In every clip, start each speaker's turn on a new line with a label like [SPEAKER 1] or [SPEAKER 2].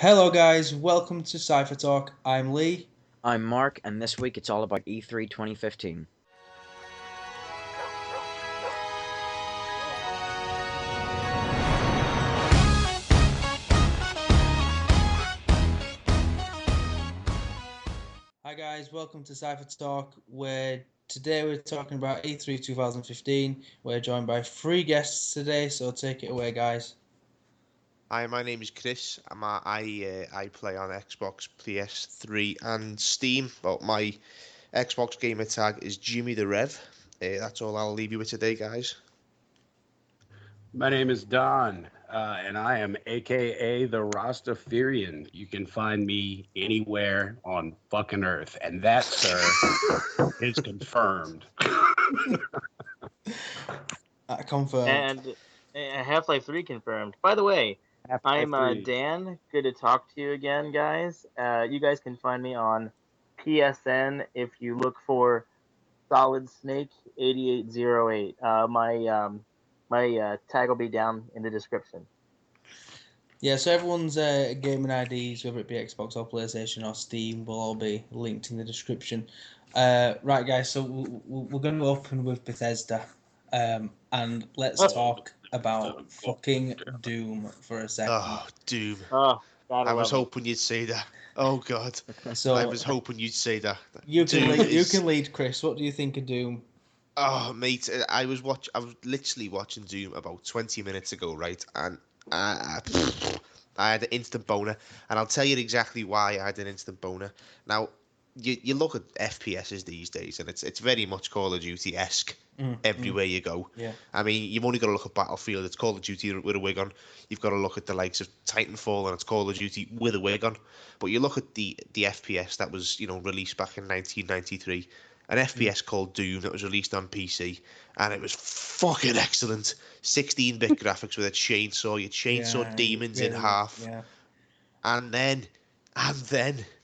[SPEAKER 1] Hello guys, welcome to Cypher Talk. I'm Lee.
[SPEAKER 2] I'm Mark, and this week it's all about E3 2015.
[SPEAKER 1] Hi guys, welcome to Cypher Talk, where today we're talking about E3 2015. We're joined by three guests today, so take it away guys.
[SPEAKER 3] Hi, my name is Chris. I play on Xbox, PS3, and Steam. But my Xbox gamer tag is Jimmy the Rev. That's all I'll leave you with today, guys.
[SPEAKER 4] My name is Don, and I am AKA theRASTAFeARIAN. You can find me anywhere on fucking Earth, and that, sir, is confirmed.
[SPEAKER 1] Confirmed.
[SPEAKER 5] And Half-Life 3 confirmed. By the way, I'm
[SPEAKER 4] Half-Life 3.
[SPEAKER 5] Dan. Good to talk to you again, guys. You guys can find me on PSN if you look for Solid Snake 8808. My tag will be down in the description.
[SPEAKER 1] Yeah, so everyone's gaming IDs, whether it be Xbox or PlayStation or Steam, will all be linked in the description. Right guys, so we're going to open with Bethesda. And let's talk about fucking Doom for a second.
[SPEAKER 3] Oh, Doom.
[SPEAKER 5] Oh,
[SPEAKER 3] I was
[SPEAKER 5] love it.
[SPEAKER 3] hoping you'd say that. Oh, God.
[SPEAKER 1] So
[SPEAKER 3] I was hoping you'd say that.
[SPEAKER 1] you
[SPEAKER 3] Doom
[SPEAKER 1] can lead, Chris. What do you think of Doom?
[SPEAKER 3] Oh, mate, I was literally watching Doom about 20 minutes ago, right? And I had an instant boner, and I'll tell you exactly why I had an instant boner. Now, you look at FPSs these days, and it's very much Call of Duty-esque everywhere you go.
[SPEAKER 1] Yeah.
[SPEAKER 3] I mean, you've only got to look at Battlefield, it's Call of Duty with a wig on. You've got to look at the likes of Titanfall, and it's Call of Duty with a wig on. But you look at the FPS that was, released back in 1993, an FPS called Doom that was released on PC, and it was fucking excellent. 16-bit graphics with a chainsaw. You chainsaw demons in half.
[SPEAKER 1] Yeah.
[SPEAKER 3] And then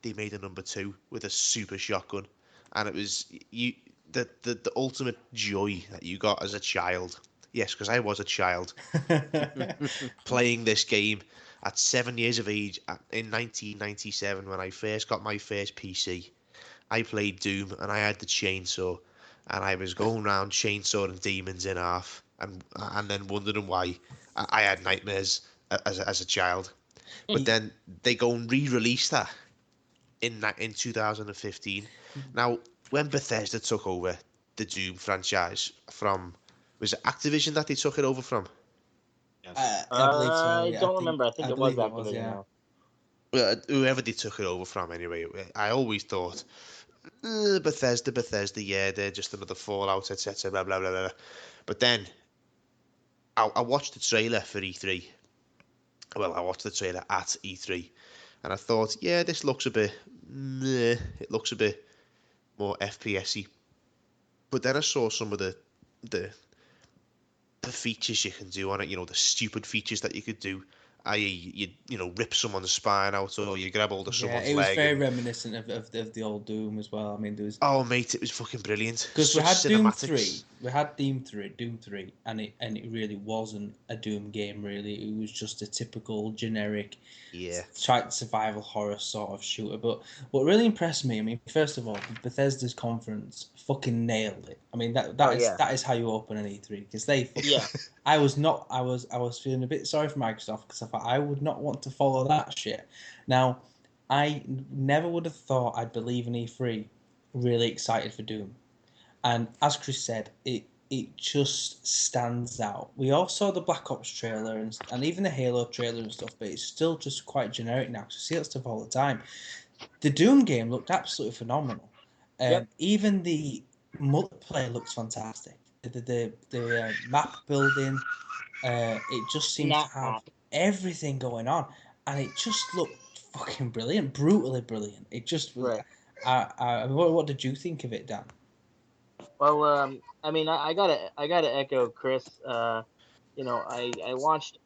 [SPEAKER 3] they made a number 2 with a super shotgun, and it was the ultimate joy that you got as a child. Yes, because I was a child playing this game at 7 years of age in 1997 when I first got my first PC. I played Doom, and I had the chainsaw, and I was going around chainsawing demons in half, and then wondering why I had nightmares as a child. But then they go and re-release that in 2015. Now, when Bethesda took over the Doom franchise from, was it Activision that they took it over from?
[SPEAKER 4] Yes.
[SPEAKER 1] I believe so.
[SPEAKER 5] I
[SPEAKER 1] Yeah,
[SPEAKER 5] don't remember. I think it was
[SPEAKER 1] believe
[SPEAKER 5] Activision.
[SPEAKER 1] yeah.
[SPEAKER 3] Whoever they took it over from, anyway. I always thought Bethesda, yeah, they're just another Fallout, etc. Blah blah blah blah. But then I watched the trailer for E3. Well, I watched the trailer at E3, and I thought, yeah, this looks a bit, meh. It looks a bit more FPS-y. But then I saw some of the features you can do on it. The stupid features that you could do. I.e., you rip someone's spine out, or you grab hold of someone's
[SPEAKER 1] it was
[SPEAKER 3] leg.
[SPEAKER 1] very reminiscent of the old Doom as well. I mean, there was.
[SPEAKER 3] Oh, mate, it was fucking brilliant.
[SPEAKER 1] Because we
[SPEAKER 3] Such
[SPEAKER 1] had Doom
[SPEAKER 3] cinematics.
[SPEAKER 1] 3, Doom 3, and it really wasn't a Doom game. Really, it was just a typical generic,
[SPEAKER 3] Yeah.
[SPEAKER 1] survival horror sort of shooter. But what really impressed me, I mean, first of all, Bethesda's conference fucking nailed it. I mean, that is how you open an E3, because they.
[SPEAKER 5] Yeah.
[SPEAKER 1] I was feeling a bit sorry for Microsoft, because I thought I would not want to follow that shit. Now, I never would have thought I'd believe in E3 really excited for Doom. And as Chris said, it just stands out. We all saw the Black Ops trailer and even the Halo trailer and stuff, but it's still just quite generic now, because we see that stuff all the time. The Doom game looked absolutely phenomenal.
[SPEAKER 5] Yep.
[SPEAKER 1] Even the multiplayer looks fantastic. The map building, it just seems to have everything going on, and it just looked fucking brilliant, brutally brilliant. It just was.
[SPEAKER 5] Right.
[SPEAKER 1] What did you think of it, Dan?
[SPEAKER 5] Well, I mean, I gotta echo Chris. I watched.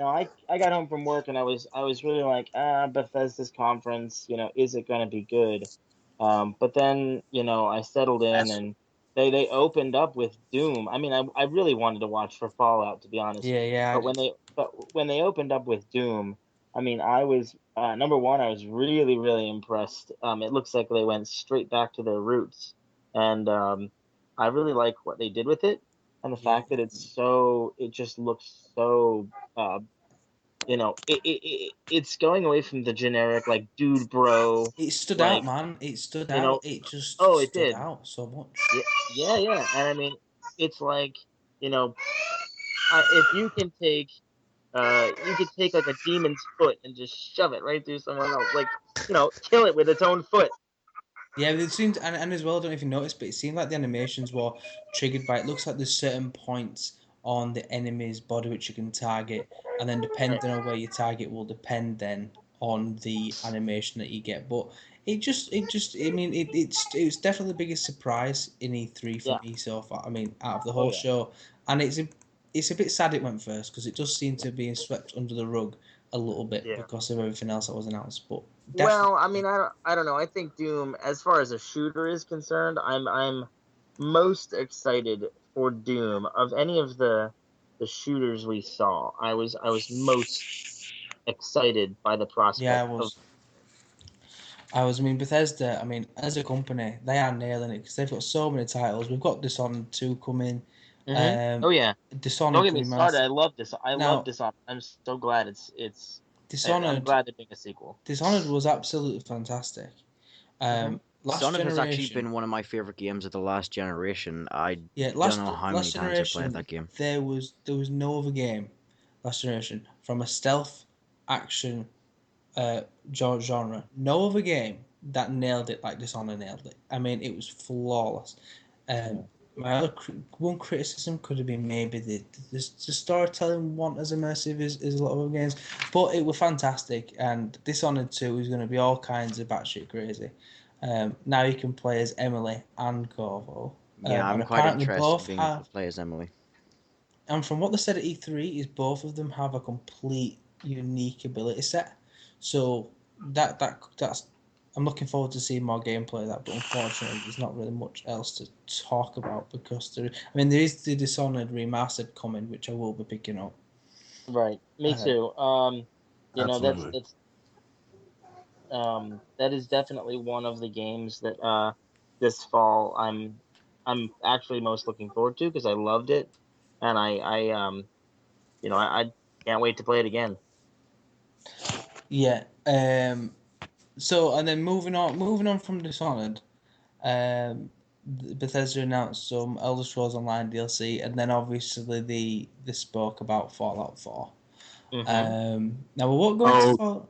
[SPEAKER 5] I got home from work and I was really like, Bethesda's conference. Is it gonna be good? But then I settled in and they opened up with Doom. I mean, I really wanted to watch for Fallout, to be honest.
[SPEAKER 1] Yeah.
[SPEAKER 5] But when they opened up with Doom, I mean, I was number one. I was really, really impressed. It looks like they went straight back to their roots, and I really like what they did with it, and the
[SPEAKER 1] Yeah.
[SPEAKER 5] fact that it just looks so, it's going away from the generic like dude, bro,
[SPEAKER 1] It stood out,
[SPEAKER 5] like
[SPEAKER 1] man. It stood
[SPEAKER 5] you know.
[SPEAKER 1] out. It just
[SPEAKER 5] Oh, it
[SPEAKER 1] stood
[SPEAKER 5] did.
[SPEAKER 1] out so much.
[SPEAKER 5] Yeah, yeah, yeah. And I mean, it's like, you know, if you could take like a demon's foot and just shove it right through someone else, like, kill it with its own foot.
[SPEAKER 1] Yeah, it seemed, and as well, I don't know if you noticed, but it seemed like the animations were triggered by. It looks like there's certain points on the enemy's body which you can target, and then
[SPEAKER 5] Right.
[SPEAKER 1] depending on where you target will depend then on the animation that you get. But I mean, it's definitely the biggest surprise in E3 for
[SPEAKER 5] Yeah.
[SPEAKER 1] me so far. I mean, out of the
[SPEAKER 5] Oh
[SPEAKER 1] whole
[SPEAKER 5] yeah.
[SPEAKER 1] show, and it's a bit sad it went first because it does seem to be swept under the rug a little bit
[SPEAKER 5] Yeah.
[SPEAKER 1] because of everything else that was announced. But
[SPEAKER 5] Well, I
[SPEAKER 1] definitely,
[SPEAKER 5] mean, I don't know. I think Doom, as far as a shooter is concerned, I'm most excited for Doom of any of the shooters we saw. I was most excited by the
[SPEAKER 1] yeah,
[SPEAKER 5] prospect
[SPEAKER 1] I
[SPEAKER 5] of.
[SPEAKER 1] was. I mean, Bethesda, I mean, as a company, they are nailing it because they've got so many titles. We've got Dishonored 2 coming,
[SPEAKER 5] Oh yeah. Don't
[SPEAKER 1] Dishonored
[SPEAKER 5] get me started.
[SPEAKER 1] Remastered.
[SPEAKER 5] I love this. I love
[SPEAKER 1] Now,
[SPEAKER 5] Dishonored. I'm so glad I'm
[SPEAKER 1] Dishonored,
[SPEAKER 5] glad they're doing a sequel.
[SPEAKER 1] Dishonored was absolutely fantastic.
[SPEAKER 5] Hmm.
[SPEAKER 1] Last
[SPEAKER 2] Dishonored has actually
[SPEAKER 1] generation,
[SPEAKER 2] been one of my favorite games of the last generation. I
[SPEAKER 1] yeah,
[SPEAKER 2] don't know how many
[SPEAKER 1] last
[SPEAKER 2] times I played
[SPEAKER 1] generation,
[SPEAKER 2] that game.
[SPEAKER 1] there was no other game, last generation, from a stealth action uh, genre. No other game that nailed it like Dishonored nailed it. I mean, it was flawless. My other one criticism could have been maybe the storytelling wasn't as immersive as a lot of other games, but it was fantastic. And Dishonored 2 is going to be all kinds of batshit crazy. Now you can play as Emily and Corvo,
[SPEAKER 2] Yeah,
[SPEAKER 1] and
[SPEAKER 2] I'm quite
[SPEAKER 1] apparently
[SPEAKER 2] interested in
[SPEAKER 1] both
[SPEAKER 2] being able to
[SPEAKER 1] have.
[SPEAKER 2] play as Emily.
[SPEAKER 1] And from what they said at E3, is both of them have a complete unique ability set. So that's I'm looking forward to seeing more gameplay of that, but unfortunately, there's not really much else to talk about because there is the Dishonored remastered coming, which I will be picking up.
[SPEAKER 5] Right. Me
[SPEAKER 1] Uh,
[SPEAKER 5] too. That's
[SPEAKER 4] Absolutely.
[SPEAKER 5] that is definitely one of the games that this fall I'm actually most looking forward to because I loved it, and I can't wait to play it again.
[SPEAKER 1] yeah. So and then moving on from Dishonored, Bethesda announced some Elder Scrolls Online DLC, and then obviously they spoke about Fallout 4.
[SPEAKER 5] Hmm.
[SPEAKER 1] Now we won't go into
[SPEAKER 4] Oh,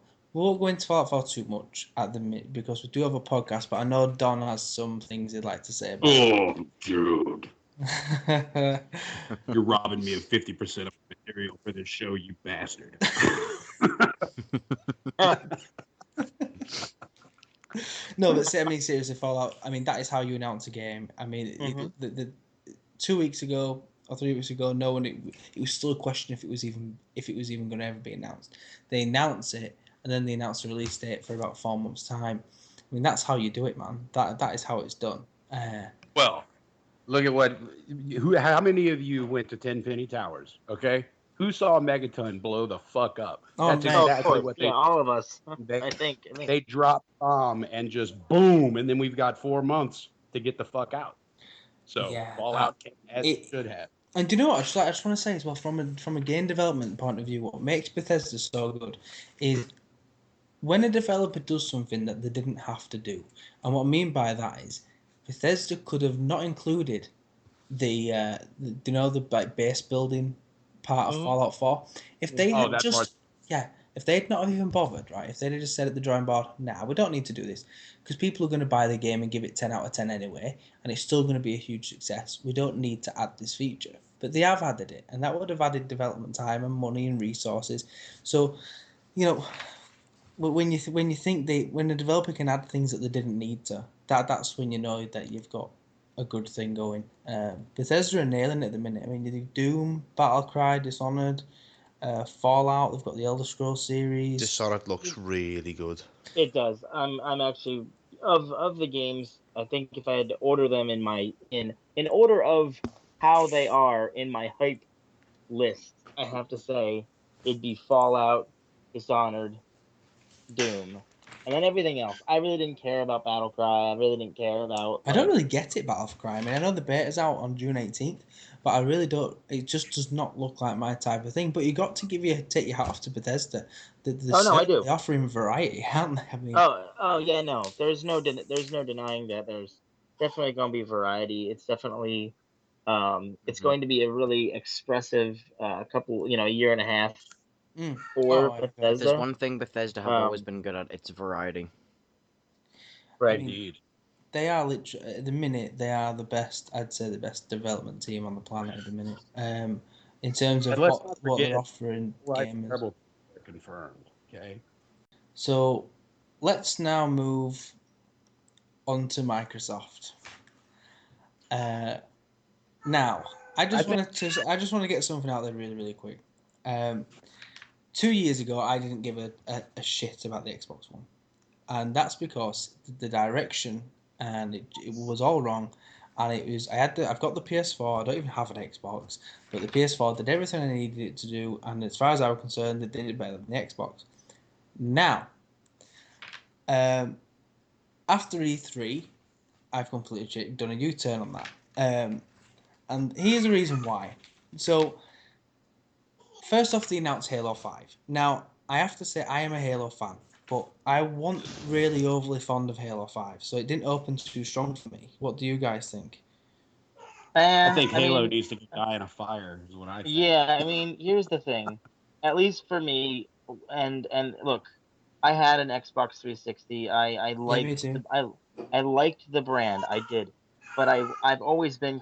[SPEAKER 1] Fallout 4 too much at the minute because we do have a podcast, but I know Don has some things he'd like to say about
[SPEAKER 4] oh, dude.
[SPEAKER 1] it.
[SPEAKER 4] You're robbing me of 50% of material for this show, you bastard.
[SPEAKER 1] No, but I mean seriously, Fallout. I mean that is how you announce a game. I mean,
[SPEAKER 5] Hmm.
[SPEAKER 1] the 2 weeks ago or 3 weeks ago, no one it was still a question if it was even going to ever be announced. They announce it, and then they announce the release date for about 4 months' time. I mean, that's how you do it, man. That is how it's done.
[SPEAKER 4] Well, look at how many of you went to Tenpenny Towers? Okay. Who saw Megaton blow the fuck up?
[SPEAKER 1] Oh
[SPEAKER 4] That's
[SPEAKER 1] man,
[SPEAKER 5] Oh, of
[SPEAKER 4] exactly
[SPEAKER 5] course.
[SPEAKER 4] what
[SPEAKER 5] Yeah,
[SPEAKER 4] they
[SPEAKER 5] all of us.
[SPEAKER 4] they
[SPEAKER 5] I think.
[SPEAKER 4] they drop bomb and just boom, and then we've got 4 months to get the fuck out. So
[SPEAKER 1] yeah.
[SPEAKER 4] Fallout came as it
[SPEAKER 1] It
[SPEAKER 4] should have.
[SPEAKER 1] And do you know what? I just want to say as well, from a game development point of view, what makes Bethesda so good is when a developer does something that they didn't have to do. And what I mean by that is Bethesda could have not included the like base building part of
[SPEAKER 5] Hmm.
[SPEAKER 1] Fallout 4. If they
[SPEAKER 4] Oh,
[SPEAKER 1] had
[SPEAKER 4] that part.
[SPEAKER 1] just yeah, if they'd not have even bothered, right? If they'd have just said at the drawing board, nah, we don't need to do this. Because people are going to buy the game and give it 10 out of 10 anyway, and it's still going to be a huge success. We don't need to add this feature. But they have added it, and that would have added development time and money and resources. So, you know, when you think when a developer can add things that they didn't need to, that's when you know that you've got a good thing going. Bethesda are nailing it at the minute. I mean, they do Doom, Battlecry, Dishonored, Fallout. They've got the Elder Scrolls series.
[SPEAKER 3] Dishonored looks really good.
[SPEAKER 5] It does. I'm actually of the games. I think if I had to order them in order of how they are in my hype list, I have to say it'd be Fallout, Dishonored, Doom, and then everything else. I really didn't care about Battlecry. I really didn't care about.
[SPEAKER 1] I don't really get it, Battlecry. I mean, I know the beta's out on June 18th, but I really don't. It just does not look like my type of thing. But you got to take your hat off to Bethesda.
[SPEAKER 5] Oh no, I do.
[SPEAKER 1] They're offering variety, aren't they? I mean,
[SPEAKER 5] Oh yeah, no. There's no denying that. There's definitely going to be variety. It's definitely it's going to be a really expressive couple, a year and a half for
[SPEAKER 1] I agree.
[SPEAKER 2] If there's
[SPEAKER 5] Bethesda.
[SPEAKER 2] one thing Bethesda have always been good at, it's variety.
[SPEAKER 5] Right.
[SPEAKER 1] I mean,
[SPEAKER 4] Indeed.
[SPEAKER 1] they are literally at the minute. They are the best. I'd say the best development team on the planet at the minute. In terms of
[SPEAKER 4] And let's not
[SPEAKER 1] what they're
[SPEAKER 4] forget,
[SPEAKER 1] offering
[SPEAKER 4] like
[SPEAKER 1] gamers.
[SPEAKER 4] Rebel confirmed. Okay.
[SPEAKER 1] So let's now move on to Microsoft. Now, I just want to get something out there really, really quick. 2 years ago, I didn't give a shit about the Xbox One, and that's because the direction and it was all wrong. And it was I've got the PS4. I don't even have an Xbox, but the PS4 did everything I needed it to do, and as far as I was concerned, it did it better than the Xbox. Now, after E3, I've completely done a U-turn on that. And here's the reason why. So, first off, they announced Halo 5. Now, I have to say, I am a Halo fan, but I wasn't really overly fond of Halo 5, so it didn't open too strong for me. What do you guys think?
[SPEAKER 4] I think Halo
[SPEAKER 5] mean,
[SPEAKER 4] needs to die in a fire, is what I think.
[SPEAKER 5] yeah, I mean, here's the thing. At least for me, and look, I had an Xbox 360. I
[SPEAKER 1] Yeah, me
[SPEAKER 5] liked
[SPEAKER 1] too.
[SPEAKER 5] I liked the brand. I did, but I've always been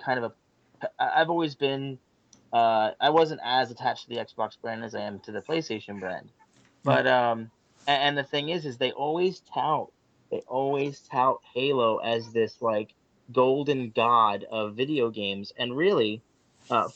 [SPEAKER 5] I've always been I wasn't as attached to the Xbox brand as I am to the PlayStation brand. But and the thing is they always tout Halo as this like golden god of video games, and really,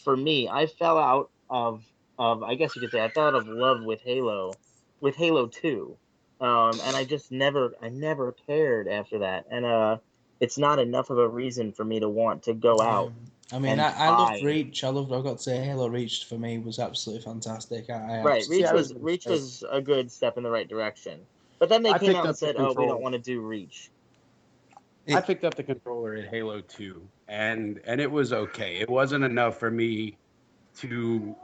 [SPEAKER 5] for me, I fell out of I guess you could say I fell out of love with Halo 2, and I never cared after that, and it's not enough of a reason for me to want to go
[SPEAKER 1] Yeah.
[SPEAKER 5] out
[SPEAKER 1] I mean,
[SPEAKER 5] and
[SPEAKER 1] I loved
[SPEAKER 5] buy.
[SPEAKER 1] Reach. I've got to say, Halo Reach for me was absolutely fantastic. I
[SPEAKER 5] Right,
[SPEAKER 1] absolutely
[SPEAKER 4] See, I was going to
[SPEAKER 5] Reach
[SPEAKER 4] say,
[SPEAKER 5] was a good step in the right direction. But then they
[SPEAKER 4] I
[SPEAKER 5] came
[SPEAKER 4] picked
[SPEAKER 5] out and
[SPEAKER 4] up the
[SPEAKER 5] said, "Oh, we don't
[SPEAKER 4] controller.
[SPEAKER 5] want to do Reach."
[SPEAKER 4] I picked up the controller in Halo 2, and it was okay. It wasn't enough for me to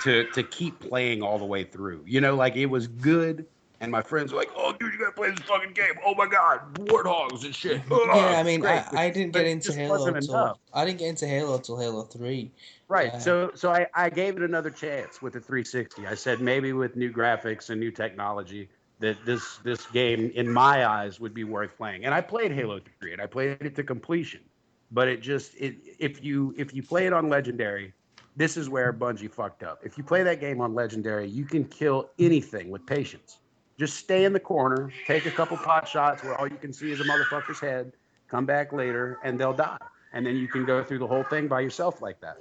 [SPEAKER 4] to keep playing all the way through. Like it was good, and my friends were like, "Oh, dude, you gotta play this fucking game! Oh my god, warthogs and shit!
[SPEAKER 1] Yeah,
[SPEAKER 4] Oh,
[SPEAKER 1] I
[SPEAKER 4] it's
[SPEAKER 1] mean,
[SPEAKER 4] great!"
[SPEAKER 1] I didn't
[SPEAKER 4] But
[SPEAKER 1] get
[SPEAKER 4] it
[SPEAKER 1] into
[SPEAKER 4] just
[SPEAKER 1] Halo
[SPEAKER 4] wasn't
[SPEAKER 1] till
[SPEAKER 4] enough.
[SPEAKER 1] Halo 3.
[SPEAKER 4] Right. So I gave it another chance with the 360. I said maybe with new graphics and new technology that this game in my eyes would be worth playing. And I played Halo 3 and I played it to completion. But if you play it on Legendary, this is where Bungie fucked up. If you play that game on Legendary, you can kill anything with patience. Just stay in the corner, take a couple pot shots where all you can see is a motherfucker's head, come back later, and they'll die. And then you can go through the whole thing by yourself like that.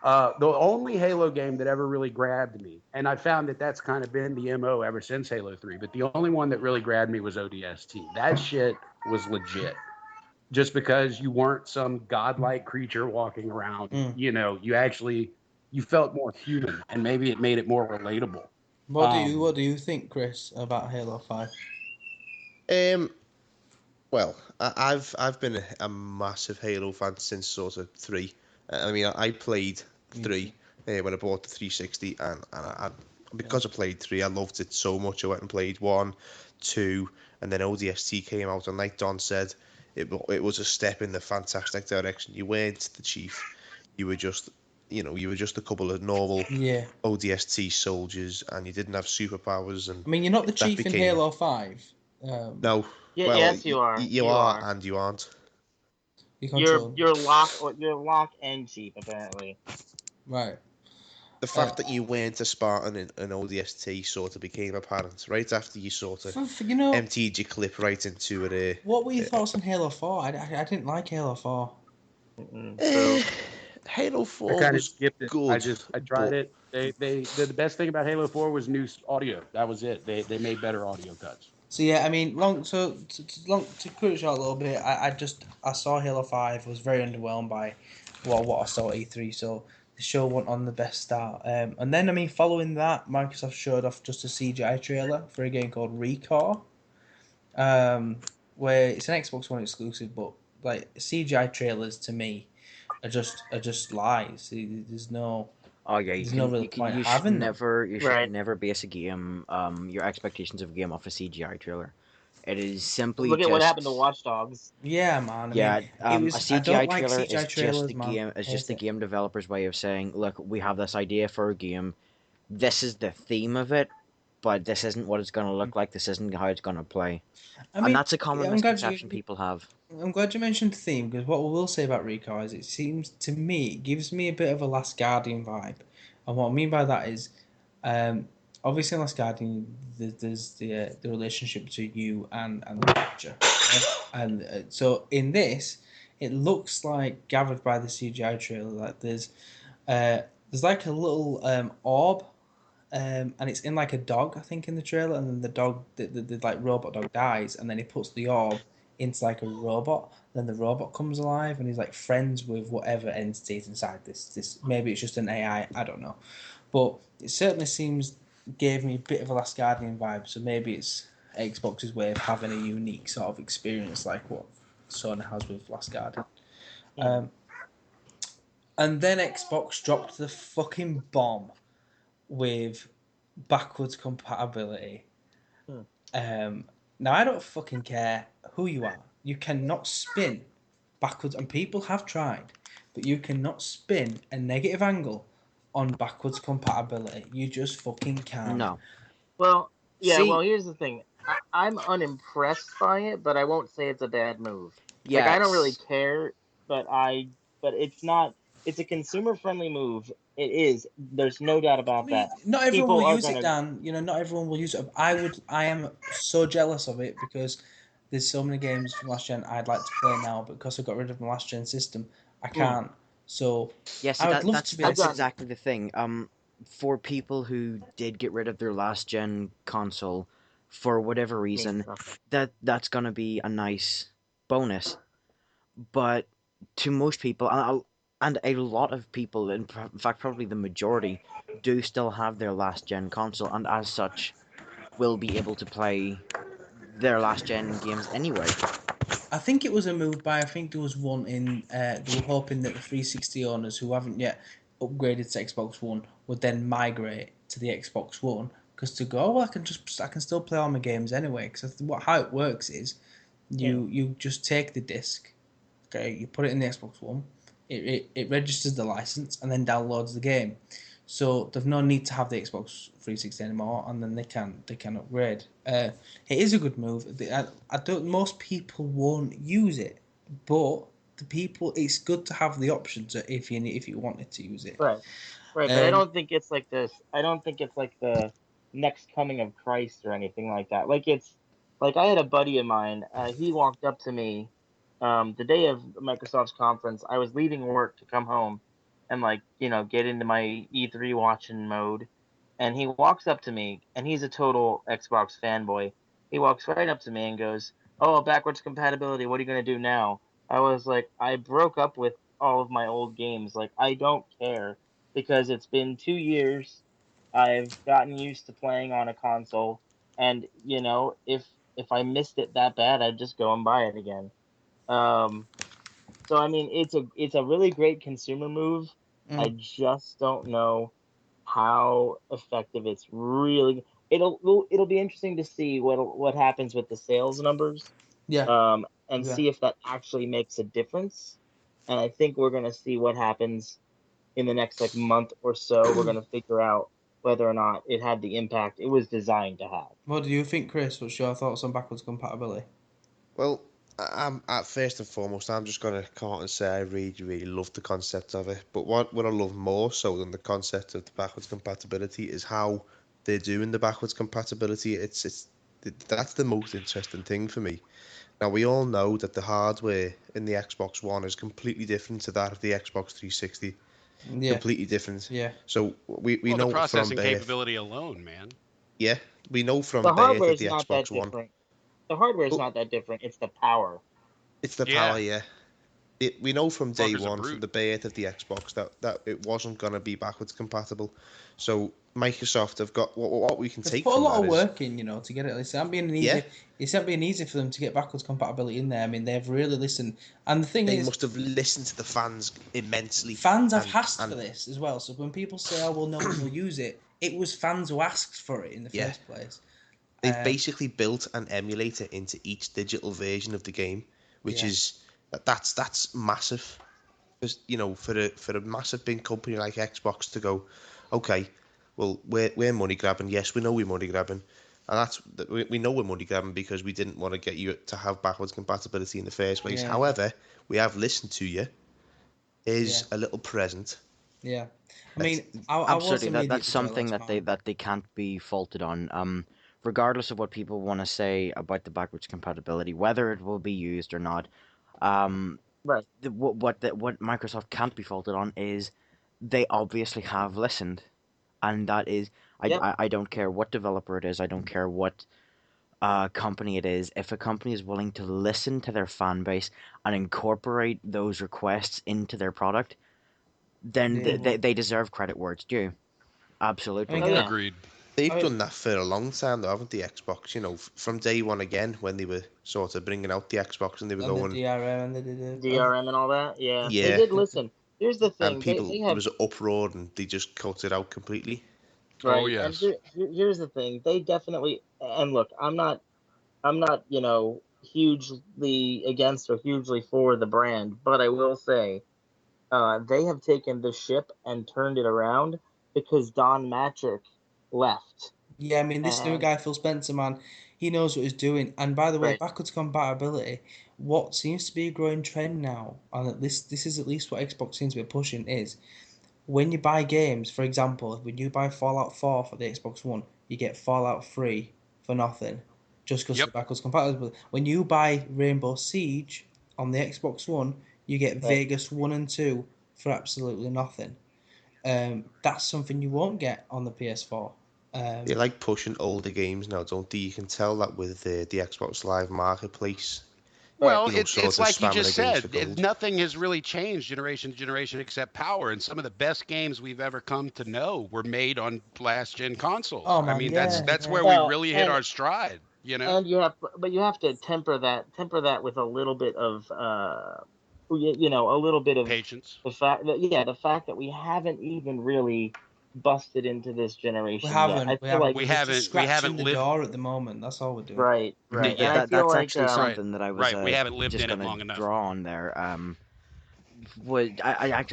[SPEAKER 4] The only Halo game that ever really grabbed me, and I found that that's kind of been the MO ever since Halo 3, but the only one that really grabbed me was ODST. That shit was legit. Just because you weren't some godlike creature walking around, you felt more human, and maybe it made it more relatable.
[SPEAKER 1] What do you think, Chris, about Halo 5?
[SPEAKER 3] Well, I've been a massive Halo fan since sort of 3. I mean, I played 3 when I bought the 360, and because I played 3, I loved it so much. I went and played 1, 2, and then ODST came out, and like Don said, it was a step in the fantastic direction. You weren't the chief, you were just a couple of normal
[SPEAKER 1] Yeah.
[SPEAKER 3] ODST soldiers, and you didn't have superpowers, and
[SPEAKER 1] I mean, you're not the
[SPEAKER 3] that
[SPEAKER 1] chief in
[SPEAKER 3] became
[SPEAKER 1] Halo 5.
[SPEAKER 3] no.
[SPEAKER 5] Yeah,
[SPEAKER 3] Well,
[SPEAKER 5] yes, you are.
[SPEAKER 3] you
[SPEAKER 5] You
[SPEAKER 3] are
[SPEAKER 5] are.
[SPEAKER 3] and you aren't.
[SPEAKER 1] You control.
[SPEAKER 5] You're lock and cheap apparently.
[SPEAKER 1] Right.
[SPEAKER 3] The fact that you weren't a Spartan in ODST sort of became apparent right after you sort of emptied your clip right into it.
[SPEAKER 1] What were your thoughts on Halo 4? I didn't like Halo 4.
[SPEAKER 5] So
[SPEAKER 3] Halo
[SPEAKER 4] I
[SPEAKER 3] 4
[SPEAKER 4] kind of
[SPEAKER 3] was
[SPEAKER 4] skipped it.
[SPEAKER 3] good,
[SPEAKER 4] I tried
[SPEAKER 3] but
[SPEAKER 4] it. The best thing about Halo 4 was new audio. That was it. They made better audio cuts.
[SPEAKER 1] So yeah, I mean, to cut it short a little bit, I saw Halo 5, was very underwhelmed by what I saw at E3. So the show went on the best start. And then, I mean, following that, Microsoft showed off just a CGI trailer for a game called Recore, where it's an Xbox One exclusive, but like CGI trailers to me are just lies. There's no
[SPEAKER 2] Oh yeah,
[SPEAKER 1] there's no real point
[SPEAKER 2] you should
[SPEAKER 1] having them.
[SPEAKER 2] should
[SPEAKER 5] Right.
[SPEAKER 2] never base a game, your expectations of a game off a CGI trailer. It is simply
[SPEAKER 5] Look at what happened to
[SPEAKER 2] just,
[SPEAKER 5] Watch Dogs.
[SPEAKER 1] Yeah, man. I mean,
[SPEAKER 2] yeah,
[SPEAKER 1] it
[SPEAKER 2] a
[SPEAKER 1] was. I
[SPEAKER 2] CGI
[SPEAKER 1] don't like
[SPEAKER 2] trailer
[SPEAKER 1] CGI trailers, man.
[SPEAKER 2] is just
[SPEAKER 1] Hate
[SPEAKER 2] the
[SPEAKER 1] it.
[SPEAKER 2] game developer's way of saying, look, we have this idea for a game. This is the theme of it, but this isn't what it's gonna look like. This isn't how it's gonna play,
[SPEAKER 1] I
[SPEAKER 2] and
[SPEAKER 1] mean,
[SPEAKER 2] that's a common
[SPEAKER 1] I'm glad you.
[SPEAKER 2] misconception people have.
[SPEAKER 1] I'm glad you mentioned the theme because what we will say about Rico is it seems to me it gives me a bit of a Last Guardian vibe, and what I mean by that is, um, obviously in Last Guardian there's the relationship between you and the Watcher, and so in this it looks like gathered by the CGI trailer that there's like a little orb. And it's in like a dog, I think, in the trailer, and then the dog, the like robot dog dies, and then he puts the orb into like a robot. Then the robot comes alive, and he's like friends with whatever entity is inside this. Maybe it's just an AI, I don't know, but it certainly gave me a bit of a Last Guardian vibe. So maybe it's Xbox's way of having a unique sort of experience like what Sony has with Last Guardian.
[SPEAKER 5] Yeah.
[SPEAKER 1] And then Xbox dropped the fucking bomb with backwards compatibility.
[SPEAKER 5] Hmm.
[SPEAKER 1] Now I don't fucking care who you are. You cannot spin backwards, and people have tried, but you cannot spin a negative angle on backwards compatibility. You just fucking can't.
[SPEAKER 2] No,
[SPEAKER 5] Well, yeah. Well,
[SPEAKER 2] see,
[SPEAKER 5] here's the thing. I'm unimpressed by it, but I won't say it's a bad move. Like I don't really
[SPEAKER 2] yes,
[SPEAKER 5] care, but but it's not. It's a consumer friendly move. It is. There's no doubt
[SPEAKER 1] I
[SPEAKER 5] about
[SPEAKER 1] mean,
[SPEAKER 5] that.
[SPEAKER 1] not everyone will
[SPEAKER 5] People are
[SPEAKER 1] use it,
[SPEAKER 5] gonna.
[SPEAKER 1] Dan. You know, not everyone will use it. I am so jealous of it because there's so many games from last gen I'd like to play now, but because I got rid of my last gen system, I
[SPEAKER 5] Mm,
[SPEAKER 1] can't. So
[SPEAKER 2] yeah. See,
[SPEAKER 1] I would love to be able
[SPEAKER 5] I've
[SPEAKER 2] that's
[SPEAKER 1] to.
[SPEAKER 5] done.
[SPEAKER 2] exactly the thing. For people who did get rid of their last gen console, for whatever
[SPEAKER 5] Me
[SPEAKER 2] reason,
[SPEAKER 5] stuff.
[SPEAKER 2] that's gonna be a nice bonus. But to most people, and a lot of people, in fact, probably the majority, do still have their last gen console, and as such, will be able to play their last gen games anyway.
[SPEAKER 1] I think it was a move by. I think there was one in. They were hoping that the 360 owners who haven't yet upgraded to Xbox One would then migrate to the Xbox One because to go, oh, well, I can still play all my games anyway. Because how it works is,
[SPEAKER 5] Mm,
[SPEAKER 1] you just take the disc, okay, you put it in the Xbox One, it registers the license and then downloads the game. So they've no need to have the Xbox 360 anymore, and then they can upgrade. It is a good move. I don't. Most people won't use it, but the people, it's good to have the option to if you wanted to use it.
[SPEAKER 5] right. Right. But I
[SPEAKER 1] Um,
[SPEAKER 5] don't think it's like this. I don't think it's like the next coming of Christ or anything like that. Like it's like I had a buddy of mine. He walked up to me the day of Microsoft's conference. I was leaving work to come home and like get into my E3 watching mode, and he walks up to me, and he's a total Xbox fanboy. He walks right up to me and goes, "Oh, backwards compatibility. What are you gonna do now?" I was like, I broke up with all of my old games. Like I don't care because it's been 2 years. I've gotten used to playing on a console, and if I missed it that bad, I'd just go and buy it again. Um, so I mean, it's a really great consumer move. I
[SPEAKER 1] mm,
[SPEAKER 5] just don't know how effective it's really. It'll be interesting to see what happens with the sales numbers,
[SPEAKER 1] yeah,
[SPEAKER 5] and
[SPEAKER 1] yeah.
[SPEAKER 5] see if that actually makes a difference. And I think we're gonna see what happens in the next like month or so. We're gonna figure out whether or not it had the impact it was designed to have.
[SPEAKER 1] What do you think, Chris? What's your thoughts on backwards compatibility?
[SPEAKER 3] Well, I'm at first and foremost, I'm just gonna come out and say I really, really love the concept of it. But what I love more so than the concept of the backwards compatibility is how they're doing the backwards compatibility. That's the most interesting thing for me. Now we all know that the hardware in the Xbox One is completely different to that of the Xbox 360.
[SPEAKER 1] Yeah,
[SPEAKER 3] Completely different.
[SPEAKER 1] yeah.
[SPEAKER 3] So we
[SPEAKER 4] Well, the
[SPEAKER 3] know from
[SPEAKER 4] processing
[SPEAKER 3] birth,
[SPEAKER 4] capability alone, man.
[SPEAKER 3] yeah, we know from
[SPEAKER 5] The
[SPEAKER 3] birth
[SPEAKER 5] hardware
[SPEAKER 3] that
[SPEAKER 5] is
[SPEAKER 3] the
[SPEAKER 5] not that
[SPEAKER 3] Xbox One,
[SPEAKER 5] different. The hardware is
[SPEAKER 3] oh,
[SPEAKER 5] not that different. It's the power.
[SPEAKER 3] it's the
[SPEAKER 4] Yeah.
[SPEAKER 3] power, yeah. we know from day
[SPEAKER 6] Fucker's a
[SPEAKER 3] one, from
[SPEAKER 6] brute.
[SPEAKER 3] the birth of the Xbox, that it wasn't going to be backwards compatible. So Microsoft have got what we can
[SPEAKER 1] They've
[SPEAKER 3] take
[SPEAKER 1] put a
[SPEAKER 3] from
[SPEAKER 1] lot
[SPEAKER 3] that
[SPEAKER 1] of
[SPEAKER 3] is
[SPEAKER 1] work in, to get it. It's not being
[SPEAKER 3] yeah,
[SPEAKER 1] easy. It's not being easy for them to get backwards compatibility in there. I mean, they've really listened. And the thing
[SPEAKER 3] they
[SPEAKER 1] is,
[SPEAKER 3] must have listened to the fans immensely.
[SPEAKER 1] fans have asked for
[SPEAKER 3] and
[SPEAKER 1] this as well. So when people say, "Oh, well, no one will use it," it was fans who asked for it in the
[SPEAKER 3] Yeah.
[SPEAKER 1] first place.
[SPEAKER 3] they've basically built an emulator into each digital version of the game, which
[SPEAKER 1] Yeah.
[SPEAKER 3] is that's massive. Because for a massive big company like Xbox to go, okay, well we're money grabbing. Yes, we know we're money grabbing, and we know we're money grabbing because we didn't want to get you to have backwards compatibility in the first place.
[SPEAKER 1] Yeah.
[SPEAKER 3] However, we have listened to you. Is
[SPEAKER 1] Yeah.
[SPEAKER 3] a little present.
[SPEAKER 1] Yeah. I mean, I was
[SPEAKER 2] Absolutely,
[SPEAKER 1] immediate
[SPEAKER 2] that's
[SPEAKER 1] to
[SPEAKER 2] something
[SPEAKER 1] that's
[SPEAKER 2] that they can't be faulted on. Regardless of what people want to say about the backwards compatibility, whether it will be used or not, um,
[SPEAKER 5] Right.
[SPEAKER 2] what Microsoft can't be faulted on is they obviously have listened, and that is
[SPEAKER 5] Yep.
[SPEAKER 2] I don't care what developer it is, I don't care what company it is. If a company is willing to listen to their fan base and incorporate those requests into their product, then
[SPEAKER 1] Yeah.
[SPEAKER 2] they deserve credit where it's due. Absolutely.
[SPEAKER 5] Oh yeah.
[SPEAKER 6] Agreed.
[SPEAKER 3] They've
[SPEAKER 1] I mean-
[SPEAKER 3] done that for a long time, though, haven't the Xbox? From day one again, when they were sort of bringing out the Xbox and they were
[SPEAKER 1] And the
[SPEAKER 3] going,
[SPEAKER 1] DRM and they did it.
[SPEAKER 5] DRM and all that. Yeah, they
[SPEAKER 3] yeah,
[SPEAKER 5] did listen. Here's the
[SPEAKER 3] and
[SPEAKER 5] thing.
[SPEAKER 3] people
[SPEAKER 5] They
[SPEAKER 3] there
[SPEAKER 5] have
[SPEAKER 3] was an uproar and they just cut it out completely.
[SPEAKER 6] Oh
[SPEAKER 5] right. And
[SPEAKER 6] yes.
[SPEAKER 5] here's the thing. They definitely. And look, I'm not hugely against or hugely for the brand, but I will say, they have taken the ship and turned it around because Don Matrick left.
[SPEAKER 1] Yeah, I mean, this new
[SPEAKER 5] And
[SPEAKER 1] guy, Phil Spencer, man, he knows what he's doing. And by the way,
[SPEAKER 5] right.
[SPEAKER 1] backwards compatibility, what seems to be a growing trend now, and this is at least what Xbox seems to be pushing, is when you buy games, for example, when you buy Fallout 4 for the Xbox One, you get Fallout 3 for nothing, just because
[SPEAKER 6] Yep.
[SPEAKER 1] of the backwards compatibility. When you buy Rainbow Siege on the Xbox One, you get
[SPEAKER 5] Right.
[SPEAKER 1] Vegas 1 and 2 for absolutely nothing. That's something you won't get on the PS4.
[SPEAKER 3] They like pushing older games now, don't they? You can tell that with the Xbox Live Marketplace.
[SPEAKER 5] Right.
[SPEAKER 6] Well,
[SPEAKER 3] Sort
[SPEAKER 6] it's
[SPEAKER 3] of
[SPEAKER 6] like you
[SPEAKER 3] spamming
[SPEAKER 6] just
[SPEAKER 3] the games for
[SPEAKER 6] said.
[SPEAKER 3] gold.
[SPEAKER 6] Nothing has really changed generation to generation except power, and some of the best games we've ever come to know were made on last gen consoles.
[SPEAKER 1] Oh
[SPEAKER 6] I
[SPEAKER 1] man,
[SPEAKER 6] mean,
[SPEAKER 1] yeah,
[SPEAKER 6] that's
[SPEAKER 1] yeah.
[SPEAKER 6] where we
[SPEAKER 5] Well,
[SPEAKER 6] really hit our stride.
[SPEAKER 5] and you have to temper that with a little bit of a little bit of
[SPEAKER 6] Patience.
[SPEAKER 5] the fact that we haven't even really busted into this
[SPEAKER 1] We
[SPEAKER 5] generation yet. I
[SPEAKER 1] haven't, we
[SPEAKER 5] feel
[SPEAKER 1] haven't.
[SPEAKER 5] like
[SPEAKER 1] We're
[SPEAKER 6] We
[SPEAKER 1] just
[SPEAKER 6] haven't
[SPEAKER 1] scratching the
[SPEAKER 6] lived.
[SPEAKER 1] door at the moment. That's all we're doing.
[SPEAKER 5] right, right, and
[SPEAKER 2] Yeah,
[SPEAKER 5] I feel
[SPEAKER 2] that's
[SPEAKER 5] like
[SPEAKER 2] actually
[SPEAKER 6] Right.
[SPEAKER 2] something that I was
[SPEAKER 6] Right. We haven't lived
[SPEAKER 2] just
[SPEAKER 6] in it
[SPEAKER 2] gonna
[SPEAKER 6] long enough.
[SPEAKER 2] draw on there. I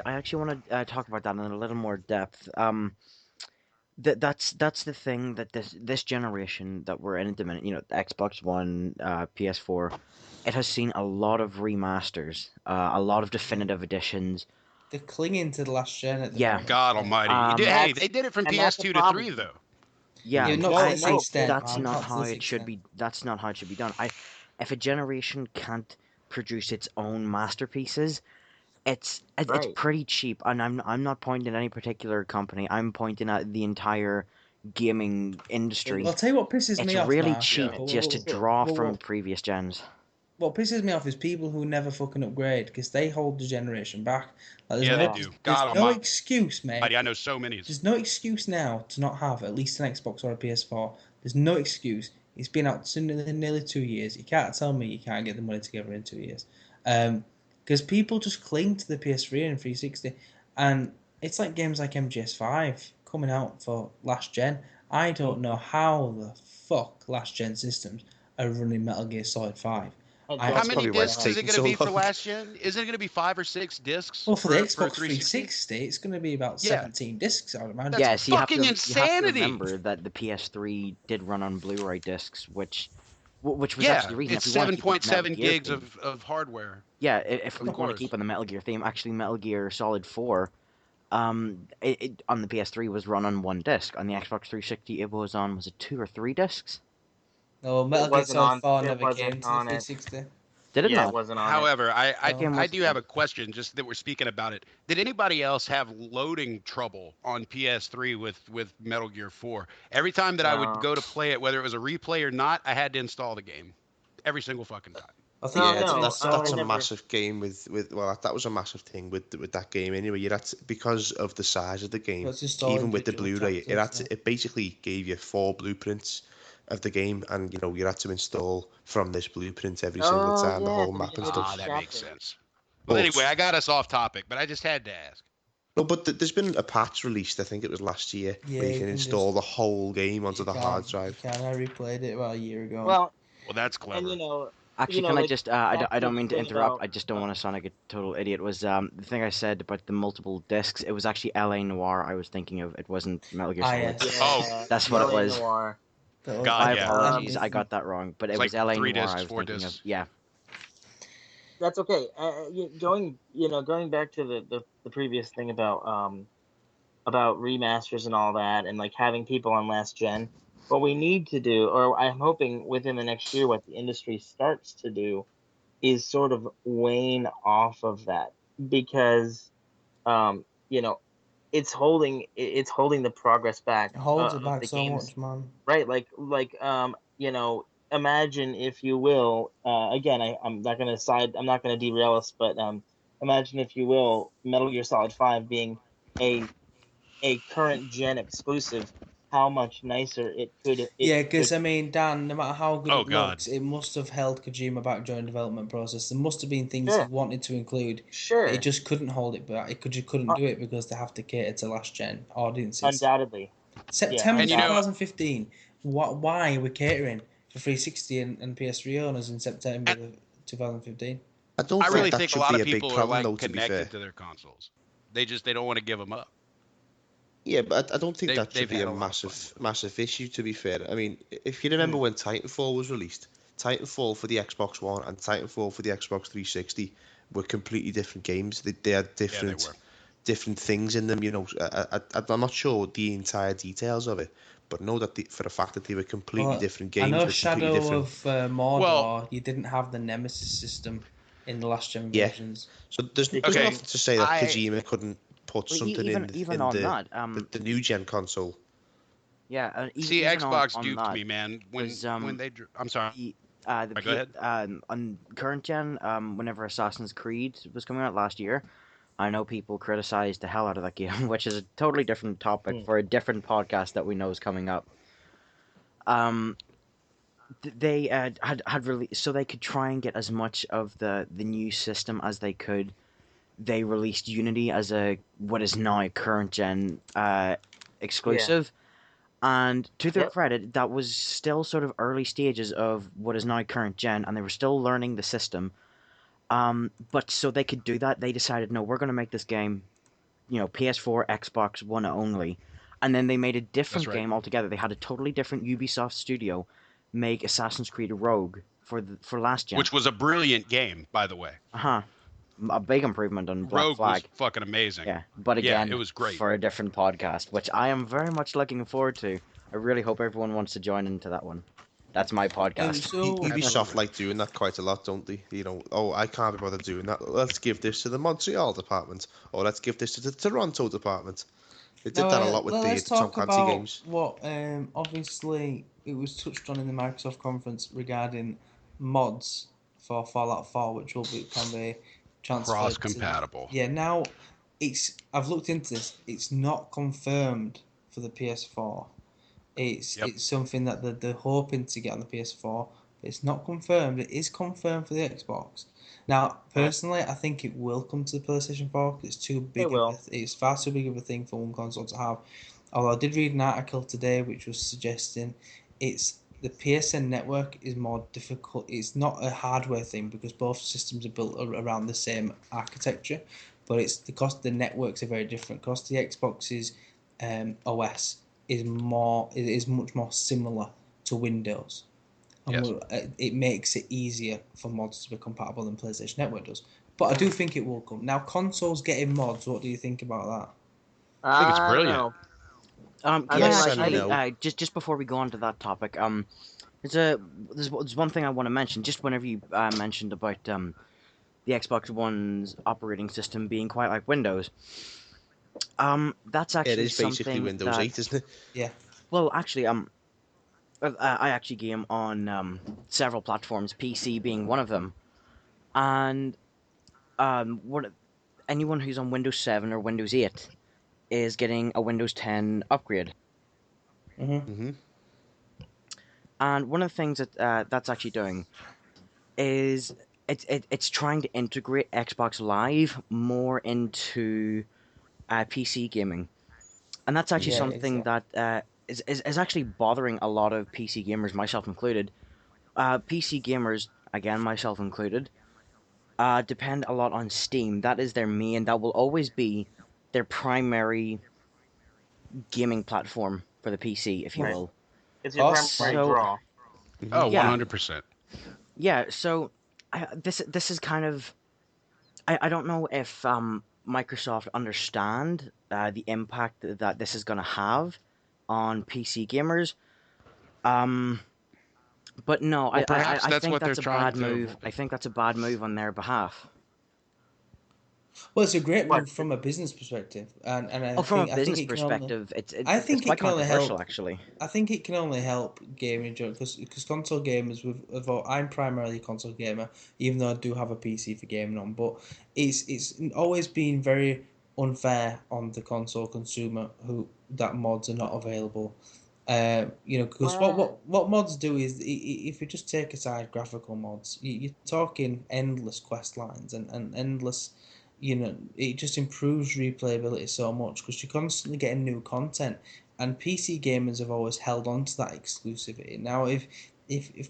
[SPEAKER 2] actually want to talk about that in a little more depth. That's the thing that this generation that we're in at the minute, Xbox One, PS4, it has seen a lot of remasters, a lot of definitive editions.
[SPEAKER 1] They're clinging to the last gen at the
[SPEAKER 2] Yeah.
[SPEAKER 1] moment.
[SPEAKER 6] God
[SPEAKER 1] Yeah.
[SPEAKER 6] Almighty.
[SPEAKER 2] Um,
[SPEAKER 6] Hey,
[SPEAKER 5] that's
[SPEAKER 6] they did it from
[SPEAKER 5] and that's a
[SPEAKER 6] PS2 to 3
[SPEAKER 5] problem.
[SPEAKER 6] though.
[SPEAKER 2] Yeah,
[SPEAKER 1] Yeah, not
[SPEAKER 5] No,
[SPEAKER 1] to this extent,
[SPEAKER 2] that's
[SPEAKER 1] man.
[SPEAKER 2] not
[SPEAKER 1] Not to
[SPEAKER 2] how
[SPEAKER 1] this
[SPEAKER 2] it should
[SPEAKER 1] extent.
[SPEAKER 2] be. That's not how it should be done. If a generation can't produce its own masterpieces, it's
[SPEAKER 5] right.
[SPEAKER 2] pretty cheap. And I'm not pointing at any particular company. I'm pointing at the entire gaming industry.
[SPEAKER 1] I'll tell you what pisses
[SPEAKER 2] It's
[SPEAKER 1] me off,
[SPEAKER 2] really
[SPEAKER 1] Mark.
[SPEAKER 2] cheap
[SPEAKER 6] Yeah.
[SPEAKER 2] just to draw from previous gens.
[SPEAKER 1] What pisses me off is people who never fucking upgrade because they hold the generation back. Like,
[SPEAKER 6] Yeah, they
[SPEAKER 5] Oh.
[SPEAKER 6] do.
[SPEAKER 1] there's
[SPEAKER 6] God
[SPEAKER 1] no
[SPEAKER 6] Almighty.
[SPEAKER 1] excuse, mate.
[SPEAKER 6] I know so many.
[SPEAKER 1] There's no excuse now to not have at least an Xbox or a PS4. There's no excuse. It's been out nearly 2 years. You can't tell me you can't get the money together in 2 years. Because people just cling to the PS3 and 360. And it's like games like MGS5 coming out for last gen. I don't know how the fuck last gen systems are running Metal Gear Solid 5.
[SPEAKER 5] I
[SPEAKER 1] I
[SPEAKER 6] How
[SPEAKER 5] don't
[SPEAKER 6] many
[SPEAKER 3] probably why
[SPEAKER 5] know.
[SPEAKER 3] it's
[SPEAKER 6] discs is it
[SPEAKER 3] taking
[SPEAKER 6] going to
[SPEAKER 3] so
[SPEAKER 6] be for
[SPEAKER 3] long.
[SPEAKER 6] last gen? Isn't it going to be 5 or 6 discs?
[SPEAKER 1] Well, for the
[SPEAKER 6] for
[SPEAKER 1] Xbox
[SPEAKER 6] 360?
[SPEAKER 1] 360, it's going to be about
[SPEAKER 6] Yeah.
[SPEAKER 1] 17 discs, I would imagine.
[SPEAKER 6] That's
[SPEAKER 2] Yes,
[SPEAKER 6] fucking
[SPEAKER 2] you have to
[SPEAKER 6] insanity.
[SPEAKER 2] remember that the PS3 did run on Blu-ray discs, which was
[SPEAKER 6] Yeah,
[SPEAKER 2] actually the reason.
[SPEAKER 6] it's
[SPEAKER 2] if we want to keep on the Metal
[SPEAKER 6] 7.7
[SPEAKER 2] Gear
[SPEAKER 6] gigs
[SPEAKER 2] theme,
[SPEAKER 6] of hardware.
[SPEAKER 2] yeah, if we
[SPEAKER 6] Of
[SPEAKER 2] want to
[SPEAKER 6] course.
[SPEAKER 2] keep on the Metal Gear theme, actually Metal Gear Solid 4, it on the PS3 was run on one disc. On the Xbox 360, it was on, was it 2 or 3 discs?
[SPEAKER 1] No,
[SPEAKER 5] It
[SPEAKER 1] Metal Gear
[SPEAKER 5] wasn't
[SPEAKER 1] Solid
[SPEAKER 5] on.
[SPEAKER 1] 4
[SPEAKER 5] It
[SPEAKER 1] never
[SPEAKER 5] wasn't
[SPEAKER 1] came to the
[SPEAKER 5] on it.
[SPEAKER 1] 360.
[SPEAKER 2] Did it
[SPEAKER 5] Yeah, it
[SPEAKER 2] not?
[SPEAKER 5] wasn't on it.
[SPEAKER 6] However, I
[SPEAKER 1] No.
[SPEAKER 2] Game
[SPEAKER 6] do have a question, just that we're speaking about it. Did anybody else have loading trouble on PS3 with Metal Gear 4? Every time that I would
[SPEAKER 5] No.
[SPEAKER 6] go to play it, whether it was a replay or not, I had to install the game. Every single fucking time.
[SPEAKER 1] I think
[SPEAKER 5] Oh
[SPEAKER 3] Yeah,
[SPEAKER 1] it's been
[SPEAKER 5] no,
[SPEAKER 3] that's
[SPEAKER 1] sold.
[SPEAKER 5] I
[SPEAKER 3] a
[SPEAKER 5] never.
[SPEAKER 3] massive game with well, that was a massive thing with that game anyway. You had to, because of the size of the game,
[SPEAKER 1] Let's install
[SPEAKER 3] even with the
[SPEAKER 1] individual
[SPEAKER 3] Blu-ray,
[SPEAKER 1] chapters.
[SPEAKER 3] it basically gave you 4 blueprints of the game, and you had to install from this blueprint every single
[SPEAKER 5] Oh
[SPEAKER 3] time the
[SPEAKER 5] yeah,
[SPEAKER 3] whole
[SPEAKER 5] at the
[SPEAKER 3] map and
[SPEAKER 5] beginning of each
[SPEAKER 6] Ah,
[SPEAKER 3] stuff.
[SPEAKER 6] that makes
[SPEAKER 5] chapter.
[SPEAKER 6] sense. Well, anyway,
[SPEAKER 3] But
[SPEAKER 6] I got us off topic, but I just had to ask.
[SPEAKER 3] no, but there's been a patch released. I think it was last year
[SPEAKER 1] Yeah,
[SPEAKER 3] where you
[SPEAKER 1] you
[SPEAKER 3] can
[SPEAKER 1] can
[SPEAKER 3] install
[SPEAKER 1] just
[SPEAKER 3] the whole game onto
[SPEAKER 1] you
[SPEAKER 3] the hard
[SPEAKER 1] can't you
[SPEAKER 3] drive.
[SPEAKER 1] can. I replayed it about a year ago.
[SPEAKER 5] Well,
[SPEAKER 6] Well, that's
[SPEAKER 5] and
[SPEAKER 6] clever.
[SPEAKER 2] Actually, can I
[SPEAKER 5] like
[SPEAKER 2] just?
[SPEAKER 5] back
[SPEAKER 2] I
[SPEAKER 5] to
[SPEAKER 2] don't
[SPEAKER 5] the
[SPEAKER 2] mean to
[SPEAKER 5] thing
[SPEAKER 2] interrupt.
[SPEAKER 5] about
[SPEAKER 2] I just don't want to sound like a total idiot. Was the thing I said about the multiple discs? It was actually L.A. Noir I was thinking of. It wasn't Metal Gear
[SPEAKER 1] Ah,
[SPEAKER 2] Solid.
[SPEAKER 1] yes.
[SPEAKER 6] Oh,
[SPEAKER 5] yeah,
[SPEAKER 2] That's what it
[SPEAKER 5] LA
[SPEAKER 2] was.
[SPEAKER 5] Noir.
[SPEAKER 1] That was
[SPEAKER 6] God,
[SPEAKER 2] My
[SPEAKER 6] yeah.
[SPEAKER 2] apologies. I
[SPEAKER 1] different.
[SPEAKER 2] got that wrong. But
[SPEAKER 6] It's
[SPEAKER 2] it was
[SPEAKER 6] like
[SPEAKER 2] L.A.
[SPEAKER 6] 3
[SPEAKER 2] Noir I
[SPEAKER 6] discs,
[SPEAKER 2] was
[SPEAKER 6] 4
[SPEAKER 2] thinking of.
[SPEAKER 6] discs.
[SPEAKER 2] Yeah.
[SPEAKER 5] That's okay. Going back to the previous thing about remasters and all that, and like having people on last gen. What we need to do, or I'm hoping within the next year, what the industry starts to do, is sort of wane off of that because, um, you know, it's holding the progress back
[SPEAKER 1] It holds it
[SPEAKER 5] of
[SPEAKER 1] back
[SPEAKER 5] the
[SPEAKER 1] so
[SPEAKER 5] games,
[SPEAKER 1] much, man.
[SPEAKER 5] right? Imagine if you will. Again, I'm not gonna derail us, but imagine if you will, Metal Gear Solid 5 being a current gen exclusive, how much nicer
[SPEAKER 1] Yeah,
[SPEAKER 5] it
[SPEAKER 1] because
[SPEAKER 5] could.
[SPEAKER 1] I mean, Dan, no matter how good
[SPEAKER 6] Oh,
[SPEAKER 1] it
[SPEAKER 6] God.
[SPEAKER 1] looks, it must have held Kojima back during the development process. There must have been things he
[SPEAKER 5] Sure,
[SPEAKER 1] wanted to include, but he
[SPEAKER 5] sure,
[SPEAKER 1] just couldn't hold it back. Just couldn't
[SPEAKER 5] uh,
[SPEAKER 1] do it because they have to cater to last gen audiences.
[SPEAKER 5] undoubtedly, yeah,
[SPEAKER 1] September
[SPEAKER 6] And you know,
[SPEAKER 1] 2015. Why are we catering for 360 and PS3 owners in September
[SPEAKER 6] I
[SPEAKER 1] 2015?
[SPEAKER 3] I don't
[SPEAKER 6] I
[SPEAKER 3] think
[SPEAKER 6] really
[SPEAKER 3] that
[SPEAKER 6] think a
[SPEAKER 3] should
[SPEAKER 6] lot
[SPEAKER 3] be
[SPEAKER 6] of
[SPEAKER 3] a big
[SPEAKER 6] people are
[SPEAKER 3] problem
[SPEAKER 6] like
[SPEAKER 3] though. To be fair.
[SPEAKER 6] connected to their consoles. They don't want to give them up.
[SPEAKER 3] Yeah, but I don't think that should
[SPEAKER 6] They've
[SPEAKER 3] be
[SPEAKER 6] had
[SPEAKER 3] a
[SPEAKER 6] a lot of fun with them.
[SPEAKER 3] massive issue. To be fair, I mean, if you remember
[SPEAKER 5] mm,
[SPEAKER 3] when Titanfall was released, Titanfall for the Xbox One and Titanfall for the Xbox 360 were completely different games. They had
[SPEAKER 6] Yeah, they were.
[SPEAKER 3] different things in them. I'm not sure the entire details of it, but know that for the fact that they were completely
[SPEAKER 1] Well,
[SPEAKER 3] different
[SPEAKER 1] I
[SPEAKER 3] games
[SPEAKER 1] know
[SPEAKER 3] with completely
[SPEAKER 1] Shadow
[SPEAKER 3] different.
[SPEAKER 1] of
[SPEAKER 6] Well,
[SPEAKER 1] Mordor, you didn't have the Nemesis system in the last gen
[SPEAKER 3] Yeah,
[SPEAKER 1] versions.
[SPEAKER 3] so there's
[SPEAKER 6] okay.
[SPEAKER 3] nothing to say that
[SPEAKER 6] I
[SPEAKER 3] Kojima couldn't put
[SPEAKER 2] Well,
[SPEAKER 3] something
[SPEAKER 2] even
[SPEAKER 3] in
[SPEAKER 2] on that,
[SPEAKER 3] the new gen console.
[SPEAKER 2] yeah,
[SPEAKER 6] see
[SPEAKER 2] even
[SPEAKER 6] Xbox
[SPEAKER 2] on
[SPEAKER 6] duped
[SPEAKER 2] that
[SPEAKER 6] me, man.
[SPEAKER 2] was
[SPEAKER 6] I'm sorry.
[SPEAKER 2] the
[SPEAKER 6] Go ahead.
[SPEAKER 2] on current gen, whenever Assassin's Creed was coming out last year, I know people criticized the hell out of that game, which is a totally different topic
[SPEAKER 5] mm,
[SPEAKER 2] for a different podcast that we know is coming up. Um, they had really so they could try and get as much of the new system as they could. They released Unity as a what is now a current gen
[SPEAKER 5] yeah,
[SPEAKER 2] exclusive. And to their
[SPEAKER 5] yep,
[SPEAKER 2] credit, that was still sort of early stages of what is now current gen, and they were still learning the system. But so they could do that, they decided, no, we're going to make this game, PS4, Xbox One only. And then they made a
[SPEAKER 6] That's
[SPEAKER 2] different
[SPEAKER 6] right.
[SPEAKER 2] game altogether. They had a totally different Ubisoft studio make Assassin's Creed Rogue for last gen.
[SPEAKER 6] Which was a brilliant game, by the way.
[SPEAKER 2] Uh huh. A big improvement on Black
[SPEAKER 6] Rogue was
[SPEAKER 2] Flag.
[SPEAKER 6] fucking amazing.
[SPEAKER 2] Yeah, but
[SPEAKER 6] Yeah, it
[SPEAKER 2] again,
[SPEAKER 6] was great.
[SPEAKER 2] for a different podcast, which I am very much looking forward to. I really hope everyone wants to join into that one. That's my podcast.
[SPEAKER 1] So
[SPEAKER 3] Ubisoft
[SPEAKER 6] Absolutely.
[SPEAKER 3] like doing that quite a lot, don't they? Oh, I can't be bothered doing that. Let's give this to the Montreal department, or let's give this to the Toronto department. They did
[SPEAKER 1] now
[SPEAKER 3] that a lot with
[SPEAKER 1] let's
[SPEAKER 3] the Tom
[SPEAKER 1] talk
[SPEAKER 3] Clancy
[SPEAKER 1] about
[SPEAKER 3] games.
[SPEAKER 1] what obviously it was touched on in the Microsoft conference regarding mods for Fallout 4, which can be
[SPEAKER 6] Cross
[SPEAKER 1] transferred to.
[SPEAKER 6] compatible.
[SPEAKER 1] Yeah, now I've looked into this. It's not confirmed for the PS4.
[SPEAKER 6] Yep.
[SPEAKER 1] It's something that they're hoping to get on the PS4, but it's not confirmed. It is confirmed for the Xbox. Now,
[SPEAKER 5] right,
[SPEAKER 1] personally, I think it will come to the PlayStation 4 because
[SPEAKER 5] it will.
[SPEAKER 1] it's far too big of a thing for one console to have. Although I did read an article today which was suggesting it's the PSN network is more difficult. It's not a hardware thing because both systems are built around the same architecture, but it's because the networks are very different. Because the Xbox's OS is much more similar to Windows,
[SPEAKER 6] Yes.
[SPEAKER 1] and it makes it easier for mods to be compatible than PlayStation Network does. But I do think it will come now. Consoles getting mods. What do you think about that?
[SPEAKER 6] I think it's
[SPEAKER 5] I don't
[SPEAKER 6] brilliant.
[SPEAKER 5] know. I
[SPEAKER 2] Can I
[SPEAKER 5] mean,
[SPEAKER 3] Yes
[SPEAKER 5] like,
[SPEAKER 3] and
[SPEAKER 2] actually
[SPEAKER 3] no.
[SPEAKER 2] just before we go on to that topic, there's one thing I want to mention. Just whenever you mentioned about the Xbox One's operating system being quite like Windows, that's
[SPEAKER 3] It
[SPEAKER 2] actually
[SPEAKER 3] is basically
[SPEAKER 2] something
[SPEAKER 3] Windows
[SPEAKER 2] that
[SPEAKER 3] 8, isn't it?
[SPEAKER 1] Yeah,
[SPEAKER 2] well, actually, I actually game on several platforms, PC being one of them. and what anyone who's on Windows 7 or Windows 8 is getting a Windows 10 upgrade.
[SPEAKER 3] Mm-hmm.
[SPEAKER 2] And one of the things that that's actually doing is it's trying to integrate Xbox Live more into PC gaming, and that's actually
[SPEAKER 1] Yeah,
[SPEAKER 2] something
[SPEAKER 1] exactly.
[SPEAKER 2] that is actually bothering a lot of PC gamers, myself included. PC gamers, again, myself included, depend a lot on Steam. That is their main. That will always be their primary gaming platform for the PC, if you
[SPEAKER 5] Right.
[SPEAKER 2] will.
[SPEAKER 5] It's your
[SPEAKER 1] Awesome.
[SPEAKER 5] primary
[SPEAKER 2] So
[SPEAKER 5] draw.
[SPEAKER 3] Mm-hmm.
[SPEAKER 6] Oh,
[SPEAKER 2] yeah,
[SPEAKER 6] 100%.
[SPEAKER 2] yeah. So this is kind of I don't know if Microsoft understand the impact that this is going to have on PC gamers. Um, but no,
[SPEAKER 6] Well, perhaps
[SPEAKER 2] I
[SPEAKER 6] that's
[SPEAKER 2] think
[SPEAKER 6] what they're
[SPEAKER 2] that's a
[SPEAKER 6] trying
[SPEAKER 2] bad
[SPEAKER 6] to.
[SPEAKER 2] move. I think that's a bad move on their behalf.
[SPEAKER 1] Well, it's a great
[SPEAKER 5] What?
[SPEAKER 1] move from a business perspective, and
[SPEAKER 2] Oh, from a
[SPEAKER 1] I think
[SPEAKER 2] business
[SPEAKER 1] it can only
[SPEAKER 2] perspective,
[SPEAKER 1] I
[SPEAKER 2] it's
[SPEAKER 1] think it
[SPEAKER 2] quite
[SPEAKER 1] can only
[SPEAKER 2] controversial
[SPEAKER 1] help.
[SPEAKER 2] actually.
[SPEAKER 1] I think it can only help gaming because console gamers I'm primarily a console gamer, even though I do have a PC for gaming on. But it's always been very unfair on the console consumer who that mods are not available. Because
[SPEAKER 5] Well,
[SPEAKER 1] what mods do is if you just take aside graphical mods, you're talking endless quest lines and endless. It just improves replayability so much because you're constantly getting new content, and PC gamers have always held on to that exclusivity. Now, if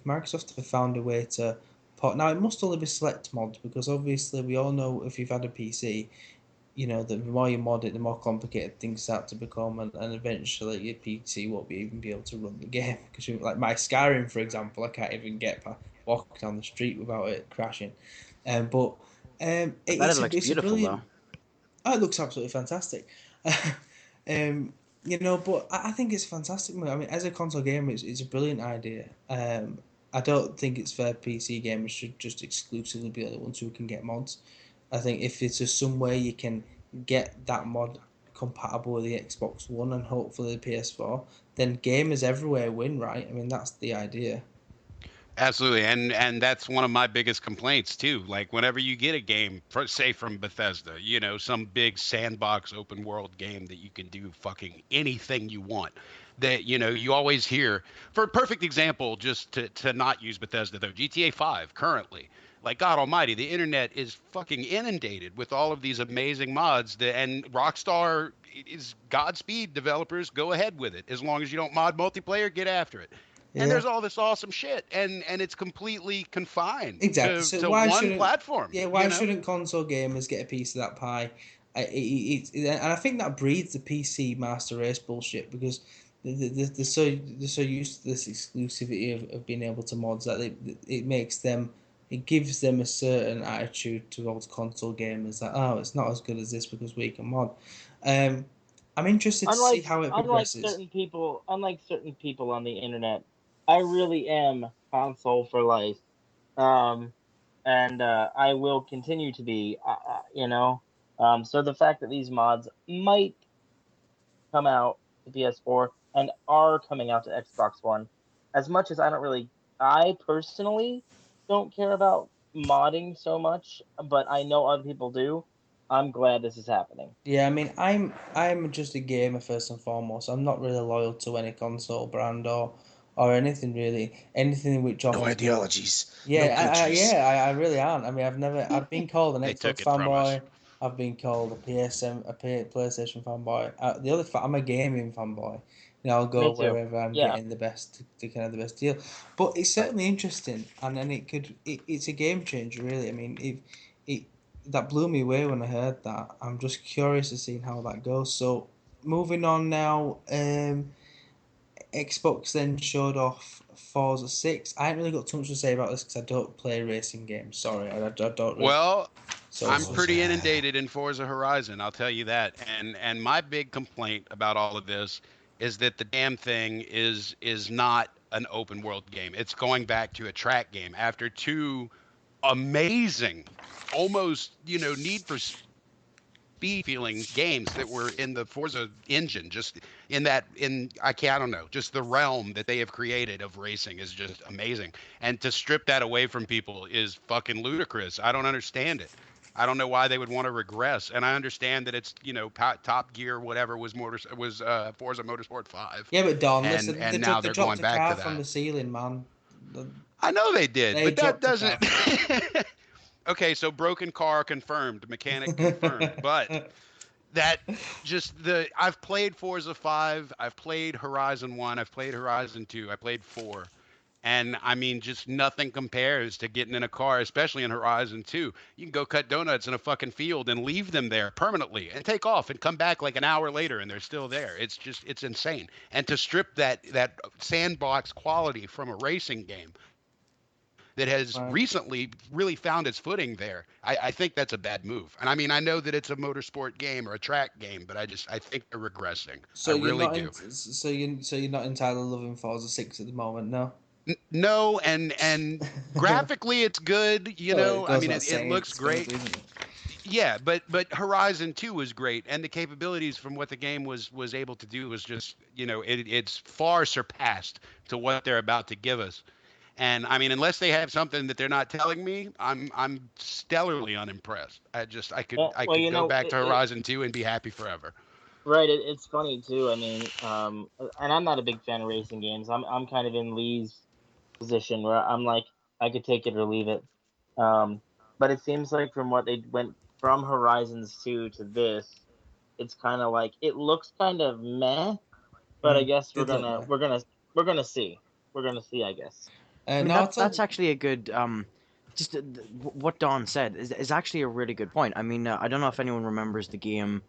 [SPEAKER 1] Microsoft have found a way to put now, it must only be select mods because obviously we all know if you've had a PC, the more you mod it, the more complicated things start to become, and eventually your PC won't even be able to run the game because like my Skyrim, for example, I can't even walk down the street without it crashing. But
[SPEAKER 2] I bet it
[SPEAKER 1] it's a
[SPEAKER 2] looks
[SPEAKER 1] it's a
[SPEAKER 2] beautiful though.
[SPEAKER 1] brilliant. Oh, it looks absolutely fantastic. But I think it's a fantastic move. I mean, as a console gamer, it's a brilliant idea. I don't think it's fair PC gamers should just exclusively be the ones who can get mods. I think if it's just some way you can get that mod compatible with the Xbox One and hopefully the PS4, then gamers everywhere win, right? I mean, that's the idea.
[SPEAKER 6] Absolutely, and that's one of my biggest complaints too. Like whenever you get a game, say from Bethesda, some big sandbox open world game that you can do fucking anything you want. That you always hear. For a perfect example, just to not use Bethesda though, GTA 5 currently. Like God Almighty, the internet is fucking inundated with all of these amazing mods. And Rockstar is Godspeed developers. Go ahead with it. As long as you don't mod multiplayer, get after it. And
[SPEAKER 1] Yeah.
[SPEAKER 6] there's all this awesome shit, and it's completely confined
[SPEAKER 1] Exactly.
[SPEAKER 6] to
[SPEAKER 1] So
[SPEAKER 6] to
[SPEAKER 1] why
[SPEAKER 6] one
[SPEAKER 1] shouldn't
[SPEAKER 6] platform.
[SPEAKER 1] yeah why shouldn't console gamers get a piece of that pie? And I think that breeds the PC master race bullshit because they're so used to this exclusivity of being able to mods that it gives them a certain attitude towards console gamers that it's not as good as this because we can mod. Um, I'm interested to see how it progresses.
[SPEAKER 5] unlike certain people on the internet, I really am console for life. Um, and I will continue to be. So the fact that these mods might come out to PS4 and are coming out to Xbox One, as much as I personally don't care about modding so much, but I know other people do. I'm glad this is happening.
[SPEAKER 1] Yeah, I mean, I'm just a gamer first and foremost. I'm not really loyal to any console brand or anything really. Anything which
[SPEAKER 3] No
[SPEAKER 1] offers me.
[SPEAKER 3] ideologies, no
[SPEAKER 1] Yeah,
[SPEAKER 3] countries.
[SPEAKER 1] I really aren't. I mean, I've been called an
[SPEAKER 6] They
[SPEAKER 1] Xbox
[SPEAKER 6] took it from us.
[SPEAKER 1] fanboy. I've been called a PlayStation fanboy. I'm a gaming fanboy. I'll go
[SPEAKER 5] Me too.
[SPEAKER 1] wherever I'm
[SPEAKER 5] Yeah.
[SPEAKER 1] getting the kind of the best deal. But it's
[SPEAKER 5] Right.
[SPEAKER 1] certainly interesting, and then it's a game changer, really. I mean, it that blew me away when I heard that. I'm just curious to see how that goes. So moving on now, Xbox then showed off Forza 6. I haven't really got too much to say about this because I don't play racing games. Sorry, I don't really.
[SPEAKER 6] Well,
[SPEAKER 1] So,
[SPEAKER 6] I'm
[SPEAKER 1] so
[SPEAKER 6] pretty inundated in Forza Horizon, I'll tell you that. And my big complaint about all of this is that the damn thing is not an open world game. It's going back to a track game after two amazing, almost Need for speed feeling games that were in the Forza engine. Just I don't know, just the realm that they have created of racing is just amazing. And to strip that away from people is fucking ludicrous. I don't understand it. I don't know why they would want to regress. And I understand that it's, Top Gear, whatever was Forza Motorsport 5.
[SPEAKER 1] Yeah, but Don,
[SPEAKER 6] And
[SPEAKER 1] listen,
[SPEAKER 6] and now
[SPEAKER 1] they
[SPEAKER 6] they're
[SPEAKER 1] dropped
[SPEAKER 6] going
[SPEAKER 1] a
[SPEAKER 6] back
[SPEAKER 1] car
[SPEAKER 6] to
[SPEAKER 1] from
[SPEAKER 6] that.
[SPEAKER 1] the ceiling, man. The-
[SPEAKER 6] I know they did,
[SPEAKER 1] They
[SPEAKER 6] but that
[SPEAKER 1] dropped a
[SPEAKER 6] doesn't.
[SPEAKER 1] car.
[SPEAKER 6] Okay, so broken car confirmed, mechanic confirmed, but that I've played Forza 5, I've played Horizon 1, I've played Horizon 2, I played 4. And I mean, just nothing compares to getting in a car, especially in Horizon 2. You can go cut donuts in a fucking field and leave them there permanently and take off and come back like an hour later and they're still there. It's insane. And to strip that sandbox quality from a racing game that has
[SPEAKER 1] Right.
[SPEAKER 6] recently really found its footing there. I think that's a bad move. And I mean, I know that it's a motorsport game or a track game, but I think they're regressing. I
[SPEAKER 1] So you're
[SPEAKER 6] really
[SPEAKER 1] not
[SPEAKER 6] do.
[SPEAKER 1] so you're not entirely loving Forza 6 at the moment, no?
[SPEAKER 6] No, and graphically it's good.
[SPEAKER 1] Well, it
[SPEAKER 6] I
[SPEAKER 1] goes
[SPEAKER 6] mean,
[SPEAKER 1] without
[SPEAKER 6] it
[SPEAKER 1] saying
[SPEAKER 6] looks
[SPEAKER 1] it's gonna
[SPEAKER 6] great.
[SPEAKER 1] be, isn't it?
[SPEAKER 6] Yeah, but Horizon 2 was great, and the capabilities from what the game was able to do was just, it's far surpassed to what they're about to give us. And I mean, unless they have something that they're not telling me, I'm stellarly unimpressed. I could
[SPEAKER 5] Well,
[SPEAKER 6] go back to Horizon 2 and be happy forever.
[SPEAKER 5] right. It's funny too. I mean, and I'm not a big fan of racing games. I'm kind of in Lee's position where I'm like, I could take it or leave it. Um, but it seems like from what they went from Horizons 2 to this, it's kind of like it looks kind of meh. But I guess
[SPEAKER 1] Did look there.
[SPEAKER 5] we're gonna see. We're gonna see, I guess.
[SPEAKER 2] I mean,
[SPEAKER 1] No, I'll tell
[SPEAKER 2] that's actually a good just what Don said is actually a really good point. I mean, I don't know if anyone remembers the game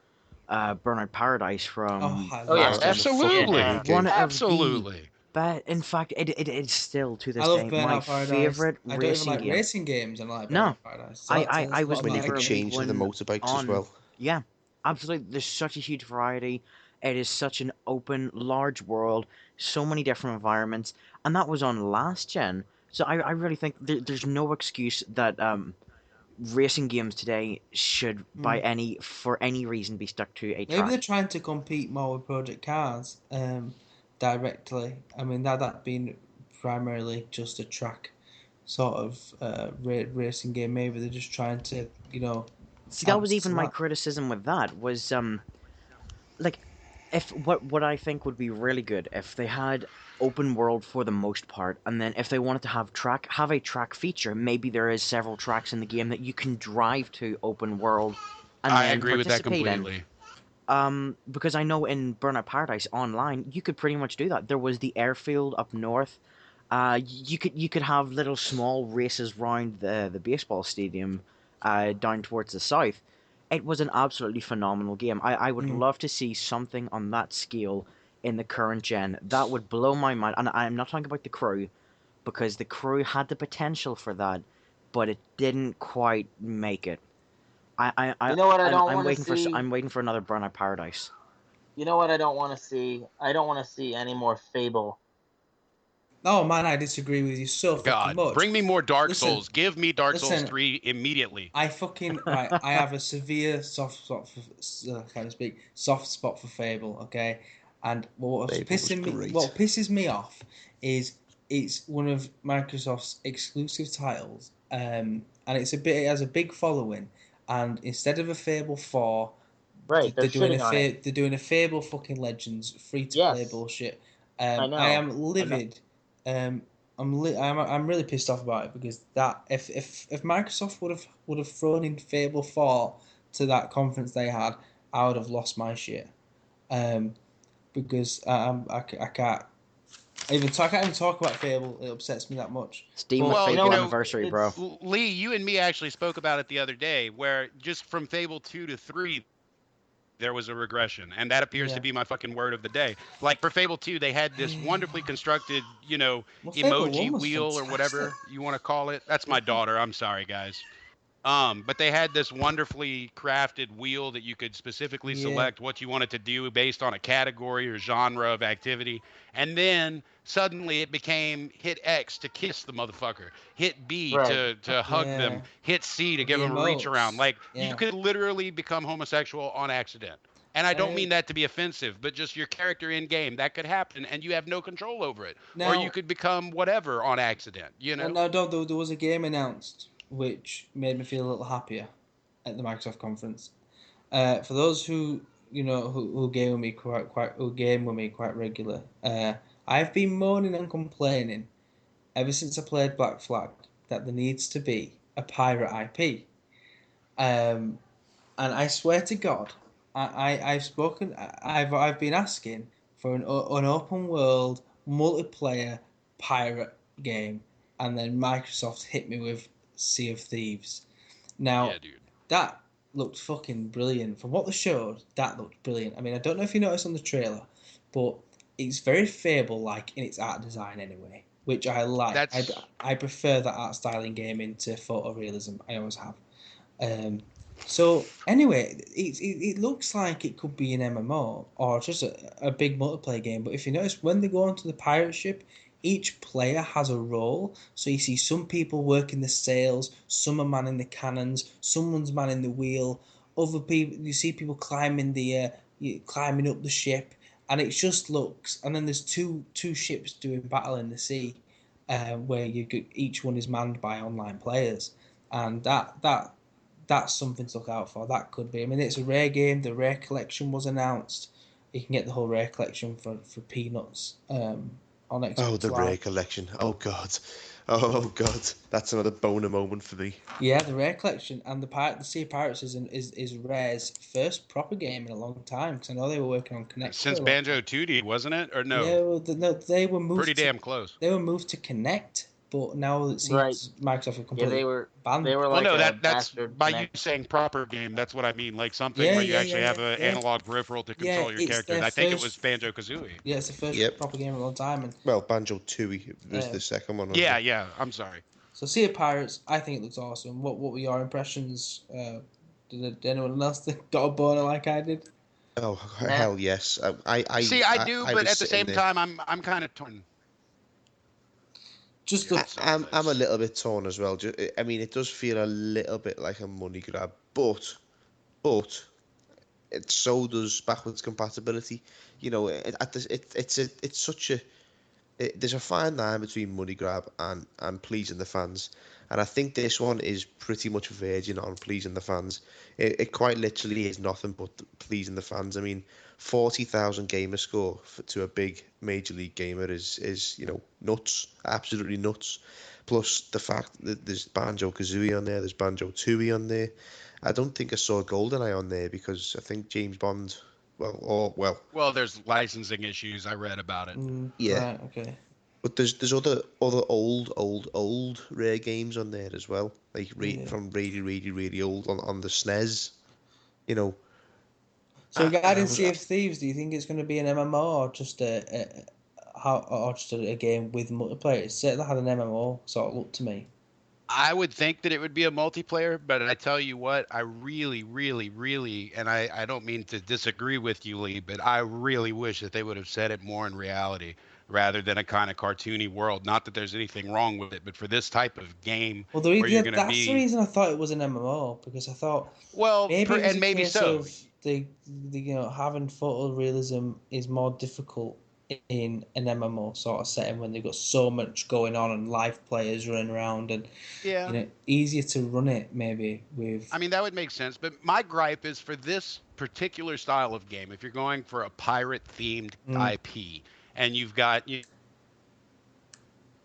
[SPEAKER 2] Burnout Paradise
[SPEAKER 1] Oh,
[SPEAKER 2] from
[SPEAKER 1] I
[SPEAKER 5] Oh yeah,
[SPEAKER 1] love
[SPEAKER 2] last
[SPEAKER 1] that.
[SPEAKER 2] gen.
[SPEAKER 3] Fucking
[SPEAKER 6] Absolutely.
[SPEAKER 3] great
[SPEAKER 2] One
[SPEAKER 3] game.
[SPEAKER 2] of the
[SPEAKER 6] Absolutely.
[SPEAKER 2] but in fact, it is still to
[SPEAKER 1] I
[SPEAKER 2] this
[SPEAKER 1] love
[SPEAKER 2] day my
[SPEAKER 1] Burnout Paradise.
[SPEAKER 2] favorite
[SPEAKER 1] I don't even
[SPEAKER 2] racing
[SPEAKER 1] like
[SPEAKER 2] game.
[SPEAKER 1] racing games, and I like
[SPEAKER 2] No,
[SPEAKER 1] Burnout Paradise. So that tells
[SPEAKER 2] I
[SPEAKER 1] a lot
[SPEAKER 2] was
[SPEAKER 3] When you
[SPEAKER 1] about
[SPEAKER 2] never
[SPEAKER 3] could
[SPEAKER 2] a
[SPEAKER 1] everything.
[SPEAKER 2] big
[SPEAKER 3] change to the
[SPEAKER 2] one
[SPEAKER 3] motorbikes as
[SPEAKER 2] on.
[SPEAKER 3] well.
[SPEAKER 2] Yeah, absolutely. There's such a huge variety. It is such an open, large world, so many different environments, and that was on last gen. So I really think there's no excuse that racing games today should,
[SPEAKER 1] Mm.
[SPEAKER 2] for any reason, be stuck to a
[SPEAKER 1] Maybe they're
[SPEAKER 2] track.
[SPEAKER 1] trying to compete more with Project Cars directly. I mean, that being primarily just a track sort of racing game. Maybe they're just trying to,
[SPEAKER 2] See, that was
[SPEAKER 1] answer
[SPEAKER 2] even
[SPEAKER 1] to
[SPEAKER 2] my
[SPEAKER 1] that.
[SPEAKER 2] criticism with that was like if what I think would be really good if they had open world for the most part, and then if they wanted to have a track feature, maybe there is several tracks in the game that you can drive to open world and
[SPEAKER 6] I
[SPEAKER 2] then
[SPEAKER 6] agree with that
[SPEAKER 2] participate in.
[SPEAKER 6] completely.
[SPEAKER 2] Because I know in Burnout Paradise online you could pretty much do that. There was the airfield up north. You could have little small races round the baseball stadium, down towards the south. It was an absolutely phenomenal game. I would
[SPEAKER 1] Mm.
[SPEAKER 2] love to see something on that scale in the current gen. That would blow my mind. And I'm not talking about the crew, because the crew had the potential for that, but it didn't quite make it.
[SPEAKER 5] You know what I don't
[SPEAKER 2] I'm
[SPEAKER 5] want to
[SPEAKER 2] waiting for
[SPEAKER 5] see?
[SPEAKER 2] I'm waiting for another Burnout Paradise.
[SPEAKER 5] You know what I don't want to see? I don't want to see any more Fable.
[SPEAKER 1] Oh man, I disagree with you so fucking
[SPEAKER 6] God,
[SPEAKER 1] much.
[SPEAKER 6] bring me more Dark
[SPEAKER 1] Listen,
[SPEAKER 6] Souls. Give me Dark Souls
[SPEAKER 1] listen.
[SPEAKER 6] 3 immediately.
[SPEAKER 1] I fucking right. I have a severe soft spot for, kind of speak, soft spot for Fable. Okay, and
[SPEAKER 3] Fable was
[SPEAKER 1] what
[SPEAKER 3] great.
[SPEAKER 1] pisses me off is it's one of Microsoft's exclusive titles, and it has a big following, and instead of a Fable 4,
[SPEAKER 5] Right, they're shitting on it.
[SPEAKER 1] they're doing a Fable fucking Legends free to play
[SPEAKER 5] Yes,
[SPEAKER 1] bullshit.
[SPEAKER 5] I
[SPEAKER 1] I
[SPEAKER 5] know.
[SPEAKER 1] am
[SPEAKER 5] And that,
[SPEAKER 1] livid. I'm really pissed off about it because that if Microsoft would have thrown in Fable 4 to that conference they had, I would have lost my shit. Um, because I can't I can't even talk about Fable. It upsets me that much.
[SPEAKER 2] Steam
[SPEAKER 1] But
[SPEAKER 6] Well,
[SPEAKER 2] Fable
[SPEAKER 5] what?
[SPEAKER 2] anniversary, bro.
[SPEAKER 5] It's
[SPEAKER 6] Lee, you and me actually spoke about it the other day, where just from Fable 2 to 3, there was a regression, and that appears to
[SPEAKER 1] yeah,
[SPEAKER 6] be my fucking word of the day. Like for Fable 2, they had this wonderfully constructed,
[SPEAKER 1] well, Fable 1
[SPEAKER 6] emoji
[SPEAKER 1] was
[SPEAKER 6] wheel or
[SPEAKER 1] fantastic.
[SPEAKER 6] whatever you want to call it. That's my daughter. I'm sorry, guys. But they had this wonderfully crafted wheel that you could specifically
[SPEAKER 1] Yeah,
[SPEAKER 6] select what you wanted to do based on a category or genre of activity. And then suddenly it became hit X to kiss the motherfucker, hit B
[SPEAKER 5] Right.
[SPEAKER 6] to hug them, hit C to
[SPEAKER 1] With
[SPEAKER 6] give
[SPEAKER 1] the
[SPEAKER 6] them a reach around.
[SPEAKER 1] emotes.
[SPEAKER 6] Like you
[SPEAKER 1] Yeah.
[SPEAKER 6] could literally become homosexual on accident. And I don't
[SPEAKER 1] Uh,
[SPEAKER 6] mean that to be offensive, but just your character in game, that could happen and you have no control over it. Or you
[SPEAKER 1] now,
[SPEAKER 6] could become whatever on accident, you know?
[SPEAKER 1] now, there was a game announced which made me feel a little happier at the Microsoft conference. For those who who game with me quite regular, I've been moaning and complaining ever since I played Black Flag that there needs to be a pirate IP. Um, and I swear to God, I've spoken. I've been asking for an open world multiplayer pirate game, and then Microsoft hit me with Sea of Thieves. Now,
[SPEAKER 6] Yeah, dude.
[SPEAKER 1] that looked fucking brilliant. From what they showed, that looked brilliant. I mean, I don't know if you noticed on the trailer, but it's very Fable-like in its art design anyway, which I like.
[SPEAKER 6] That's
[SPEAKER 1] I prefer that art style in gaming to photorealism. I always have. Um, so anyway, it looks like it could be an MMO or just a big multiplayer game. But if you notice, when they go onto the pirate ship, each player has a role. So you see some people working the sails, some are manning the cannons, someone's manning the wheel. Other people, you see people climbing climbing up the ship, and it just looks. And then there's two ships doing battle in the sea, where each one is manned by online players, and that's something to look out for. That could be. I mean, it's a rare game. The rare collection was announced. You can get the whole rare collection for peanuts on
[SPEAKER 3] Oh,
[SPEAKER 1] Xbox
[SPEAKER 3] the Rare
[SPEAKER 1] Live.
[SPEAKER 3] collection. Oh God. Oh God. That's another boner moment for me.
[SPEAKER 1] Yeah, the rare collection and the Sea of Pirates is Rare's first proper game in a long time, because I know they were working on Connect for
[SPEAKER 6] since
[SPEAKER 1] a long
[SPEAKER 6] Banjo
[SPEAKER 1] time.
[SPEAKER 6] Tooie, wasn't it? Or
[SPEAKER 1] Yeah,
[SPEAKER 6] no?
[SPEAKER 1] well, no,
[SPEAKER 6] Pretty damn close.
[SPEAKER 1] they were moved to Connect, but now it
[SPEAKER 5] Right.
[SPEAKER 1] seems Microsoft have
[SPEAKER 5] Yeah,
[SPEAKER 1] completely banned.
[SPEAKER 5] they were
[SPEAKER 6] Well,
[SPEAKER 5] like
[SPEAKER 6] no,
[SPEAKER 5] a
[SPEAKER 6] that's
[SPEAKER 5] bastard
[SPEAKER 6] by you
[SPEAKER 5] connect.
[SPEAKER 6] saying proper game. That's what I mean, like something
[SPEAKER 1] Yeah,
[SPEAKER 6] where you
[SPEAKER 1] yeah,
[SPEAKER 6] actually
[SPEAKER 1] yeah,
[SPEAKER 6] have
[SPEAKER 1] yeah,
[SPEAKER 6] an
[SPEAKER 1] yeah.
[SPEAKER 6] analog peripheral to
[SPEAKER 1] Yeah,
[SPEAKER 6] control your
[SPEAKER 1] it's
[SPEAKER 6] character.
[SPEAKER 1] their
[SPEAKER 6] I think it was
[SPEAKER 1] first.
[SPEAKER 6] Banjo Kazooie.
[SPEAKER 1] Yeah, it's the first
[SPEAKER 3] Yep.
[SPEAKER 1] proper game in a long time, and
[SPEAKER 3] Well, Banjo Tooie was
[SPEAKER 1] uh,
[SPEAKER 3] the second one, wasn't
[SPEAKER 6] Yeah,
[SPEAKER 3] it?
[SPEAKER 6] yeah. I'm sorry.
[SPEAKER 1] so Sea of Pirates, I think it looks awesome. What were your impressions? Did anyone else that got a boner like I did?
[SPEAKER 3] Oh
[SPEAKER 5] Nah.
[SPEAKER 3] hell yes.
[SPEAKER 6] See, I do,
[SPEAKER 3] I
[SPEAKER 6] but
[SPEAKER 3] was
[SPEAKER 6] at the
[SPEAKER 3] sitting
[SPEAKER 6] same
[SPEAKER 3] there.
[SPEAKER 6] time, I'm kind of torn
[SPEAKER 1] Just
[SPEAKER 6] here
[SPEAKER 1] the
[SPEAKER 6] with some of
[SPEAKER 3] I'm a
[SPEAKER 6] this.
[SPEAKER 3] little bit torn as well. I mean, it does feel a little bit like a money grab, but it so does backwards compatibility. You know, it's such a there's a fine line between money grab and pleasing the fans, and I think this one is pretty much verging on pleasing the fans. It quite literally is nothing but pleasing the fans. I mean, 40,000 gamer score to a big major league gamer is nuts, absolutely nuts. Plus the fact that there's Banjo Kazooie on there, there's Banjo Tooie on there. I don't think I saw GoldenEye on there because I think James Bond. Well,
[SPEAKER 6] Well, there's licensing issues. I read about it.
[SPEAKER 3] yeah.
[SPEAKER 1] right, okay.
[SPEAKER 3] But there's other old rare games on there as well, like
[SPEAKER 1] Yeah.
[SPEAKER 3] from really old on the SNES. You know,
[SPEAKER 1] So
[SPEAKER 3] I
[SPEAKER 1] regarding
[SPEAKER 3] was
[SPEAKER 1] Sea of Thieves, do you think it's going to be an MMO or just or just a game with multiplayer? It certainly had an MMO sort of look to me.
[SPEAKER 6] I would think that it would be a multiplayer, but I tell you what, I really, really, really, and I don't mean to disagree with you, Lee, but I really wish that they would have said it more in reality rather than a kind of cartoony world. Not that there's anything wrong with it, but for this type of game
[SPEAKER 1] Well,
[SPEAKER 6] where you're going to
[SPEAKER 1] that's the
[SPEAKER 6] be,
[SPEAKER 1] reason I thought it was an MMO, because I thought
[SPEAKER 6] well,
[SPEAKER 1] maybe it was
[SPEAKER 6] and
[SPEAKER 1] a
[SPEAKER 6] maybe
[SPEAKER 1] case
[SPEAKER 6] so.
[SPEAKER 1] of the having photorealism is more difficult in an MMO sort of setting when they've got so much going on and live players running around, and
[SPEAKER 6] Yeah.
[SPEAKER 1] easier to run it maybe with.
[SPEAKER 6] I mean, that would make sense. But my gripe is for this particular style of game, if you're going for a pirate themed
[SPEAKER 1] Mm,
[SPEAKER 6] IP and you've got,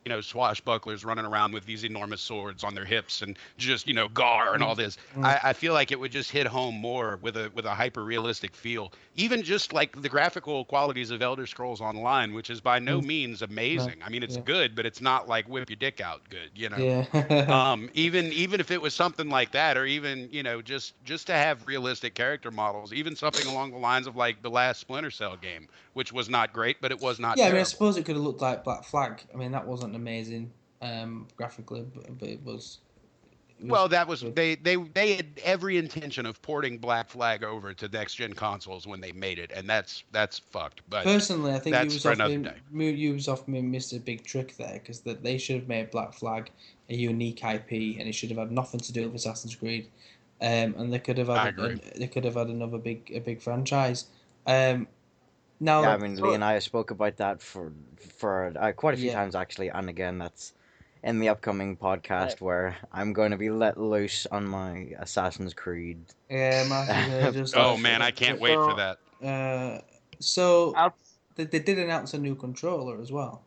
[SPEAKER 6] swashbucklers running around with these enormous swords on their hips and just, gar and all
[SPEAKER 1] mm,
[SPEAKER 6] this.
[SPEAKER 1] mm,
[SPEAKER 6] I feel like it would just hit home more with a hyper realistic feel. Even just like the graphical qualities of Elder Scrolls Online, which is by no
[SPEAKER 1] mm,
[SPEAKER 6] means
[SPEAKER 1] no,
[SPEAKER 6] amazing. I mean, it's
[SPEAKER 1] yeah,
[SPEAKER 6] good, but it's not like whip your dick out good.
[SPEAKER 1] yeah.
[SPEAKER 6] Even if it was something like that, or even just to have realistic character models, even something along the lines of like the last Splinter Cell game, which was not great, but it was not
[SPEAKER 1] Yeah, I mean, I
[SPEAKER 6] terrible.
[SPEAKER 1] suppose it could have looked like Black Flag. I mean, that wasn't amazing graphically, but it
[SPEAKER 6] Well, that was they had every intention of porting Black Flag over to next gen consoles when they made it, and that's fucked. But
[SPEAKER 1] personally, I think
[SPEAKER 6] that's for another day.
[SPEAKER 1] Ubisoft missed a big trick there because they should have made Black Flag a unique IP, and it should have had nothing to do with Assassin's Creed, and they could have had another big franchise. Now,
[SPEAKER 2] Yeah, I mean, Lee and I spoke about that for quite a few
[SPEAKER 1] Yeah.
[SPEAKER 2] times actually, and again, that's in the upcoming podcast where I'm going to be let loose on my Assassin's Creed.
[SPEAKER 1] Yeah, Mark is gonna just.
[SPEAKER 6] Oh man, I can't wait for that.
[SPEAKER 1] They did announce a new controller as well.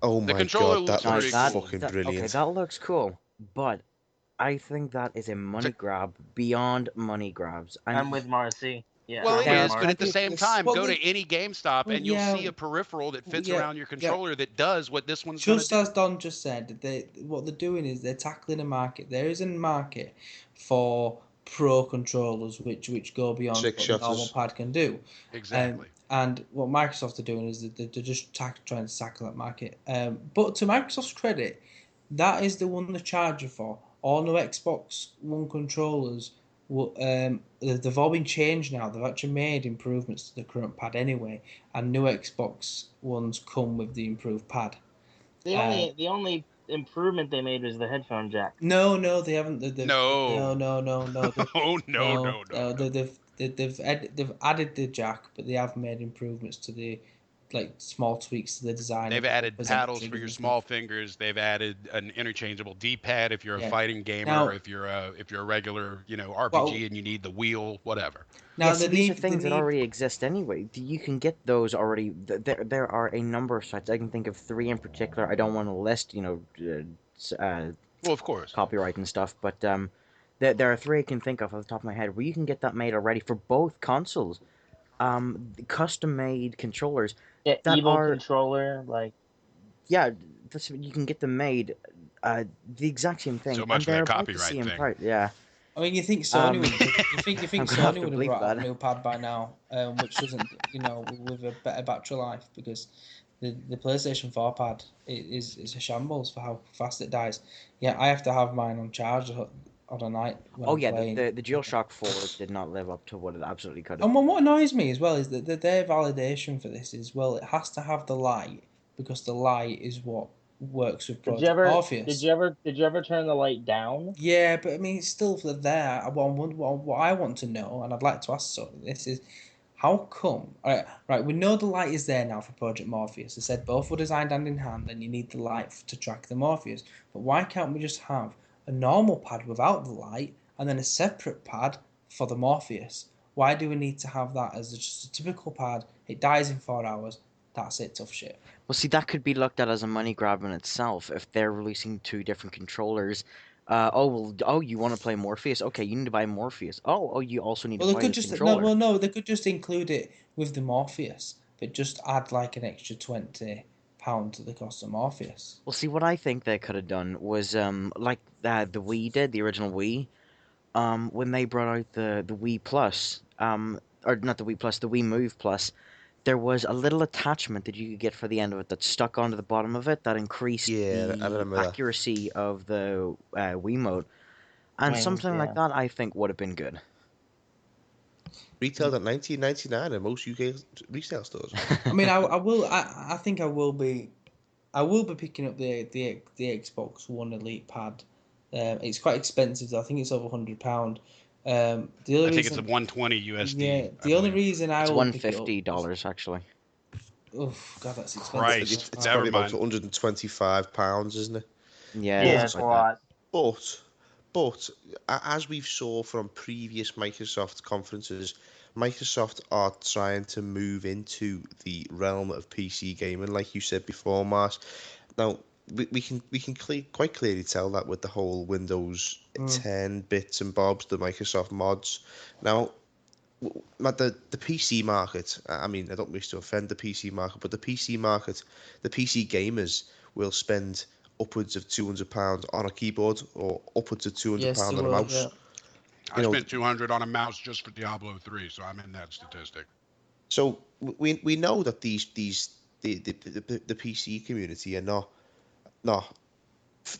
[SPEAKER 3] Oh
[SPEAKER 6] The
[SPEAKER 3] my
[SPEAKER 6] controller
[SPEAKER 3] god,
[SPEAKER 6] looks
[SPEAKER 3] that looks
[SPEAKER 6] pretty cool.
[SPEAKER 3] fucking brilliant.
[SPEAKER 2] Okay, that looks cool, but I think that is a money grab beyond money grabs.
[SPEAKER 5] I'm with Marcy. Yeah,
[SPEAKER 6] Well, it
[SPEAKER 5] I'm with
[SPEAKER 6] is, but at the
[SPEAKER 5] Marcy.
[SPEAKER 6] same time, go to any GameStop and you'll
[SPEAKER 1] yeah,
[SPEAKER 6] see a peripheral that fits
[SPEAKER 1] yeah,
[SPEAKER 6] around your controller that does what this one's
[SPEAKER 1] Just
[SPEAKER 6] going to
[SPEAKER 1] as Don just said, what they're doing is they're tackling a market. There is a market for pro controllers which go beyond what the normal pad can do.
[SPEAKER 6] do. Exactly.
[SPEAKER 1] And what Microsoft are doing is that they're just trying to tackle that market. But to Microsoft's credit, that is the one they're charging for. All new Xbox One controllers, they've all been changed now. They've actually made improvements to the current pad anyway, and new Xbox Ones come with the improved pad.
[SPEAKER 5] The only improvement they made was the headphone jack.
[SPEAKER 1] No, they haven't.
[SPEAKER 6] No.
[SPEAKER 1] No.
[SPEAKER 6] Oh no.
[SPEAKER 1] They've added the jack, but they have made improvements to the small tweaks to the design.
[SPEAKER 6] They've added paddles for your small fingers. They've added an interchangeable D-pad if you're a fighting gamer.
[SPEAKER 1] Now,
[SPEAKER 6] if you're a regular, RPG and you need the wheel, whatever.
[SPEAKER 2] Now, these are things that already exist anyway. You can get those already. There are a number of sites. I can think of 3 in particular. I don't want to list,
[SPEAKER 6] well, of course,
[SPEAKER 2] copyright and stuff, but there are 3 I can think of off the top of my head where you can get that made already for both consoles. Custom-made controllers.
[SPEAKER 5] Yeah, controller,
[SPEAKER 2] Yeah, you can get them made. The exact same thing.
[SPEAKER 6] So much for that copyright thing.
[SPEAKER 2] Yeah.
[SPEAKER 1] I mean, you think Sony would? You think Sony would have brought out
[SPEAKER 2] that.
[SPEAKER 1] a new pad by now, which doesn't, with a better battery life, because the PlayStation 4 pad is a shambles for how fast it dies. Yeah, I have to have mine on charge on a night.
[SPEAKER 2] The DualShock 4 did not live up to what it absolutely could have.
[SPEAKER 1] And what annoys me as well is that their validation for this is, well, it has to have the light, because the light is what works with Project Morpheus.
[SPEAKER 5] Did you ever turn the light down?
[SPEAKER 1] Yeah, but I mean, it's still there. What I want to know, and I'd like to ask this is, how come? Right, we know the light is there now for Project Morpheus. They said both were designed hand in hand, and you need the light to track the Morpheus. But why can't we just have a normal pad without the light, and then a separate pad for the Morpheus? Why do we need to have that as just a typical pad? It dies in 4 hours. That's it, tough shit.
[SPEAKER 2] Well, see, that could be looked at as a money grab in itself if they're releasing 2 different controllers. You want to play Morpheus? Okay, you need to buy Morpheus. You also need to buy this controller.
[SPEAKER 1] They could just include it with the Morpheus, but just add an extra £20 to the cost of Morpheus.
[SPEAKER 2] Well, see, what I think they could have done was like the Wii did, the original Wii, when they brought out the Wii Plus, or not the Wii Plus, the Wii Move Plus. There was a little attachment that you could get for the end of it that stuck onto the bottom of it that increased the accuracy of the Wiimote. And something like that, I think, would have been good.
[SPEAKER 3] Retailed at $19.99 in most UK resale stores.
[SPEAKER 1] I mean, I think I will be picking up the Xbox One Elite pad. It's quite expensive though. I think it's over £100.
[SPEAKER 6] I think it's a 120 USD.
[SPEAKER 1] Yeah, the only reason I
[SPEAKER 2] it's
[SPEAKER 1] will
[SPEAKER 2] $150 actually.
[SPEAKER 1] Oh God, that's expensive.
[SPEAKER 6] Christ,
[SPEAKER 3] it's probably about £125, isn't it?
[SPEAKER 2] Yeah,
[SPEAKER 5] it's a lot.
[SPEAKER 3] But as we've saw from previous Microsoft conferences, Microsoft are trying to move into the realm of PC gaming, like you said before, Marc. Now, we can quite clearly tell that with the whole Windows 10 bits and bobs, the Microsoft mods. Now, the PC market, I mean, I don't wish to offend the PC market, but the PC market, the PC gamers will spend upwards of £200 on a keyboard or upwards of £200 on a mouse.
[SPEAKER 1] Yeah.
[SPEAKER 6] I spent $200 on a mouse just for Diablo 3, so I'm in that statistic.
[SPEAKER 3] So we know that the PC community are not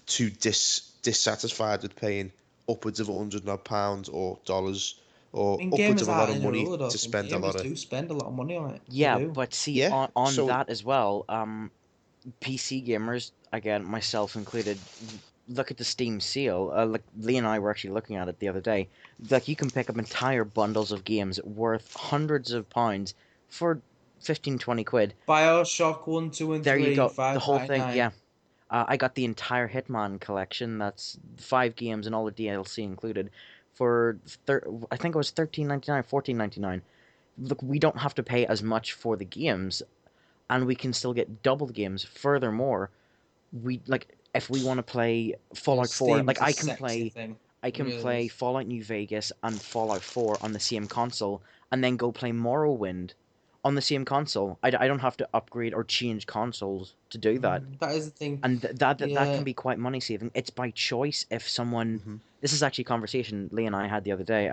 [SPEAKER 3] too dissatisfied with paying upwards of £100 or dollars or
[SPEAKER 1] I mean,
[SPEAKER 3] upwards
[SPEAKER 1] gamers
[SPEAKER 3] of a lot
[SPEAKER 1] out
[SPEAKER 3] of
[SPEAKER 1] in a
[SPEAKER 3] money
[SPEAKER 1] row, I don't
[SPEAKER 3] to
[SPEAKER 1] think
[SPEAKER 3] spend a lot
[SPEAKER 1] gamers
[SPEAKER 3] of.
[SPEAKER 1] do spend a lot of money on it. They
[SPEAKER 2] Yeah,
[SPEAKER 1] do.
[SPEAKER 2] but see,
[SPEAKER 3] Yeah,
[SPEAKER 2] on
[SPEAKER 3] so
[SPEAKER 2] that as well, PC gamers, again, myself included, look at the Steam sale. Like Lee and I were actually looking at it the other day. Like you can pick up entire bundles of games worth hundreds of pounds for 15, 20 quid.
[SPEAKER 1] Bioshock 1, 2, and
[SPEAKER 2] There you
[SPEAKER 1] 3,
[SPEAKER 2] go. The whole thing,
[SPEAKER 1] 5.99.
[SPEAKER 2] yeah. I got the entire Hitman collection. That's 5 games and all the DLC included for I think it was 13.99, 14.99. Look, we don't have to pay as much for the games, and we can still get double the games. Furthermore, we like if we want to play
[SPEAKER 1] Yeah,
[SPEAKER 2] Fallout 4,
[SPEAKER 1] Steam
[SPEAKER 2] like
[SPEAKER 1] is a sexy thing.
[SPEAKER 2] I
[SPEAKER 1] It
[SPEAKER 2] can
[SPEAKER 1] really
[SPEAKER 2] play
[SPEAKER 1] is.
[SPEAKER 2] Fallout New Vegas and Fallout 4 on the same console, and then go play Morrowind on the same console. I don't have to upgrade or change consoles to do that.
[SPEAKER 1] That is the thing.
[SPEAKER 2] And that
[SPEAKER 1] Yeah.
[SPEAKER 2] can be quite money saving. It's by choice if someone.
[SPEAKER 3] Mhm.
[SPEAKER 2] This is actually a conversation Lee and I had the other day.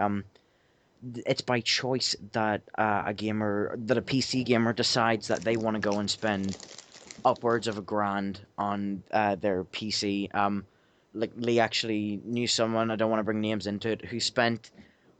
[SPEAKER 2] It's by choice that a PC gamer decides that they want to go and spend upwards of £1,000 on their PC. Like Lee actually knew someone, I don't want to bring names into it, who spent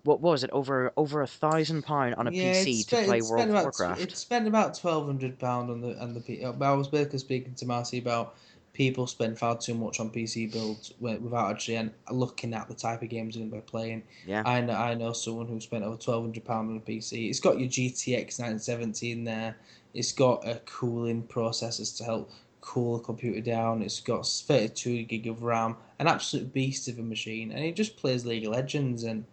[SPEAKER 2] what was it, over £1,000 on a
[SPEAKER 1] Yeah,
[SPEAKER 2] PC to play World of
[SPEAKER 1] it
[SPEAKER 2] Warcraft.
[SPEAKER 1] spent about £1,200 on the I was basically speaking to Marcy about people spend far too much on PC builds without actually looking at the type of games they're going to be playing.
[SPEAKER 2] Yeah,
[SPEAKER 1] I know someone who spent over £1,200 on a PC. It's got your GTX 970 in there. It's got a cooling processors to help cool the computer down. It's got 32 gig of RAM, an absolute beast of a machine, and it just plays League of Legends and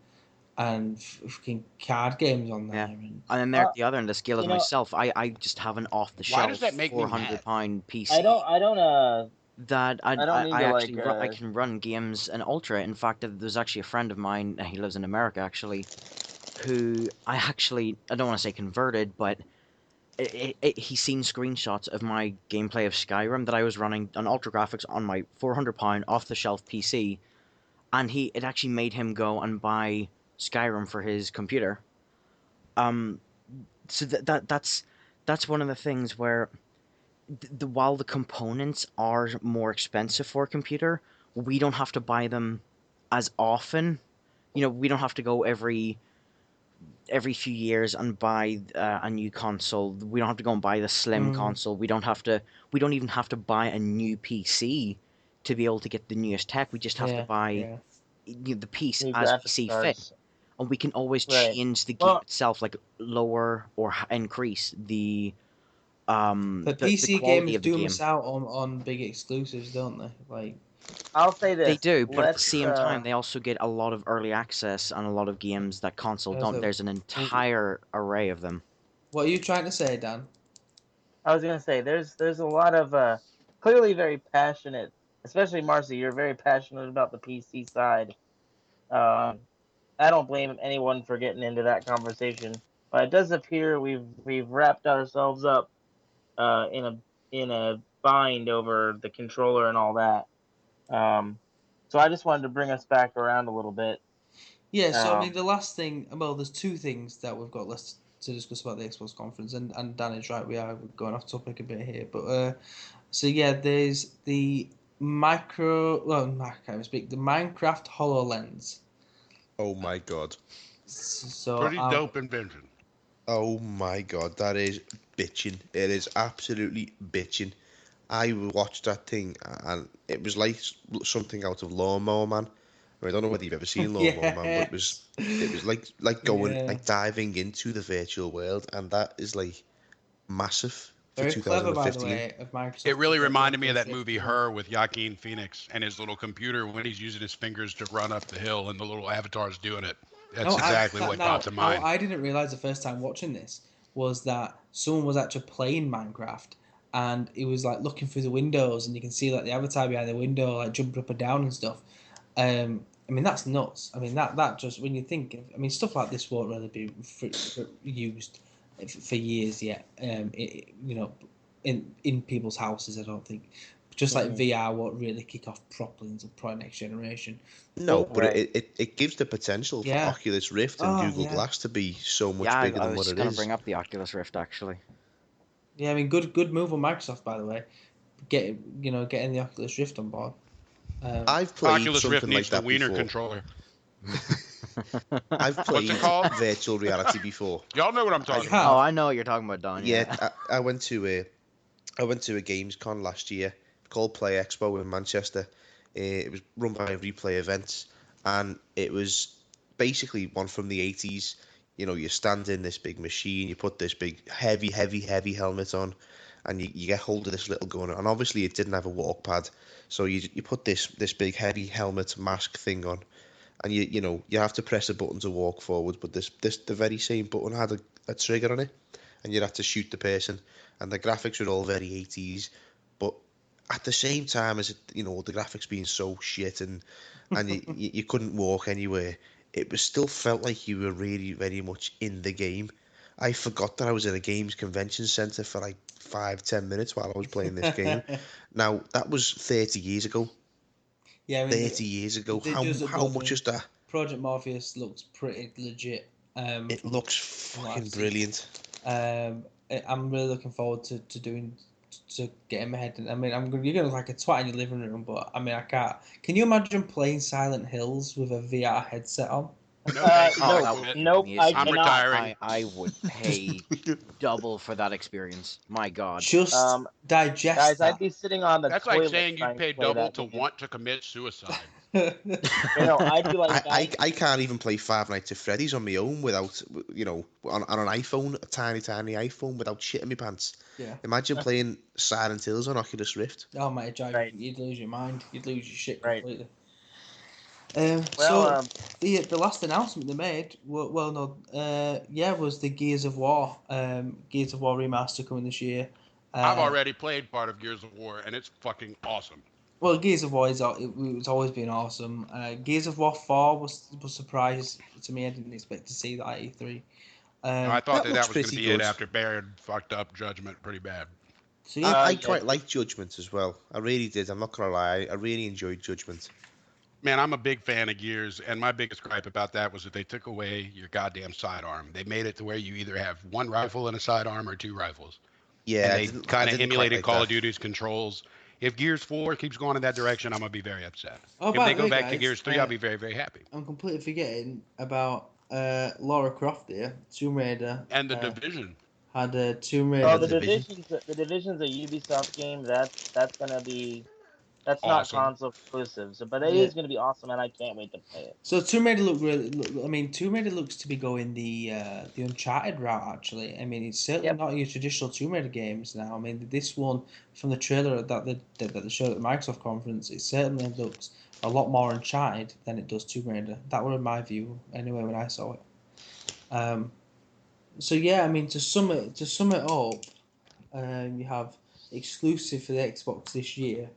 [SPEAKER 1] fucking card games on there.
[SPEAKER 2] yeah.
[SPEAKER 1] And
[SPEAKER 2] And then there
[SPEAKER 5] Uh,
[SPEAKER 2] at the other end of the scale is
[SPEAKER 5] you know,
[SPEAKER 2] myself. I just have an off the
[SPEAKER 6] Why does
[SPEAKER 2] shelf
[SPEAKER 6] that make me mad?
[SPEAKER 2] £400
[SPEAKER 5] I
[SPEAKER 2] PC
[SPEAKER 5] don't, I don't,
[SPEAKER 2] that
[SPEAKER 5] I don't mean
[SPEAKER 2] I
[SPEAKER 5] to
[SPEAKER 2] actually
[SPEAKER 5] like,
[SPEAKER 2] I can run games in Ultra. In fact, there's actually a friend of mine. He lives in America actually, who I don't want to say converted, but he's seen screenshots of my gameplay of Skyrim that I was running on Ultra graphics on my £400 off the shelf PC, and it actually made him go and buy Skyrim for his computer. Um, so that's one of the things where while the components are more expensive for a computer, we don't have to buy them as often. You know, we don't have to go every few years and buy a new console. We don't have to go and buy the slim
[SPEAKER 1] mm,
[SPEAKER 2] console. We don't have to. We don't even have to buy a new PC to be able to get the newest tech. We just have to
[SPEAKER 1] yeah,
[SPEAKER 2] buy
[SPEAKER 1] yeah.
[SPEAKER 2] the piece
[SPEAKER 5] new
[SPEAKER 2] as we
[SPEAKER 5] graphics
[SPEAKER 2] see fit,
[SPEAKER 5] cards.
[SPEAKER 2] and we can always
[SPEAKER 5] Right.
[SPEAKER 2] change the game
[SPEAKER 5] Well,
[SPEAKER 2] itself, like lower or increase
[SPEAKER 1] But
[SPEAKER 2] the
[SPEAKER 1] PC
[SPEAKER 2] quality
[SPEAKER 1] gamers
[SPEAKER 2] of the
[SPEAKER 1] do miss
[SPEAKER 2] game.
[SPEAKER 1] out on big exclusives, don't they? Like,
[SPEAKER 5] I'll say
[SPEAKER 2] They
[SPEAKER 5] this.
[SPEAKER 2] do, but at the
[SPEAKER 5] Let's,
[SPEAKER 2] same time, they also get a lot of early access and a lot of games that console
[SPEAKER 1] as
[SPEAKER 2] don't.
[SPEAKER 1] a,
[SPEAKER 2] There's an entire array of them.
[SPEAKER 1] what are you trying to say, Dan?
[SPEAKER 5] I was gonna say, there's a lot of, clearly very passionate, especially Marcy, you're very passionate about the PC side. Um, I don't blame anyone for getting into that conversation, but it does appear we've wrapped ourselves up in a bind over the controller and all that. Um, so I just wanted to bring us back around a little bit.
[SPEAKER 1] Yeah, so I mean,
[SPEAKER 5] Um,
[SPEAKER 1] the last thing, well, there's two things that we've got left to discuss about the Xbox conference, and Dan is right, we are going off topic a bit here, but so yeah, there's the I can't even speak, the Minecraft HoloLens.
[SPEAKER 3] Oh my god.
[SPEAKER 1] So
[SPEAKER 6] Pretty dope invention.
[SPEAKER 3] Oh my god, that is bitching. It is absolutely bitching. I watched that thing and it was like something out of Lawnmower Man. I don't know whether you've ever seen Lawnmower Man, but
[SPEAKER 1] yes,
[SPEAKER 3] it was like going
[SPEAKER 1] yeah,
[SPEAKER 3] like diving into the virtual world, and that is like massive for
[SPEAKER 1] very clever by the
[SPEAKER 3] 2015.
[SPEAKER 1] way of
[SPEAKER 6] It
[SPEAKER 1] Microsoft to
[SPEAKER 6] really
[SPEAKER 1] get the
[SPEAKER 6] reminded me of
[SPEAKER 1] Oculus
[SPEAKER 6] that
[SPEAKER 1] Rift
[SPEAKER 6] movie
[SPEAKER 1] as well.
[SPEAKER 6] Her with Joaquin Phoenix and his little computer when he's using his fingers to run up the hill and the little avatar's doing it. That's
[SPEAKER 1] No,
[SPEAKER 6] exactly what popped to mind.
[SPEAKER 1] I didn't realize the first time watching this was that someone was actually playing Minecraft and it was like looking through the windows and you can see like the avatar behind the window like jumping up and down and stuff. I mean that's nuts. I mean that just when you think of, I mean stuff like this won't really be used for years yet. You know, in people's houses, I don't think. Just like
[SPEAKER 5] mhm.
[SPEAKER 1] VR won't really kick off properly until probably next generation.
[SPEAKER 3] No,
[SPEAKER 1] But
[SPEAKER 3] but
[SPEAKER 5] Right.
[SPEAKER 3] it gives the potential for
[SPEAKER 1] yeah,
[SPEAKER 3] Oculus Rift and
[SPEAKER 1] oh
[SPEAKER 3] Google
[SPEAKER 1] yeah.
[SPEAKER 3] Glass to be so
[SPEAKER 2] Yeah,
[SPEAKER 3] much bigger
[SPEAKER 2] I
[SPEAKER 3] than
[SPEAKER 2] was
[SPEAKER 3] what
[SPEAKER 2] just
[SPEAKER 3] it
[SPEAKER 2] gonna
[SPEAKER 3] is.
[SPEAKER 2] bring up the Oculus Rift actually.
[SPEAKER 1] Yeah, I mean, good move on Microsoft, by the way. Getting the Oculus Rift on board.
[SPEAKER 3] I've played
[SPEAKER 6] Oculus Rift
[SPEAKER 3] something
[SPEAKER 6] needs
[SPEAKER 3] like
[SPEAKER 6] the
[SPEAKER 3] that
[SPEAKER 6] Wiener
[SPEAKER 3] before.
[SPEAKER 6] controller.
[SPEAKER 3] I've
[SPEAKER 6] What's
[SPEAKER 3] played
[SPEAKER 6] it called?
[SPEAKER 3] virtual reality before.
[SPEAKER 6] Y'all know what I'm talking
[SPEAKER 1] have.
[SPEAKER 6] about.
[SPEAKER 2] Oh, I know what you're talking about, Don.
[SPEAKER 3] Yeah,
[SPEAKER 2] Yeah.
[SPEAKER 3] I went to a games con last year called Play Expo in Manchester. It was run by Replay Events, and it was basically one from the 80s. You know, you stand in this big machine, you put this big, heavy helmet on, and you get hold of this little gun. And obviously, it didn't have a walk pad, so you put this big, heavy helmet mask thing on, and you have to press a button to walk forward. But the very same button had a trigger on it, and you'd have to shoot the person, and the graphics were all very 80s, but at the same time as the graphics being so shit, and you couldn't walk anywhere, it was still felt like you were really very much in the game. I forgot that I was at a games convention center for like 5-10 minutes while I was playing this game. Now that was 30 years ago.
[SPEAKER 1] Yeah, I mean,
[SPEAKER 3] 30 years ago.
[SPEAKER 1] it does look
[SPEAKER 3] How
[SPEAKER 1] good,
[SPEAKER 3] much is that?
[SPEAKER 1] Project Morpheus looks pretty legit.
[SPEAKER 3] It looks
[SPEAKER 1] from what I've
[SPEAKER 3] fucking
[SPEAKER 1] seen.
[SPEAKER 3] brilliant.
[SPEAKER 1] I'm really looking forward to getting my head in. I mean, you're gonna look like a twat in your living room, but I mean, I can't. Can you imagine playing Silent Hills with a VR headset on?
[SPEAKER 6] No, thank you.
[SPEAKER 2] Oh,
[SPEAKER 5] No,
[SPEAKER 2] that would
[SPEAKER 5] nope,
[SPEAKER 2] be
[SPEAKER 5] I
[SPEAKER 2] amazing.
[SPEAKER 6] I'm
[SPEAKER 5] cannot.
[SPEAKER 6] retiring.
[SPEAKER 2] I would pay double for that experience. My God.
[SPEAKER 1] Just digest
[SPEAKER 5] Guys,
[SPEAKER 1] that.
[SPEAKER 5] I'd be sitting on the
[SPEAKER 6] That's like
[SPEAKER 5] toilet
[SPEAKER 6] saying
[SPEAKER 5] trying
[SPEAKER 6] you'd pay
[SPEAKER 5] to play
[SPEAKER 6] double
[SPEAKER 5] that
[SPEAKER 6] to
[SPEAKER 5] game.
[SPEAKER 6] want to commit suicide.
[SPEAKER 5] I'd be like,
[SPEAKER 3] I,
[SPEAKER 5] guys,
[SPEAKER 3] I can't even play Five Nights at Freddy's on my own without, on an iPhone, a tiny iPhone, without shitting my pants.
[SPEAKER 1] Yeah.
[SPEAKER 3] Imagine playing Silent Hills on Oculus Rift.
[SPEAKER 1] Oh my God,
[SPEAKER 5] Right.
[SPEAKER 1] you'd lose your mind. You'd lose your shit
[SPEAKER 5] Right.
[SPEAKER 1] completely.
[SPEAKER 5] Well,
[SPEAKER 1] The last announcement they made, was the Gears of War remaster coming this year.
[SPEAKER 6] I've already played part of Gears of War, and it's fucking awesome.
[SPEAKER 1] Well, Gears of War it's always been awesome. Gears of War 4 was surprise to me. I didn't expect to see that at E3.
[SPEAKER 6] I thought
[SPEAKER 3] That
[SPEAKER 6] that
[SPEAKER 3] looks
[SPEAKER 6] was going to
[SPEAKER 3] pretty
[SPEAKER 6] be it
[SPEAKER 3] good.
[SPEAKER 6] after Baron fucked up Judgment pretty bad.
[SPEAKER 1] So yeah,
[SPEAKER 3] I
[SPEAKER 5] yeah.
[SPEAKER 3] quite like Judgment as well. I really did. I'm not gonna lie. I really enjoyed Judgment.
[SPEAKER 6] Man, I'm a big fan of Gears, and my biggest gripe about that was that they took away your goddamn sidearm. They made it to where you either have one rifle and a sidearm or two rifles.
[SPEAKER 3] Yeah,
[SPEAKER 6] And
[SPEAKER 3] I
[SPEAKER 6] they
[SPEAKER 3] didn't
[SPEAKER 6] kind of
[SPEAKER 3] quite
[SPEAKER 6] emulated
[SPEAKER 3] like
[SPEAKER 6] Call
[SPEAKER 3] that.
[SPEAKER 6] of Duty's controls. If Gears 4 keeps going in that direction, I'm going to be very upset.
[SPEAKER 1] Oh,
[SPEAKER 6] If
[SPEAKER 1] by
[SPEAKER 6] they
[SPEAKER 1] the
[SPEAKER 6] go
[SPEAKER 1] way,
[SPEAKER 6] back to
[SPEAKER 1] guys,
[SPEAKER 6] Gears 3, I'll be very, very happy.
[SPEAKER 1] I'm completely forgetting about Lara Croft here. Tomb Raider
[SPEAKER 6] And the Division.
[SPEAKER 1] had a Tomb Raider.
[SPEAKER 5] oh,
[SPEAKER 3] the
[SPEAKER 5] the Division's a Ubisoft game. That's gonna be. That's not
[SPEAKER 6] Awesome.
[SPEAKER 5] console exclusive, but it
[SPEAKER 1] Yeah.
[SPEAKER 5] is going to be awesome, and I can't wait to play it.
[SPEAKER 1] So Tomb Raider Tomb Raider looks to be going the Uncharted route. Actually, I mean, it's certainly
[SPEAKER 5] Yep.
[SPEAKER 1] not your traditional Tomb Raider games now. I mean, this one from the trailer that they showed at the Microsoft conference, it certainly looks a lot more Uncharted than it does Tomb Raider. That was my view anyway when I saw it. So yeah, I mean, to sum it up, you have exclusive for the Xbox this year.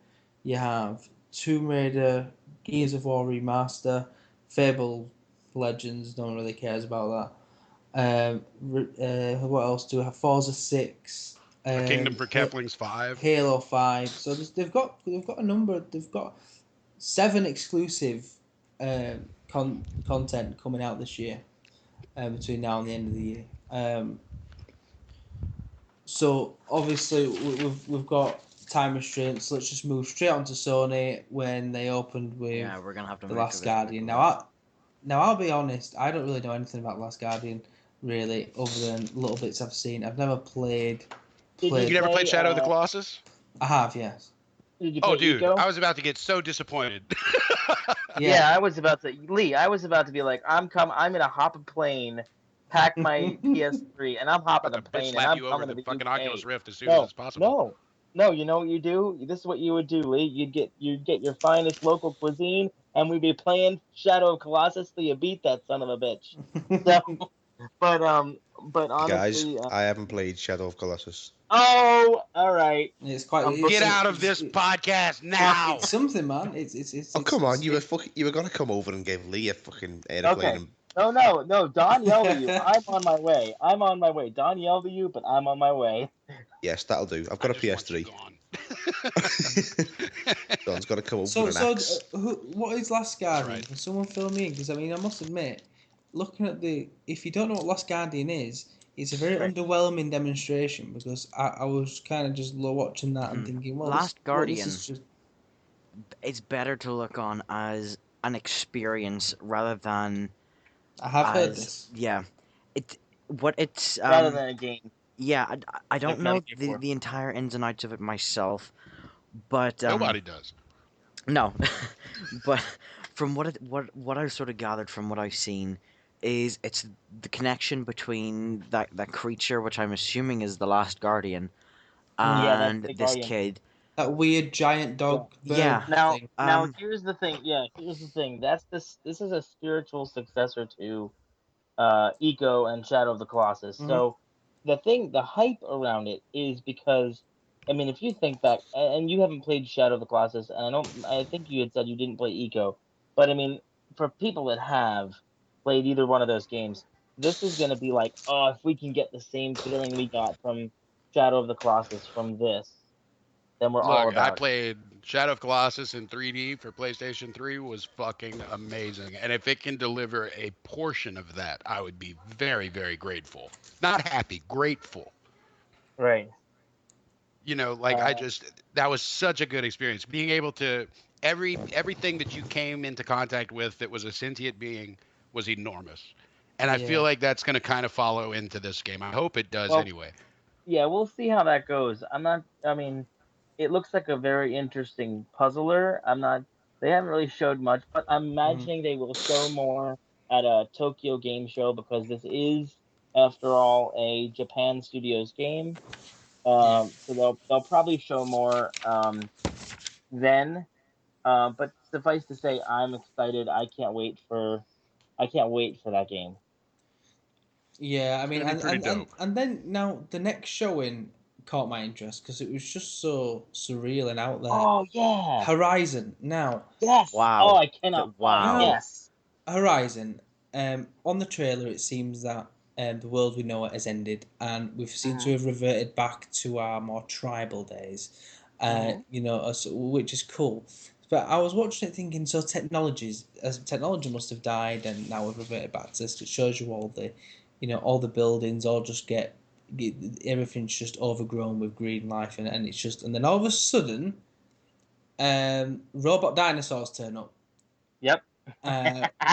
[SPEAKER 1] You have Tomb Raider, Gears of War remaster, Fable Legends. No one really cares about that. What else do we have? Forza 6.
[SPEAKER 6] A Kingdom for Kepling's 5.
[SPEAKER 1] Halo 5. So they've got a number. They've got 7 exclusive content coming out this year. Between now and the end of the year. So obviously we've got time restraints. Let's just move straight on to Sony when they opened with
[SPEAKER 2] Yeah, we're gonna have to
[SPEAKER 1] The
[SPEAKER 2] move
[SPEAKER 1] Last
[SPEAKER 2] to this
[SPEAKER 1] Guardian.
[SPEAKER 2] quickly.
[SPEAKER 1] Now I'll be honest. I don't really know anything about The Last Guardian really, other than little bits I've seen. I've never played.
[SPEAKER 5] Did
[SPEAKER 6] You never
[SPEAKER 5] play,
[SPEAKER 6] played Shadow of the Colossus?
[SPEAKER 1] I have, yes.
[SPEAKER 5] Did you play
[SPEAKER 6] Oh, dude,
[SPEAKER 5] Eco?
[SPEAKER 6] I was about to get so disappointed.
[SPEAKER 5] Yeah, I was about to. Lee, I was about to be like, I'm gonna hop a plane, pack my PS3, and I'm hopping
[SPEAKER 6] I'm
[SPEAKER 5] a
[SPEAKER 6] bitch
[SPEAKER 5] plane, and
[SPEAKER 6] slap
[SPEAKER 5] I'm
[SPEAKER 6] you over
[SPEAKER 5] coming to
[SPEAKER 6] the
[SPEAKER 5] the
[SPEAKER 6] fucking
[SPEAKER 5] UK.
[SPEAKER 6] Oculus Rift as soon as it's possible.
[SPEAKER 5] No. You know what you do? This is what you would do, Lee. You'd get your finest local cuisine, and we'd be playing Shadow of Colossus till you beat that son of a bitch. So, but
[SPEAKER 3] Guys,
[SPEAKER 5] honestly,
[SPEAKER 3] I haven't played Shadow of Colossus.
[SPEAKER 5] oh, all right.
[SPEAKER 1] It's quite.
[SPEAKER 6] Get out of this podcast now!
[SPEAKER 1] It's something, man. It's
[SPEAKER 3] Oh, come on!
[SPEAKER 1] it's-
[SPEAKER 3] You were gonna come over and give Lee a fucking airplane.
[SPEAKER 5] Okay. No. Don yelled at you. I'm on my way. Don yelled at you, but I'm on my way.
[SPEAKER 3] Yes, that'll do. I've got a
[SPEAKER 6] I just want you
[SPEAKER 3] PS3.
[SPEAKER 6] gone.
[SPEAKER 3] Don's got to come over
[SPEAKER 1] So,
[SPEAKER 3] with an axe.
[SPEAKER 1] what is Last Guardian?
[SPEAKER 6] right.
[SPEAKER 1] Can someone fill me in? Because I mean, I must admit, looking at if you don't know what Last Guardian is, it's a very
[SPEAKER 5] Right.
[SPEAKER 1] underwhelming demonstration because I was kind of just watching that and thinking, well,
[SPEAKER 2] Last Guardian.
[SPEAKER 1] this is just
[SPEAKER 2] it's better to look on as an experience rather than
[SPEAKER 1] I have heard
[SPEAKER 2] as
[SPEAKER 1] this.
[SPEAKER 2] yeah. It what it's
[SPEAKER 5] rather than a game.
[SPEAKER 2] yeah. I don't
[SPEAKER 5] Like Metal
[SPEAKER 2] know
[SPEAKER 5] Gear
[SPEAKER 2] the
[SPEAKER 5] 4.
[SPEAKER 2] the entire ins and outs of it myself, but
[SPEAKER 6] Nobody does.
[SPEAKER 2] no, but from what I've sort of gathered from what I've seen is it's the connection between that creature, which I'm assuming is the last guardian,
[SPEAKER 5] Yeah, that's
[SPEAKER 2] and
[SPEAKER 5] the
[SPEAKER 2] this
[SPEAKER 5] Guardian.
[SPEAKER 2] kid.
[SPEAKER 1] That weird giant
[SPEAKER 5] Yeah.
[SPEAKER 1] dog bird
[SPEAKER 2] Yeah.
[SPEAKER 5] Now,
[SPEAKER 1] thing.
[SPEAKER 5] now here's the thing. Yeah, here's the thing. That's this. This is a spiritual successor to Eco and Shadow of the Colossus.
[SPEAKER 1] Mhm.
[SPEAKER 5] So the hype around it is because, I mean, if you think back, and you haven't played Shadow of the Colossus, and I think you had said you didn't play Eco, but I mean, for people that have played either one of those games, this is going to be like, oh, if we can get the same feeling we got from Shadow of the Colossus from this, then we're all
[SPEAKER 6] Look, I
[SPEAKER 5] about it.
[SPEAKER 6] played Shadow of Colossus in 3D for PlayStation 3 was fucking amazing. And if it can deliver a portion of that, I would be very, very grateful. Not happy, grateful.
[SPEAKER 5] Right.
[SPEAKER 6] You know, like
[SPEAKER 5] Uh,
[SPEAKER 6] that was such a good experience. Being able to everything that you came into contact with that was a sentient being was enormous. And I feel
[SPEAKER 1] Yeah.
[SPEAKER 6] like that's going to kind of follow into this game. I hope it does
[SPEAKER 5] well,
[SPEAKER 6] anyway.
[SPEAKER 5] yeah, we'll see how that goes. I'm not. I mean, it looks like a very interesting puzzler. I'm not. They haven't really showed much, but I'm
[SPEAKER 1] Mhm.
[SPEAKER 5] imagining they will show more at a Tokyo Game Show because this is, after all, a Japan Studios game.
[SPEAKER 1] Yeah.
[SPEAKER 5] So they'll probably show more then. But suffice to say, I'm excited. I can't wait for that game.
[SPEAKER 1] Yeah, I
[SPEAKER 6] It's
[SPEAKER 1] mean,
[SPEAKER 6] going to be pretty dope.
[SPEAKER 1] and then now the next showing caught my interest because it was just so surreal and out there.
[SPEAKER 5] Oh yeah,
[SPEAKER 1] Horizon. Now,
[SPEAKER 5] yes. Oh,
[SPEAKER 2] Wow.
[SPEAKER 5] I cannot. Oh
[SPEAKER 2] Wow.
[SPEAKER 5] yes.
[SPEAKER 1] Horizon. On the trailer, it seems that the world we know it has ended, and we've seemed to
[SPEAKER 5] Mhm.
[SPEAKER 1] have reverted back to our more tribal days.
[SPEAKER 5] Mhm.
[SPEAKER 1] Which is cool. But I was watching it thinking, so technology must have died, and now we've reverted back to this. It shows you all the buildings all just get everything's just overgrown with green life, and it's just, and then all of a sudden, robot dinosaurs turn up.
[SPEAKER 5] Yep.
[SPEAKER 1] Uh, and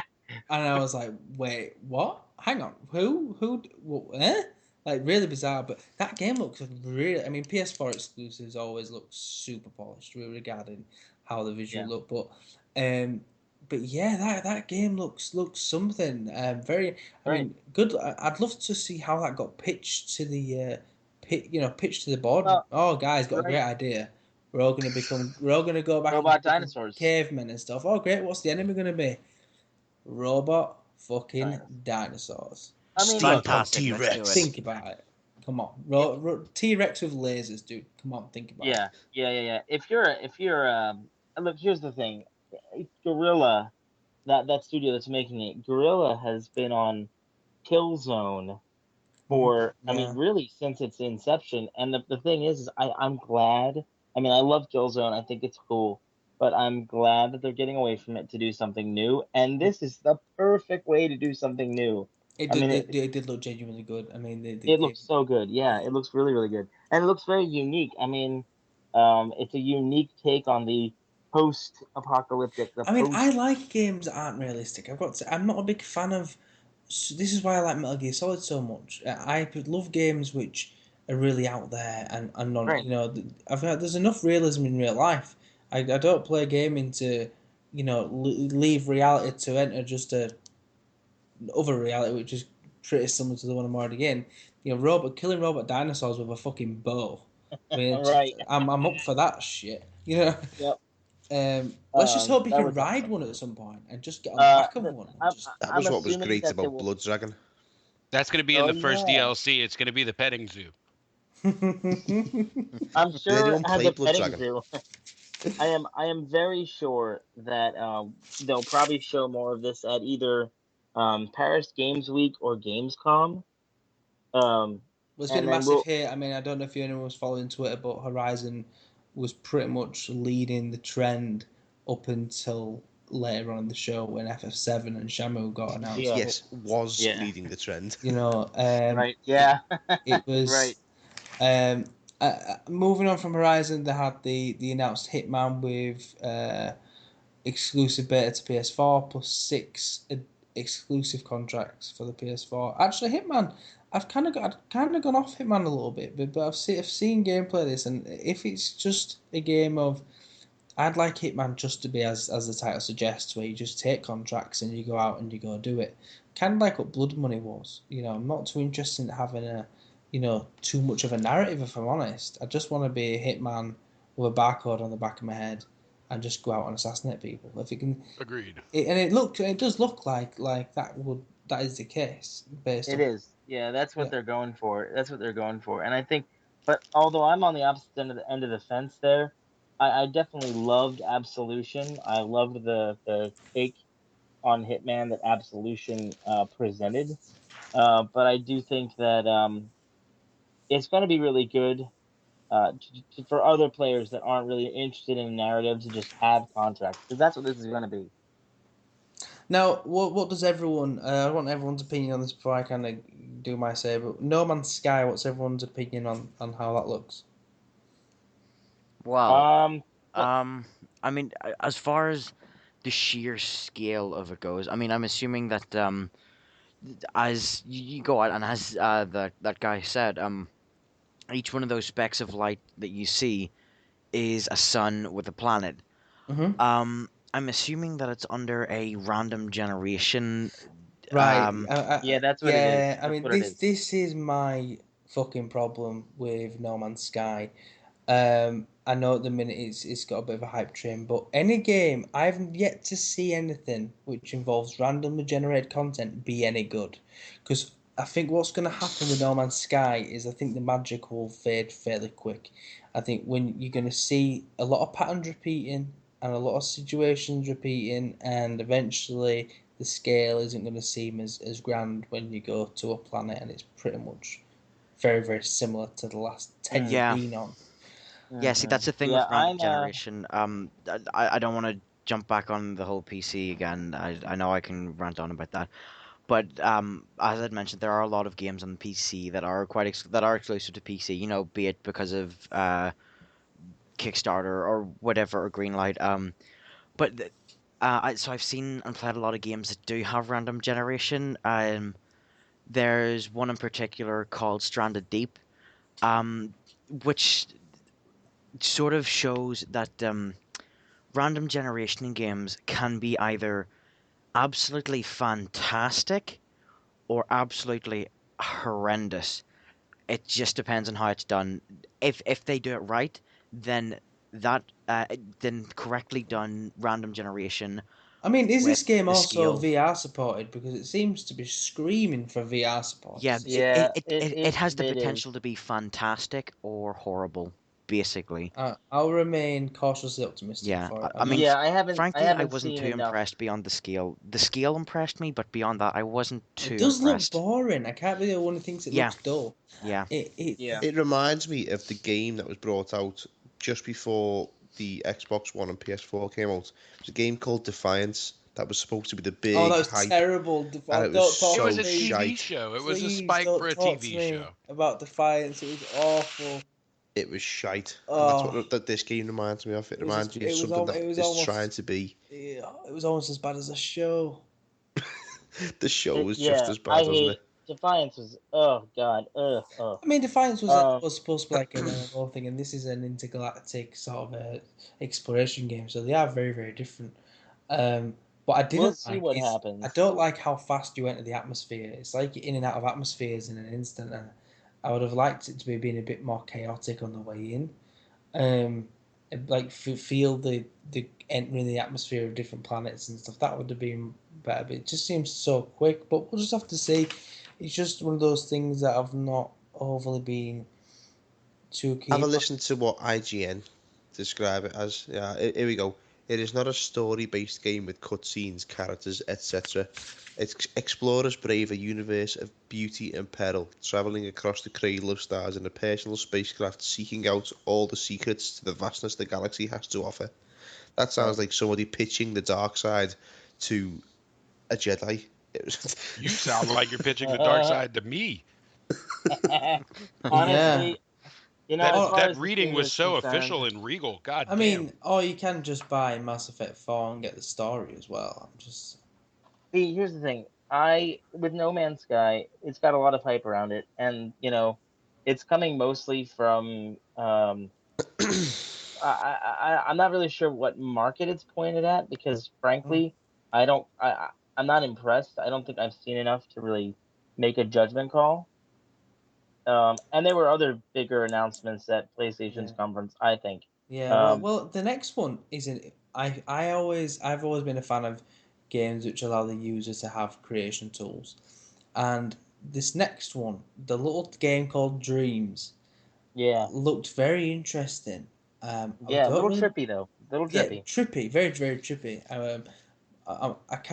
[SPEAKER 1] I was like, wait, what? Hang on, who, what, eh? Like really bizarre, but that game looks really. I mean, PS4 exclusives always look super polished regarding how the visual
[SPEAKER 5] Yeah.
[SPEAKER 1] look, um, but yeah, that game looks something. Very. I
[SPEAKER 5] Right.
[SPEAKER 1] mean, good. I'd love to see how that got pitched to the, pitched to the board.
[SPEAKER 5] Well,
[SPEAKER 1] Oh, guys, got a great
[SPEAKER 5] right.
[SPEAKER 1] idea. We're all gonna go back and
[SPEAKER 5] Robot
[SPEAKER 1] become
[SPEAKER 5] dinosaurs.
[SPEAKER 1] cavemen and stuff. Oh, great. What's the enemy gonna be? Robot fucking
[SPEAKER 5] Dinosaurs.
[SPEAKER 1] dinosaurs.
[SPEAKER 5] I mean, look.
[SPEAKER 3] Steampunk
[SPEAKER 2] Fantastic.
[SPEAKER 3] T
[SPEAKER 2] Let's do it.
[SPEAKER 3] Rex.
[SPEAKER 1] Think about it. Come on.
[SPEAKER 5] If
[SPEAKER 1] T Rex with lasers, dude. Come on, think about it.
[SPEAKER 5] yeah. If you're look, here's the thing. Gorilla, that studio that's making it, Gorilla has been on Killzone
[SPEAKER 1] Hmm.
[SPEAKER 5] for, I mean,
[SPEAKER 1] Yeah.
[SPEAKER 5] really since its inception. And the thing is I'm glad. I mean, I love Killzone. I think it's cool, but I'm glad that they're getting away from it to do something new. And this is the perfect way to do something new.
[SPEAKER 1] It
[SPEAKER 5] I
[SPEAKER 1] did,
[SPEAKER 5] mean,
[SPEAKER 1] it did look genuinely good. I mean,
[SPEAKER 5] it looks so good. Yeah, it looks really, really good, and it looks very unique. I mean, it's a unique take on the post-apocalyptic, the
[SPEAKER 1] I mean, I
[SPEAKER 5] post.
[SPEAKER 1] like games that aren't realistic. I've got to, I'm not a big fan of. This is why I like Metal Gear Solid so much. I love games which are really out there and non.
[SPEAKER 5] Right.
[SPEAKER 1] I've had, there's enough realism in real life. I don't play a game into, leave reality to enter just a other reality, which is pretty similar to the one I'm already in. Killing robot dinosaurs with a fucking bow. I mean,
[SPEAKER 5] Right.
[SPEAKER 1] I'm up for that shit. You know.
[SPEAKER 5] Yep.
[SPEAKER 1] Let's just hope he
[SPEAKER 5] That
[SPEAKER 1] can
[SPEAKER 5] was
[SPEAKER 1] ride
[SPEAKER 5] awesome.
[SPEAKER 1] one at some point and just get on the back of
[SPEAKER 5] The,
[SPEAKER 1] one and just.
[SPEAKER 3] That
[SPEAKER 5] I'm
[SPEAKER 3] was what was
[SPEAKER 5] assuming
[SPEAKER 3] great
[SPEAKER 5] that they
[SPEAKER 3] about
[SPEAKER 5] will.
[SPEAKER 3] Blood Dragon.
[SPEAKER 6] That's going to be in
[SPEAKER 5] Oh
[SPEAKER 6] the first
[SPEAKER 5] yeah.
[SPEAKER 6] DLC. It's going to be the petting zoo.
[SPEAKER 5] I'm
[SPEAKER 3] Did
[SPEAKER 5] sure
[SPEAKER 3] anyone
[SPEAKER 5] as
[SPEAKER 3] play
[SPEAKER 5] a
[SPEAKER 3] Blood
[SPEAKER 5] petting
[SPEAKER 3] Dragon?
[SPEAKER 5] zoo. I am very sure that they'll probably show more of this at either Paris Games Week or Gamescom. Um,
[SPEAKER 1] Well, it's been
[SPEAKER 5] and
[SPEAKER 1] a
[SPEAKER 5] then
[SPEAKER 1] massive
[SPEAKER 5] we'll
[SPEAKER 1] hit. I mean, I don't know if anyone was following Twitter, but Horizon was pretty much leading the trend up until later on in the show when FF7 and Shamu got announced.
[SPEAKER 5] yeah
[SPEAKER 1] But
[SPEAKER 3] Yes, was
[SPEAKER 5] yeah
[SPEAKER 3] leading the trend.
[SPEAKER 1] you know,
[SPEAKER 5] right
[SPEAKER 1] it
[SPEAKER 5] yeah
[SPEAKER 1] it
[SPEAKER 5] right
[SPEAKER 1] was, um, Moving on from Horizon, they had the announced Hitman with exclusive beta to PS4 plus 6 exclusive contracts for the PS4. Actually, Hitman, I've kind of gone off Hitman a little bit, but I've seen gameplay of this, and if it's just a game of, I'd like Hitman just to be as the title suggests, where you just take contracts and you go out and you go do it, kind of like what Blood Money was. I'm not too interested in having too much of a narrative, if I'm honest. I just want to be a hitman with a barcode on the back of my head and just go out and assassinate people. If it can,
[SPEAKER 6] Agreed.
[SPEAKER 1] it does look like that is the case based
[SPEAKER 5] It
[SPEAKER 1] on.
[SPEAKER 5] is. Yeah, that's what
[SPEAKER 1] Yeah.
[SPEAKER 5] they're going for. That's what they're going for. And I think, but although I'm on the opposite end of the fence there, I definitely loved Absolution. I loved the take on Hitman that Absolution presented. But I do think that it's going to be really good for other players that aren't really interested in narrative to just have contracts, because that's what this is going to be.
[SPEAKER 1] Now, what does everyone? I want everyone's opinion on this before I kind of do my say. But No Man's Sky, what's everyone's opinion on how that looks?
[SPEAKER 2] Well,
[SPEAKER 5] Um,
[SPEAKER 2] I mean, as far as the sheer scale of it goes, I mean, I'm assuming that as you go out and as that guy said, each one of those specks of light that you see is a sun with a planet.
[SPEAKER 1] Mm-hmm.
[SPEAKER 2] I'm assuming that it's under a random generation.
[SPEAKER 1] Right.
[SPEAKER 5] yeah, that's what it is.
[SPEAKER 1] Yeah. I
[SPEAKER 5] That's
[SPEAKER 1] mean,
[SPEAKER 5] what it is.
[SPEAKER 1] this is my fucking problem with No Man's Sky. I know at the minute it's got a bit of a hype train, but any game I've yet to see anything which involves randomly generated content be any good, because I think what's going to happen with No Man's Sky is I think the magic will fade fairly quick. I think when you're going to see a lot of patterns repeating and a lot of situations repeating, and eventually the scale isn't going to seem as grand when you go to a planet and it's pretty much very, very similar to the last 10 you've
[SPEAKER 2] Yeah,
[SPEAKER 1] been on.
[SPEAKER 2] yeah. See, that's the thing
[SPEAKER 5] Yeah,
[SPEAKER 2] with random generation. I don't want to jump back on the whole PC again. I know I can rant on about that. But as I'd mentioned, there are a lot of games on PC that are that are exclusive to PC. Be it because of Kickstarter or whatever or Greenlight. But so I've seen and played a lot of games that do have random generation. There's one in particular called Stranded Deep, um, which sort of shows that random generation in games can be either absolutely fantastic or absolutely horrendous. It just depends on how it's done. If they do it right, then that then correctly done random generation
[SPEAKER 1] I mean, is this
[SPEAKER 2] with
[SPEAKER 1] game
[SPEAKER 2] the
[SPEAKER 1] also
[SPEAKER 2] scale.
[SPEAKER 1] VR supported? Because it seems to be screaming for VR support.
[SPEAKER 2] Yeah,
[SPEAKER 5] yeah,
[SPEAKER 2] it has the
[SPEAKER 5] it
[SPEAKER 2] potential
[SPEAKER 5] is.
[SPEAKER 2] to be fantastic or horrible, basically.
[SPEAKER 1] I'll remain cautiously optimistic
[SPEAKER 2] Yeah,
[SPEAKER 1] for it. I
[SPEAKER 2] I mean,
[SPEAKER 1] mean,
[SPEAKER 5] Yeah, I
[SPEAKER 2] frankly, I
[SPEAKER 5] haven't
[SPEAKER 2] wasn't
[SPEAKER 5] seen
[SPEAKER 2] too
[SPEAKER 5] enough.
[SPEAKER 2] impressed beyond the scale. The scale impressed me, but beyond that, I wasn't
[SPEAKER 1] it
[SPEAKER 2] too
[SPEAKER 1] does look
[SPEAKER 2] impressed.
[SPEAKER 1] boring. I can't be the one who thinks it
[SPEAKER 2] Yeah,
[SPEAKER 1] looks dull.
[SPEAKER 2] yeah.
[SPEAKER 1] It
[SPEAKER 5] Yeah.
[SPEAKER 3] It reminds me of the game that was brought out just before the Xbox One and PS4 came out. It was a game called Defiance that was supposed to be the
[SPEAKER 1] Oh, that
[SPEAKER 3] big
[SPEAKER 1] was
[SPEAKER 3] hype,
[SPEAKER 1] terrible.
[SPEAKER 3] and it was
[SPEAKER 1] Don't
[SPEAKER 6] It
[SPEAKER 1] talk
[SPEAKER 6] was
[SPEAKER 1] to
[SPEAKER 3] so
[SPEAKER 6] a
[SPEAKER 1] me.
[SPEAKER 6] TV
[SPEAKER 3] shite.
[SPEAKER 6] show. It was a
[SPEAKER 1] Please
[SPEAKER 6] spike for
[SPEAKER 1] don't
[SPEAKER 6] a
[SPEAKER 1] talk to
[SPEAKER 6] TV
[SPEAKER 1] me
[SPEAKER 6] show.
[SPEAKER 1] about Defiance. It was awful.
[SPEAKER 3] It was shite, and that's
[SPEAKER 1] Oh,
[SPEAKER 3] what that this game reminds me of. It
[SPEAKER 1] it was
[SPEAKER 3] reminds me of
[SPEAKER 1] it was
[SPEAKER 3] something that
[SPEAKER 1] it was
[SPEAKER 3] is trying
[SPEAKER 1] almost
[SPEAKER 3] to be.
[SPEAKER 1] yeah, it was almost as bad as a show.
[SPEAKER 3] The show was just
[SPEAKER 5] Yeah,
[SPEAKER 3] as
[SPEAKER 5] I
[SPEAKER 3] bad, wasn't
[SPEAKER 5] hate
[SPEAKER 3] it?
[SPEAKER 5] Defiance was, oh god, ugh.
[SPEAKER 1] I mean, Defiance
[SPEAKER 5] Um,
[SPEAKER 1] was supposed to be like an MMO thing, and this is an intergalactic sort of exploration game, so they are very, very different. Um, what I
[SPEAKER 5] we'll
[SPEAKER 1] didn't
[SPEAKER 5] see
[SPEAKER 1] like
[SPEAKER 5] what
[SPEAKER 1] is I
[SPEAKER 5] happens.
[SPEAKER 1] don't like how fast you enter the atmosphere. It's like you're in and out of atmospheres in an instant, and I would have liked it to be being a bit more chaotic on the way in. Like feel the entering the atmosphere of different planets and stuff. That would have been better, but it just seems so quick. But we'll just have to see. It's just one of those things that I've not overly been too
[SPEAKER 3] Have a
[SPEAKER 1] keen on.
[SPEAKER 3] listen to what IGN describe it as. Yeah, here we go. It is not a story-based game with cutscenes, characters, etc. Explorers brave a universe of beauty and peril, traveling across the cradle of stars in a personal spacecraft, seeking out all the secrets to the vastness the galaxy has to offer. That sounds like somebody pitching the dark side to a Jedi. It was
[SPEAKER 6] You sound like you're pitching the dark side to me.
[SPEAKER 1] Yeah,
[SPEAKER 5] Honestly, You know, as
[SPEAKER 1] Oh,
[SPEAKER 5] far
[SPEAKER 6] That
[SPEAKER 5] as the
[SPEAKER 6] reading
[SPEAKER 5] theme
[SPEAKER 6] was
[SPEAKER 5] is
[SPEAKER 6] so
[SPEAKER 5] concerned,
[SPEAKER 6] official and regal. God
[SPEAKER 1] I
[SPEAKER 6] damn.
[SPEAKER 1] mean, or you can just buy Mass Effect 4 and get the story as well. I'm just
[SPEAKER 5] see, here's the thing. With No Man's Sky, it's got a lot of hype around it, and it's coming mostly from. I'm not really sure what market it's pointed at because, frankly, I don't. I'm not impressed. I don't think I've seen enough to really make a judgment call. And there were other bigger announcements at PlayStation's
[SPEAKER 1] Yeah.
[SPEAKER 5] conference, I think.
[SPEAKER 1] yeah. Well, the next one isn't. I've always been a fan of games which allow the user to have creation tools, and this next one, the little game called Dreams,
[SPEAKER 5] Yeah,
[SPEAKER 1] looked very interesting. I
[SPEAKER 5] yeah, a
[SPEAKER 1] don't
[SPEAKER 5] little
[SPEAKER 1] really.
[SPEAKER 5] trippy though, a little
[SPEAKER 1] Yeah,
[SPEAKER 5] trippy.
[SPEAKER 1] trippy, very very trippy.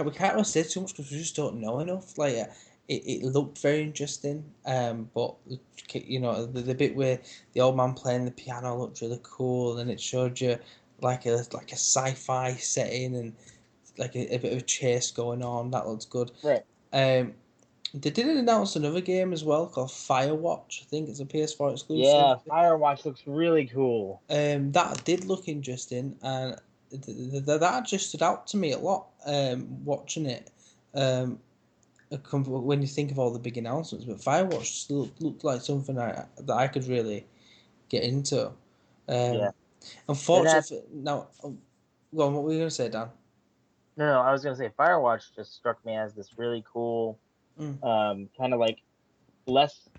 [SPEAKER 1] We can't really say too much because we just don't know enough. Like, it looked very interesting. But the bit where the old man playing the piano looked really cool, and it showed you like a sci-fi setting and like a bit of a chase going on. That looks good.
[SPEAKER 5] Right.
[SPEAKER 1] Um, they did announce another game as well called Firewatch. I think it's a PS4 exclusive.
[SPEAKER 5] Yeah, Firewatch looks really cool.
[SPEAKER 1] That did look interesting, and that just stood out to me a lot. Watching it, when you think of all the big announcements, but Firewatch looked like something that I could really get into.
[SPEAKER 5] Yeah.
[SPEAKER 1] Unfortunately, now, go on. What were you gonna say, Dan?
[SPEAKER 5] No, I was gonna say Firewatch just struck me as this really cool,
[SPEAKER 1] Mm.
[SPEAKER 5] kind of like less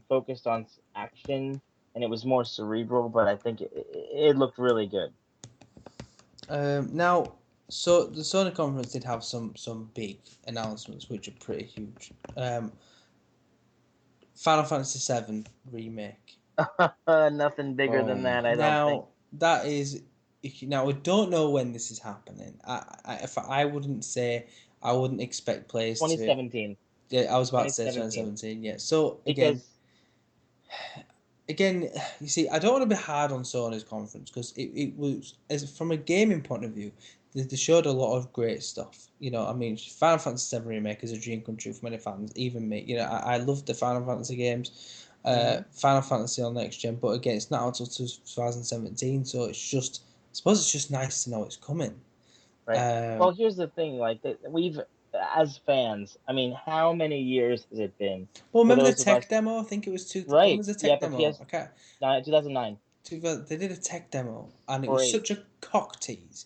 [SPEAKER 5] focused on action, and it was more cerebral. But I think it looked really good.
[SPEAKER 1] Now, so the Sony conference did have some big announcements, which are pretty huge. Final Fantasy VII remake.
[SPEAKER 5] Nothing bigger than
[SPEAKER 2] Boom.
[SPEAKER 5] that, I don't think.
[SPEAKER 1] Now that is now we don't know when this is happening. If I wouldn't say I wouldn't expect players to.
[SPEAKER 5] 2017.
[SPEAKER 1] Yeah, I was about to say
[SPEAKER 5] 2017.
[SPEAKER 1] 2017. Yeah. So
[SPEAKER 5] Because
[SPEAKER 1] again, you see, I don't want to be hard on Sony's conference because it was as from a gaming point of view, they showed a lot of great stuff. I mean, Final Fantasy VII remake is a dream come true for many fans, even me. I love the Final Fantasy games. Final Fantasy on next gen, but again, it's not until 2017, so it's just, I suppose it's just nice to know it's coming.
[SPEAKER 5] right. Well, here's the thing, like we've as fans, I mean, how many years has it been
[SPEAKER 1] Well,
[SPEAKER 5] for
[SPEAKER 1] remember the
[SPEAKER 5] those of
[SPEAKER 1] tech
[SPEAKER 5] us?
[SPEAKER 1] demo? I think it was two. When
[SPEAKER 5] Right.
[SPEAKER 1] was the
[SPEAKER 5] Yeah,
[SPEAKER 1] tech
[SPEAKER 5] for
[SPEAKER 1] demo?
[SPEAKER 5] PS
[SPEAKER 1] Okay,
[SPEAKER 5] 2009
[SPEAKER 1] they did a tech demo, and it
[SPEAKER 5] or
[SPEAKER 1] was
[SPEAKER 5] 8.
[SPEAKER 1] such a cock tease.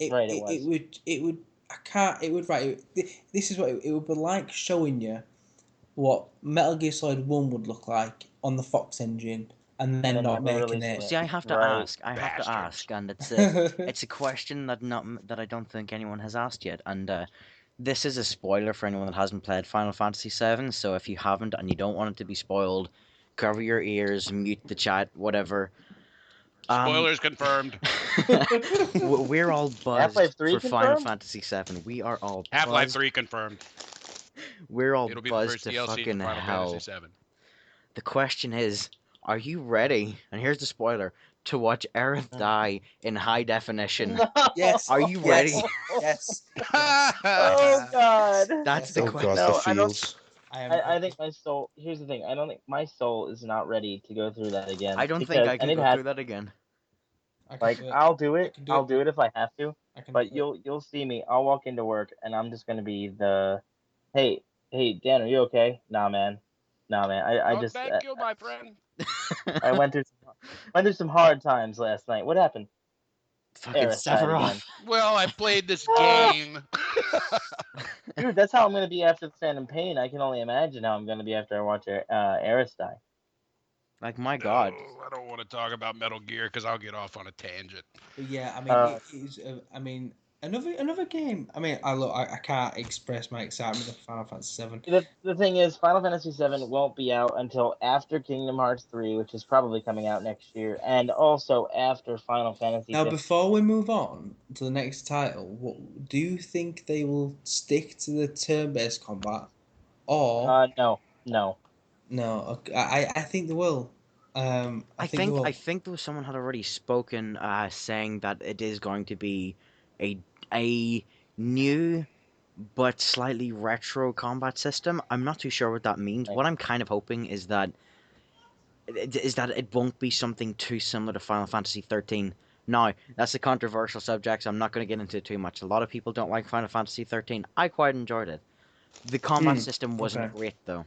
[SPEAKER 5] Right, it was.
[SPEAKER 1] It would I can't it would right. This is what it would be like showing you what Metal Gear Solid 1 would look like on the Fox engine, and
[SPEAKER 5] And
[SPEAKER 1] then
[SPEAKER 5] then
[SPEAKER 1] not
[SPEAKER 5] never
[SPEAKER 1] making
[SPEAKER 5] releasing
[SPEAKER 1] it.
[SPEAKER 2] See,
[SPEAKER 5] it.
[SPEAKER 2] I have to
[SPEAKER 5] Right.
[SPEAKER 2] ask. I have to
[SPEAKER 6] Bastards.
[SPEAKER 2] ask, and it's a question that I don't think anyone has asked yet. And this is a spoiler for anyone that hasn't played Final Fantasy VII. So if you haven't and you don't want it to be spoiled, cover your ears, mute the chat, whatever.
[SPEAKER 6] Spoilers confirmed.
[SPEAKER 2] We're all buzzed
[SPEAKER 5] Half-Life 3
[SPEAKER 2] for Final
[SPEAKER 5] confirmed?
[SPEAKER 2] Fantasy VII. We are all
[SPEAKER 6] Half-Life
[SPEAKER 2] buzzed.
[SPEAKER 6] 3 confirmed.
[SPEAKER 2] We're all
[SPEAKER 6] It'll be the
[SPEAKER 2] buzzed
[SPEAKER 6] first
[SPEAKER 2] to
[SPEAKER 6] DLC to
[SPEAKER 2] fucking
[SPEAKER 6] Final
[SPEAKER 2] hell.
[SPEAKER 6] Fantasy VII.
[SPEAKER 2] The question is, are you ready? And here's the spoiler: to watch Aerith die in high definition.
[SPEAKER 5] No.
[SPEAKER 1] Yes.
[SPEAKER 2] Are you
[SPEAKER 1] Yes.
[SPEAKER 2] ready?
[SPEAKER 1] Yes.
[SPEAKER 5] Oh God.
[SPEAKER 2] That's the
[SPEAKER 3] Oh
[SPEAKER 2] question.
[SPEAKER 3] god, the
[SPEAKER 5] No, I don't.
[SPEAKER 3] feels.
[SPEAKER 1] I am.
[SPEAKER 5] I think my soul. Here's the thing. I don't think my soul is not ready to go through that again
[SPEAKER 2] I don't think
[SPEAKER 5] because,
[SPEAKER 2] I
[SPEAKER 5] and
[SPEAKER 2] can
[SPEAKER 5] it
[SPEAKER 2] go
[SPEAKER 5] has.
[SPEAKER 2] through that again.
[SPEAKER 1] I can
[SPEAKER 5] Like
[SPEAKER 1] do it.
[SPEAKER 5] I'll do
[SPEAKER 1] I
[SPEAKER 5] it.
[SPEAKER 1] can do
[SPEAKER 5] I'll
[SPEAKER 1] it.
[SPEAKER 5] do it if I have to.
[SPEAKER 1] I can
[SPEAKER 5] But
[SPEAKER 1] do it.
[SPEAKER 5] you'll see me. I'll walk into work and I'm just gonna be the, hey Dan, are you okay? Nah man, I
[SPEAKER 6] Oh,
[SPEAKER 5] just
[SPEAKER 6] thank you, my friend.
[SPEAKER 5] I went through some hard times last night. What happened?
[SPEAKER 2] Fucking
[SPEAKER 5] Eris died again.
[SPEAKER 2] Sephiroth.
[SPEAKER 6] Well, I played this
[SPEAKER 5] Ah!
[SPEAKER 6] game.
[SPEAKER 5] Dude, that's how I'm gonna be after the Phantom Pain. I can only imagine how I'm gonna be after I watch Eris die.
[SPEAKER 2] Like my
[SPEAKER 6] No,
[SPEAKER 2] god.
[SPEAKER 6] I don't want to talk about Metal Gear because I'll get off on a tangent.
[SPEAKER 1] But yeah, I mean,
[SPEAKER 5] Uh,
[SPEAKER 1] it is. I mean, another game. I mean, I can't express my excitement of Final Fantasy VII.
[SPEAKER 5] the thing is, Final Fantasy VII won't be out until after Kingdom Hearts 3, which is probably coming out next year, and also after Final Fantasy
[SPEAKER 1] Now,
[SPEAKER 5] 15.
[SPEAKER 1] before we move on to the next title, what do you think they will stick to the turn-based combat, or
[SPEAKER 5] No, no.
[SPEAKER 1] no? I think they will. I think they
[SPEAKER 2] I
[SPEAKER 1] will.
[SPEAKER 2] think there was someone had already spoken saying that it is going to be a a new but slightly retro combat system. I'm not too sure what that means.
[SPEAKER 5] Right.
[SPEAKER 2] What I'm kind of hoping is that is that it won't be something too similar to Final Fantasy 13. Now, that's a controversial subject, so I'm not going to get into it too much. A lot of people don't like Final Fantasy 13. I quite enjoyed it. The combat system wasn't
[SPEAKER 1] Okay.
[SPEAKER 2] great though.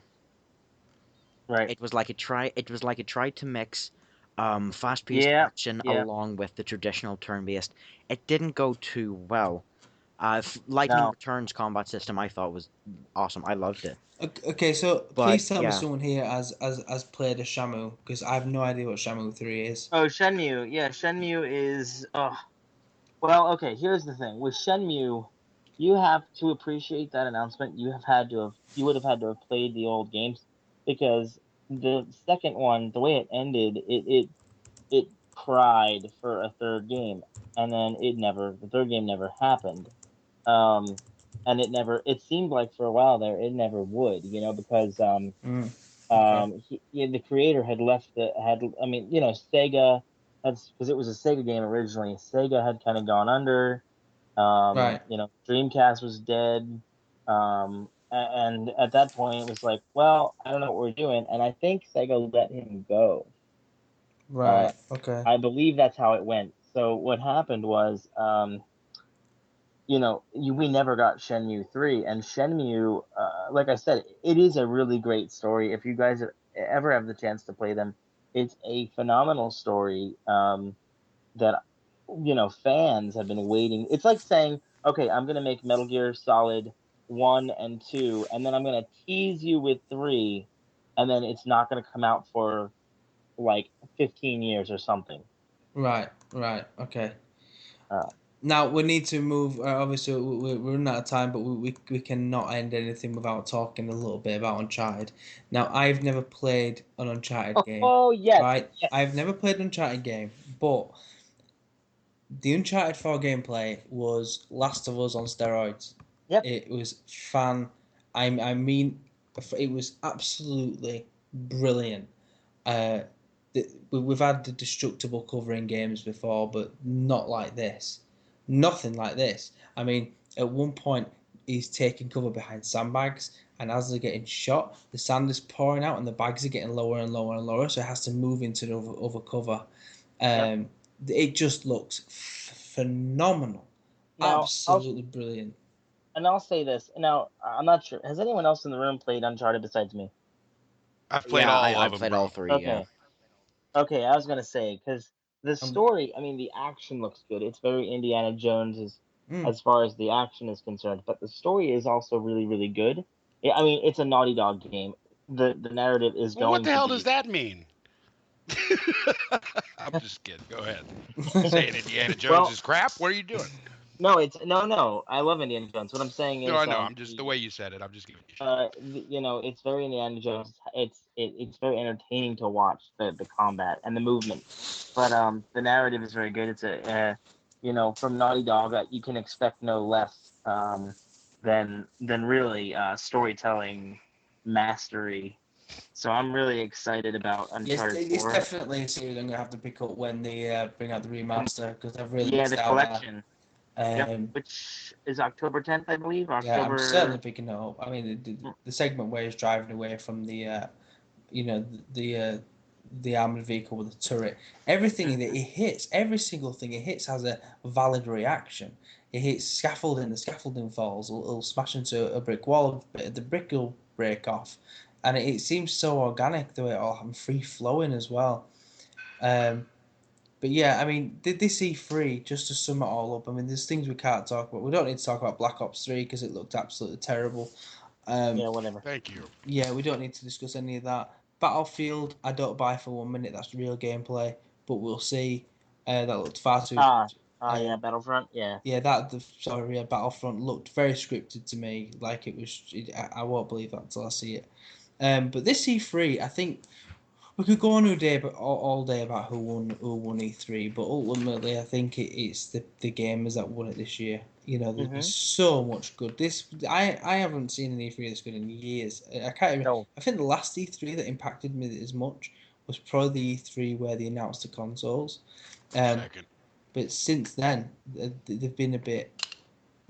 [SPEAKER 5] Right.
[SPEAKER 2] It was like it tried to mix fast-paced
[SPEAKER 5] Yeah.
[SPEAKER 2] action
[SPEAKER 5] Yeah.
[SPEAKER 2] along with the traditional turn-based. It didn't go too well. Lightning
[SPEAKER 5] No.
[SPEAKER 2] Returns combat system I thought was awesome. I loved it.
[SPEAKER 1] Okay, so
[SPEAKER 2] But
[SPEAKER 1] please tell me
[SPEAKER 2] yeah,
[SPEAKER 1] someone here has played a Shamu, because I have no idea what Shamu 3 is.
[SPEAKER 5] Oh, Shenmue. Yeah, Shenmue is. Well, okay. Here's the thing with Shenmue, you have to appreciate that announcement. You would have had to have played the old games, because the second one, the way it ended, it cried for a third game, and then the third game never happened. Um, and it seemed like for a while there it never would, because
[SPEAKER 1] Mm, okay.
[SPEAKER 5] the creator had left I mean, Sega, that's because it was a Sega game originally. Sega had kind of gone under.
[SPEAKER 1] Right.
[SPEAKER 5] Dreamcast was dead. And at that point it was like, well, I don't know what we're doing, and I think Sega let him go. uh,
[SPEAKER 1] Right. Okay.
[SPEAKER 5] I believe that's how it went. So what happened was, we never got Shenmue 3, and Shenmue, like I said, it is a really great story. If you guys ever have the chance to play them, it's a phenomenal story, that, fans have been waiting. It's like saying, okay, I'm going to make Metal Gear Solid 1 and 2, and then I'm going to tease you with 3, and then it's not going to come out for like 15 years or something.
[SPEAKER 1] Right. Right. Okay.
[SPEAKER 5] Uh,
[SPEAKER 1] Now we need to move. Obviously, we're running out of time, but we cannot end anything without talking a little bit about Uncharted. Now, I've never played an Uncharted game,
[SPEAKER 5] oh, yes,
[SPEAKER 1] right?
[SPEAKER 5] yes.
[SPEAKER 1] I've never played an Uncharted game, but the Uncharted 4 gameplay was Last of Us on steroids.
[SPEAKER 5] Yep.
[SPEAKER 1] It was fan. I mean, it was absolutely brilliant. Uh, we've had the destructible cover in games before, but not like this. Nothing like this. I mean, at one point, he's taking cover behind sandbags, and as they're getting shot, the sand is pouring out, and the bags are getting lower and lower and lower, so it has to move into the other cover.
[SPEAKER 5] Yep.
[SPEAKER 1] It just looks phenomenal.
[SPEAKER 5] Now,
[SPEAKER 1] Absolutely brilliant.
[SPEAKER 5] I'll say this. Now, I'm not sure. Has anyone else in the room played Uncharted besides me?
[SPEAKER 6] I've played
[SPEAKER 2] yeah,
[SPEAKER 6] all
[SPEAKER 2] I
[SPEAKER 6] of them,
[SPEAKER 2] played all
[SPEAKER 6] bro.
[SPEAKER 2] three. Yeah,
[SPEAKER 5] Okay. Okay, I was gonna say, because the
[SPEAKER 1] Um,
[SPEAKER 5] story, I mean, the action looks good. It's very Indiana Jones
[SPEAKER 1] mm,
[SPEAKER 5] as far as the action is concerned, but the story is also really, really good. I mean, it's a Naughty Dog game. The narrative is
[SPEAKER 6] Well, what
[SPEAKER 5] going
[SPEAKER 6] the
[SPEAKER 5] to
[SPEAKER 6] hell does
[SPEAKER 5] be.
[SPEAKER 6] that mean? I'm just kidding. Go ahead. Saying Indiana Jones
[SPEAKER 5] Well,
[SPEAKER 6] is crap? What are you doing?
[SPEAKER 5] no, no. I love Indiana Jones. What I'm saying
[SPEAKER 6] No, I
[SPEAKER 5] is,
[SPEAKER 6] know. I'm just the way you said it. I'm just giving you shit.
[SPEAKER 5] it's very Indiana Jones. It's very entertaining to watch the combat and the movement, but the narrative is very good. It's from Naughty Dog, you can expect no less, than really storytelling mastery. So I'm really excited about
[SPEAKER 1] yes,
[SPEAKER 5] Uncharted
[SPEAKER 1] it's
[SPEAKER 5] 4.
[SPEAKER 1] definitely a series I'm gonna have to pick up when they bring out the
[SPEAKER 5] Um,
[SPEAKER 1] remaster, because I've really
[SPEAKER 5] yeah,
[SPEAKER 1] missed
[SPEAKER 5] the
[SPEAKER 1] out there.
[SPEAKER 5] collection. Yep, which is October 10th, I believe.
[SPEAKER 1] Yeah, I'm certainly
[SPEAKER 5] October.
[SPEAKER 1] picking it up. I mean, the segment where he's driving away from you know, the armored vehicle with the turret, everything that it hits, every single thing it hits has a valid reaction. It hits scaffolding, the scaffolding falls, it'll smash into a brick wall, the brick will break off, and it seems so organic the way it all happens, free flowing as well. Um, but yeah, I mean, this E3, just to sum it all up, I mean, there's things we can't talk about. We don't need to talk about Black Ops 3 because it looked absolutely terrible. Um,
[SPEAKER 5] Yeah, whatever.
[SPEAKER 6] Thank you.
[SPEAKER 1] yeah, we don't need to discuss any of that. Battlefield, I don't buy for 1 minute. That's real gameplay, but we'll see. That looked far too
[SPEAKER 5] Ah,
[SPEAKER 1] good.
[SPEAKER 5] yeah, Battlefront. Yeah.
[SPEAKER 1] Yeah, sorry, yeah, Battlefront looked very scripted to me. Like it was, I won't believe that until I see it. But this E3, I think we could go on all day, but all day about who won E3. But ultimately, I think it's the gamers that won it this year. You know, there was
[SPEAKER 5] Mm-hmm.
[SPEAKER 1] so much good. I haven't seen an E3 that's good in years. I can't even.
[SPEAKER 5] No.
[SPEAKER 1] I think the last E3 that impacted me as much was probably the E3 where they announced the consoles. Um,
[SPEAKER 6] Second.
[SPEAKER 1] but since then, they've been a bit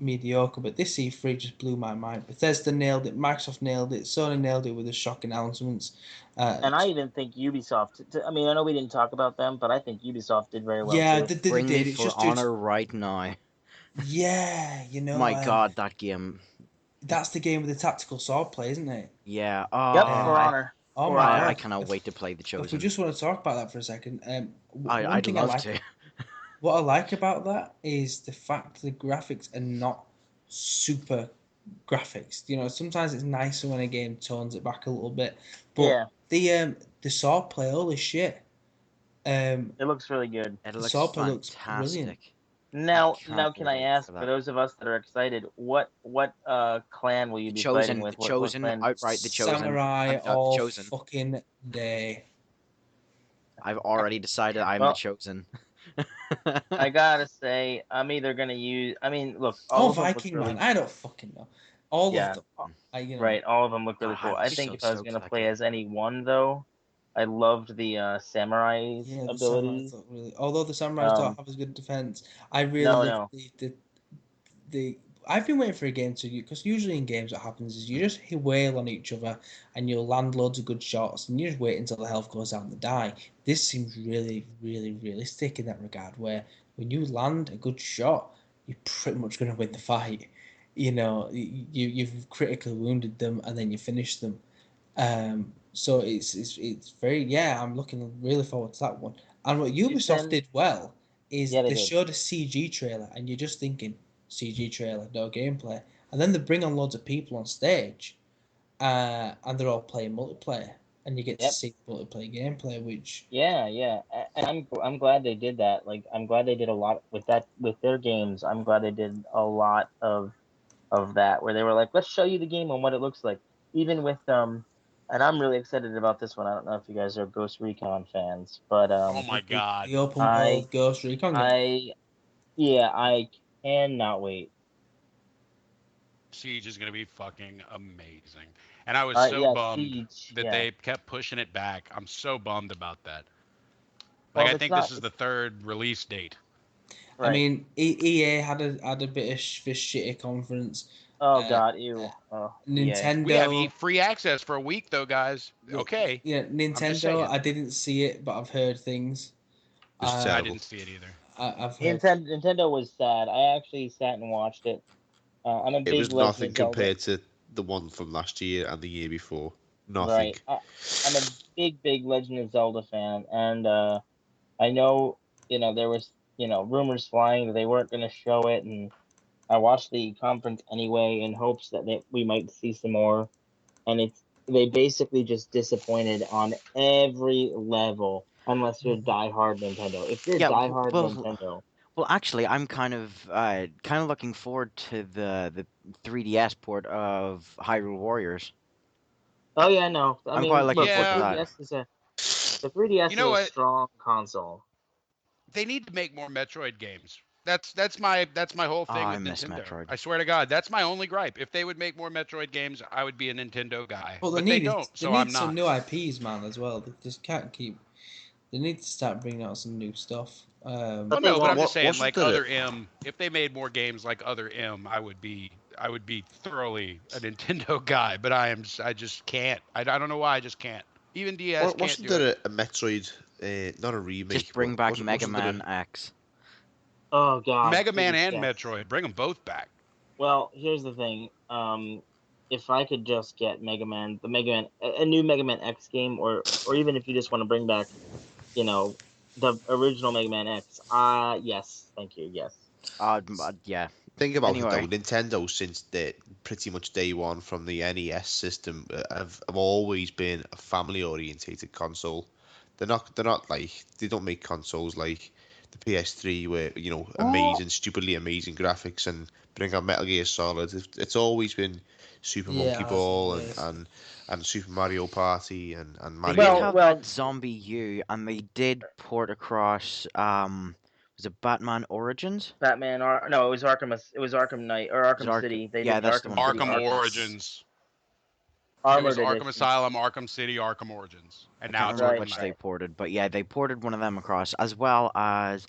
[SPEAKER 1] mediocre, but this E3 just blew my mind. Bethesda nailed it, Microsoft nailed it, Sony nailed it with the shock announcements.
[SPEAKER 5] And I even think Ubisoft. I mean, I know we didn't talk about them, but I think Ubisoft did very well
[SPEAKER 1] yeah,
[SPEAKER 5] too.
[SPEAKER 1] they
[SPEAKER 2] Bring me
[SPEAKER 1] did. It's
[SPEAKER 2] For
[SPEAKER 1] just, dude,
[SPEAKER 2] Honor right now.
[SPEAKER 1] yeah,
[SPEAKER 2] My God, that game.
[SPEAKER 1] that's the game with the tactical sword play, isn't it?
[SPEAKER 2] Yeah.
[SPEAKER 5] Yep,
[SPEAKER 1] Um,
[SPEAKER 5] For Honor.
[SPEAKER 1] Oh
[SPEAKER 5] For
[SPEAKER 1] my
[SPEAKER 5] Honor.
[SPEAKER 2] I
[SPEAKER 1] god!
[SPEAKER 2] cannot wait to play The
[SPEAKER 1] If we
[SPEAKER 2] Chosen.
[SPEAKER 1] just want to talk about that for a second, one
[SPEAKER 2] I'd
[SPEAKER 1] thing I
[SPEAKER 2] love
[SPEAKER 1] like,
[SPEAKER 2] to.
[SPEAKER 1] what I like about that is the fact the graphics are not super graphics. You know, sometimes it's nicer when a game tones it back a little bit, but
[SPEAKER 5] Yeah,
[SPEAKER 1] the sword play, holy shit, um,
[SPEAKER 5] it looks really good.
[SPEAKER 2] It
[SPEAKER 1] the
[SPEAKER 2] looks
[SPEAKER 1] sword play looks brilliant.
[SPEAKER 2] fantastic.
[SPEAKER 5] Now,
[SPEAKER 2] Can't
[SPEAKER 5] can I
[SPEAKER 2] wait
[SPEAKER 5] ask
[SPEAKER 2] for
[SPEAKER 5] for
[SPEAKER 2] that.
[SPEAKER 5] those of us that are excited, what clan will you
[SPEAKER 2] The
[SPEAKER 5] be fighting
[SPEAKER 2] Chosen,
[SPEAKER 5] with?
[SPEAKER 2] The
[SPEAKER 5] What
[SPEAKER 2] Chosen,
[SPEAKER 5] clan?
[SPEAKER 2] outright The Chosen.
[SPEAKER 1] Samurai
[SPEAKER 2] The
[SPEAKER 1] all
[SPEAKER 2] Chosen.
[SPEAKER 1] fucking day.
[SPEAKER 2] I've already decided I'm The
[SPEAKER 5] Well,
[SPEAKER 2] Chosen.
[SPEAKER 5] I gotta say, I'm either gonna use. I mean, look, all
[SPEAKER 1] Oh,
[SPEAKER 5] of them look
[SPEAKER 1] Viking man,
[SPEAKER 5] really.
[SPEAKER 1] I don't fucking know. All of
[SPEAKER 5] Yeah,
[SPEAKER 1] them. I
[SPEAKER 5] right. All of them look really
[SPEAKER 2] God, I
[SPEAKER 5] cool.
[SPEAKER 2] was
[SPEAKER 5] I think
[SPEAKER 2] so
[SPEAKER 5] if I was
[SPEAKER 2] stoked
[SPEAKER 5] gonna
[SPEAKER 2] for that
[SPEAKER 5] play
[SPEAKER 2] game.
[SPEAKER 5] as any one though, I loved the samurai's
[SPEAKER 1] Yeah, the samurais
[SPEAKER 5] abilities.
[SPEAKER 1] look really. Although the samurais don't
[SPEAKER 5] Um,
[SPEAKER 1] have as good defense, I really
[SPEAKER 5] no,
[SPEAKER 1] love
[SPEAKER 5] no,
[SPEAKER 1] the. I've been waiting for a game to because usually in games what happens is you just wail on each other and you'll land loads of good shots and you just wait until the health goes out and they die. This seems really, really realistic in that regard, where when you land a good shot, you're pretty much going to win the fight. You know, you've critically wounded them and then you finish them. So it's very, yeah. I'm looking really forward to that one. And what
[SPEAKER 5] you
[SPEAKER 1] Ubisoft
[SPEAKER 5] send.
[SPEAKER 1] did well is
[SPEAKER 5] Yeah, they
[SPEAKER 1] they
[SPEAKER 5] did.
[SPEAKER 1] showed a CG trailer, and you're just thinking CG trailer, no gameplay, and then they bring on loads of people on stage, and they're all playing multiplayer, and you get to
[SPEAKER 5] Yep.
[SPEAKER 1] see multiplayer gameplay, which
[SPEAKER 5] Yeah, yeah, and I'm glad they did that. Like, I'm glad they did a lot with that with their games. I'm glad they did a lot of that where they were like, let's show you the game and what it looks like. Even with and I'm really excited about this one. I don't know if you guys are Ghost Recon fans, but
[SPEAKER 6] Oh my god.
[SPEAKER 1] the open
[SPEAKER 5] I
[SPEAKER 1] world Ghost Recon game.
[SPEAKER 5] I yeah, I cannot wait.
[SPEAKER 6] Siege is going to be fucking amazing. And I was so
[SPEAKER 5] Yeah,
[SPEAKER 6] bummed
[SPEAKER 5] Siege.
[SPEAKER 6] that
[SPEAKER 5] Yeah.
[SPEAKER 6] they kept pushing it back. I'm so bummed about that. Like,
[SPEAKER 5] Well,
[SPEAKER 6] I
[SPEAKER 5] it's
[SPEAKER 6] think this
[SPEAKER 5] not.
[SPEAKER 6] is
[SPEAKER 5] It's
[SPEAKER 6] the third release date.
[SPEAKER 1] I
[SPEAKER 5] right.
[SPEAKER 1] mean, EA had a bit of this shitty conference.
[SPEAKER 5] Oh
[SPEAKER 1] Uh,
[SPEAKER 5] God, ew. Oh, EA.
[SPEAKER 6] We have
[SPEAKER 1] Nintendo,
[SPEAKER 6] free access for a week, though, guys. Okay.
[SPEAKER 1] yeah,
[SPEAKER 6] I'm just
[SPEAKER 1] Nintendo.
[SPEAKER 6] saying.
[SPEAKER 1] I didn't see it, but I've heard things.
[SPEAKER 3] It's
[SPEAKER 1] Uh,
[SPEAKER 6] I
[SPEAKER 3] terrible.
[SPEAKER 6] didn't see it either.
[SPEAKER 1] I've heard.
[SPEAKER 5] Nintendo was sad. I actually sat and watched it. I'm a
[SPEAKER 3] It
[SPEAKER 5] big
[SPEAKER 3] was
[SPEAKER 5] Legend
[SPEAKER 3] nothing
[SPEAKER 5] of Zelda.
[SPEAKER 3] compared to the one from last year and the year before. Nothing.
[SPEAKER 5] Right. I'm a big Legend of Zelda fan, and I know there was rumors flying that they weren't going to show it, and I watched the conference anyway in hopes that we might see some more, and they basically just disappointed on every level, unless you're diehard Nintendo. If you're
[SPEAKER 2] Yeah,
[SPEAKER 5] diehard
[SPEAKER 2] well,
[SPEAKER 5] Nintendo,
[SPEAKER 2] well, actually, I'm kind of looking forward to the 3DS port of Hyrule Warriors.
[SPEAKER 5] oh yeah, no, I
[SPEAKER 2] I'm quite
[SPEAKER 5] mean,
[SPEAKER 2] looking
[SPEAKER 5] look,
[SPEAKER 2] forward to
[SPEAKER 6] Yeah.
[SPEAKER 2] that.
[SPEAKER 5] the 3DS
[SPEAKER 6] You
[SPEAKER 5] is
[SPEAKER 6] know
[SPEAKER 5] a
[SPEAKER 6] what?
[SPEAKER 5] strong console.
[SPEAKER 6] They need to make more Metroid games. That's my whole
[SPEAKER 2] Oh,
[SPEAKER 6] thing
[SPEAKER 2] I
[SPEAKER 6] with
[SPEAKER 2] miss
[SPEAKER 6] Nintendo.
[SPEAKER 2] Metroid.
[SPEAKER 6] I swear to God, that's my only gripe. If they would make more Metroid games, I would be a Nintendo guy.
[SPEAKER 1] But
[SPEAKER 6] But they don't,
[SPEAKER 1] they
[SPEAKER 6] so
[SPEAKER 1] need
[SPEAKER 6] I'm
[SPEAKER 1] some
[SPEAKER 6] not.
[SPEAKER 1] new IPs, man, as well. They just can't keep. They need to start bringing out some new stuff.
[SPEAKER 5] But
[SPEAKER 6] Well,
[SPEAKER 5] they
[SPEAKER 6] no, but I'm
[SPEAKER 5] won't.
[SPEAKER 6] just saying,
[SPEAKER 3] Wasn't
[SPEAKER 6] like
[SPEAKER 3] there?
[SPEAKER 6] Other M. If they made more games like Other M, I would be thoroughly a Nintendo guy. But I just can't. I don't know why. I just can't. Even DS can't
[SPEAKER 3] Wasn't
[SPEAKER 6] do it.
[SPEAKER 3] there a Metroid? Not a
[SPEAKER 2] Just
[SPEAKER 3] remake, but
[SPEAKER 2] bring back Mega
[SPEAKER 3] wasn't there
[SPEAKER 2] Man X.
[SPEAKER 5] Oh God,
[SPEAKER 6] Mega Man
[SPEAKER 5] please,
[SPEAKER 6] and
[SPEAKER 5] yes.
[SPEAKER 6] Metroid, bring them both back.
[SPEAKER 5] Well, here's the thing. If I could just get a new Mega Man X game, or even if you just want to bring back, you know, the original Mega Man X, yes, thank you, yes.
[SPEAKER 2] Yeah.
[SPEAKER 3] Think about it though,
[SPEAKER 2] Anyway,
[SPEAKER 3] Nintendo since pretty much day one from the NES system have always been a family orientated console. They're not like they don't make consoles like the PS3 where
[SPEAKER 5] Oh,
[SPEAKER 3] stupidly amazing graphics and bring out Metal Gear Solid. It's always been Super
[SPEAKER 1] Yeah,
[SPEAKER 3] Monkey
[SPEAKER 1] that's what
[SPEAKER 3] Ball
[SPEAKER 1] it is.
[SPEAKER 3] and Super Mario Party and
[SPEAKER 2] they did
[SPEAKER 3] Mario.
[SPEAKER 5] well,
[SPEAKER 2] have that
[SPEAKER 5] well,
[SPEAKER 2] Zombie U, and they did port across. Was it Batman Origins?
[SPEAKER 5] No, it was Arkham Knight or
[SPEAKER 2] Was it
[SPEAKER 5] Arkham
[SPEAKER 2] Ark?
[SPEAKER 5] City. They
[SPEAKER 2] Yeah,
[SPEAKER 5] did the
[SPEAKER 2] that's the
[SPEAKER 5] Arkham
[SPEAKER 2] one.
[SPEAKER 5] City
[SPEAKER 6] Arkham
[SPEAKER 5] Arkham
[SPEAKER 6] Origins. It was
[SPEAKER 5] Armored
[SPEAKER 6] Arkham
[SPEAKER 5] Edition,
[SPEAKER 6] Asylum, Arkham City, Arkham Origins,
[SPEAKER 2] I
[SPEAKER 6] and now
[SPEAKER 2] can't
[SPEAKER 6] it's
[SPEAKER 2] remember
[SPEAKER 5] right?
[SPEAKER 6] Arkham
[SPEAKER 2] which
[SPEAKER 6] Knight.
[SPEAKER 2] they ported, but yeah, they ported one of them across, as well as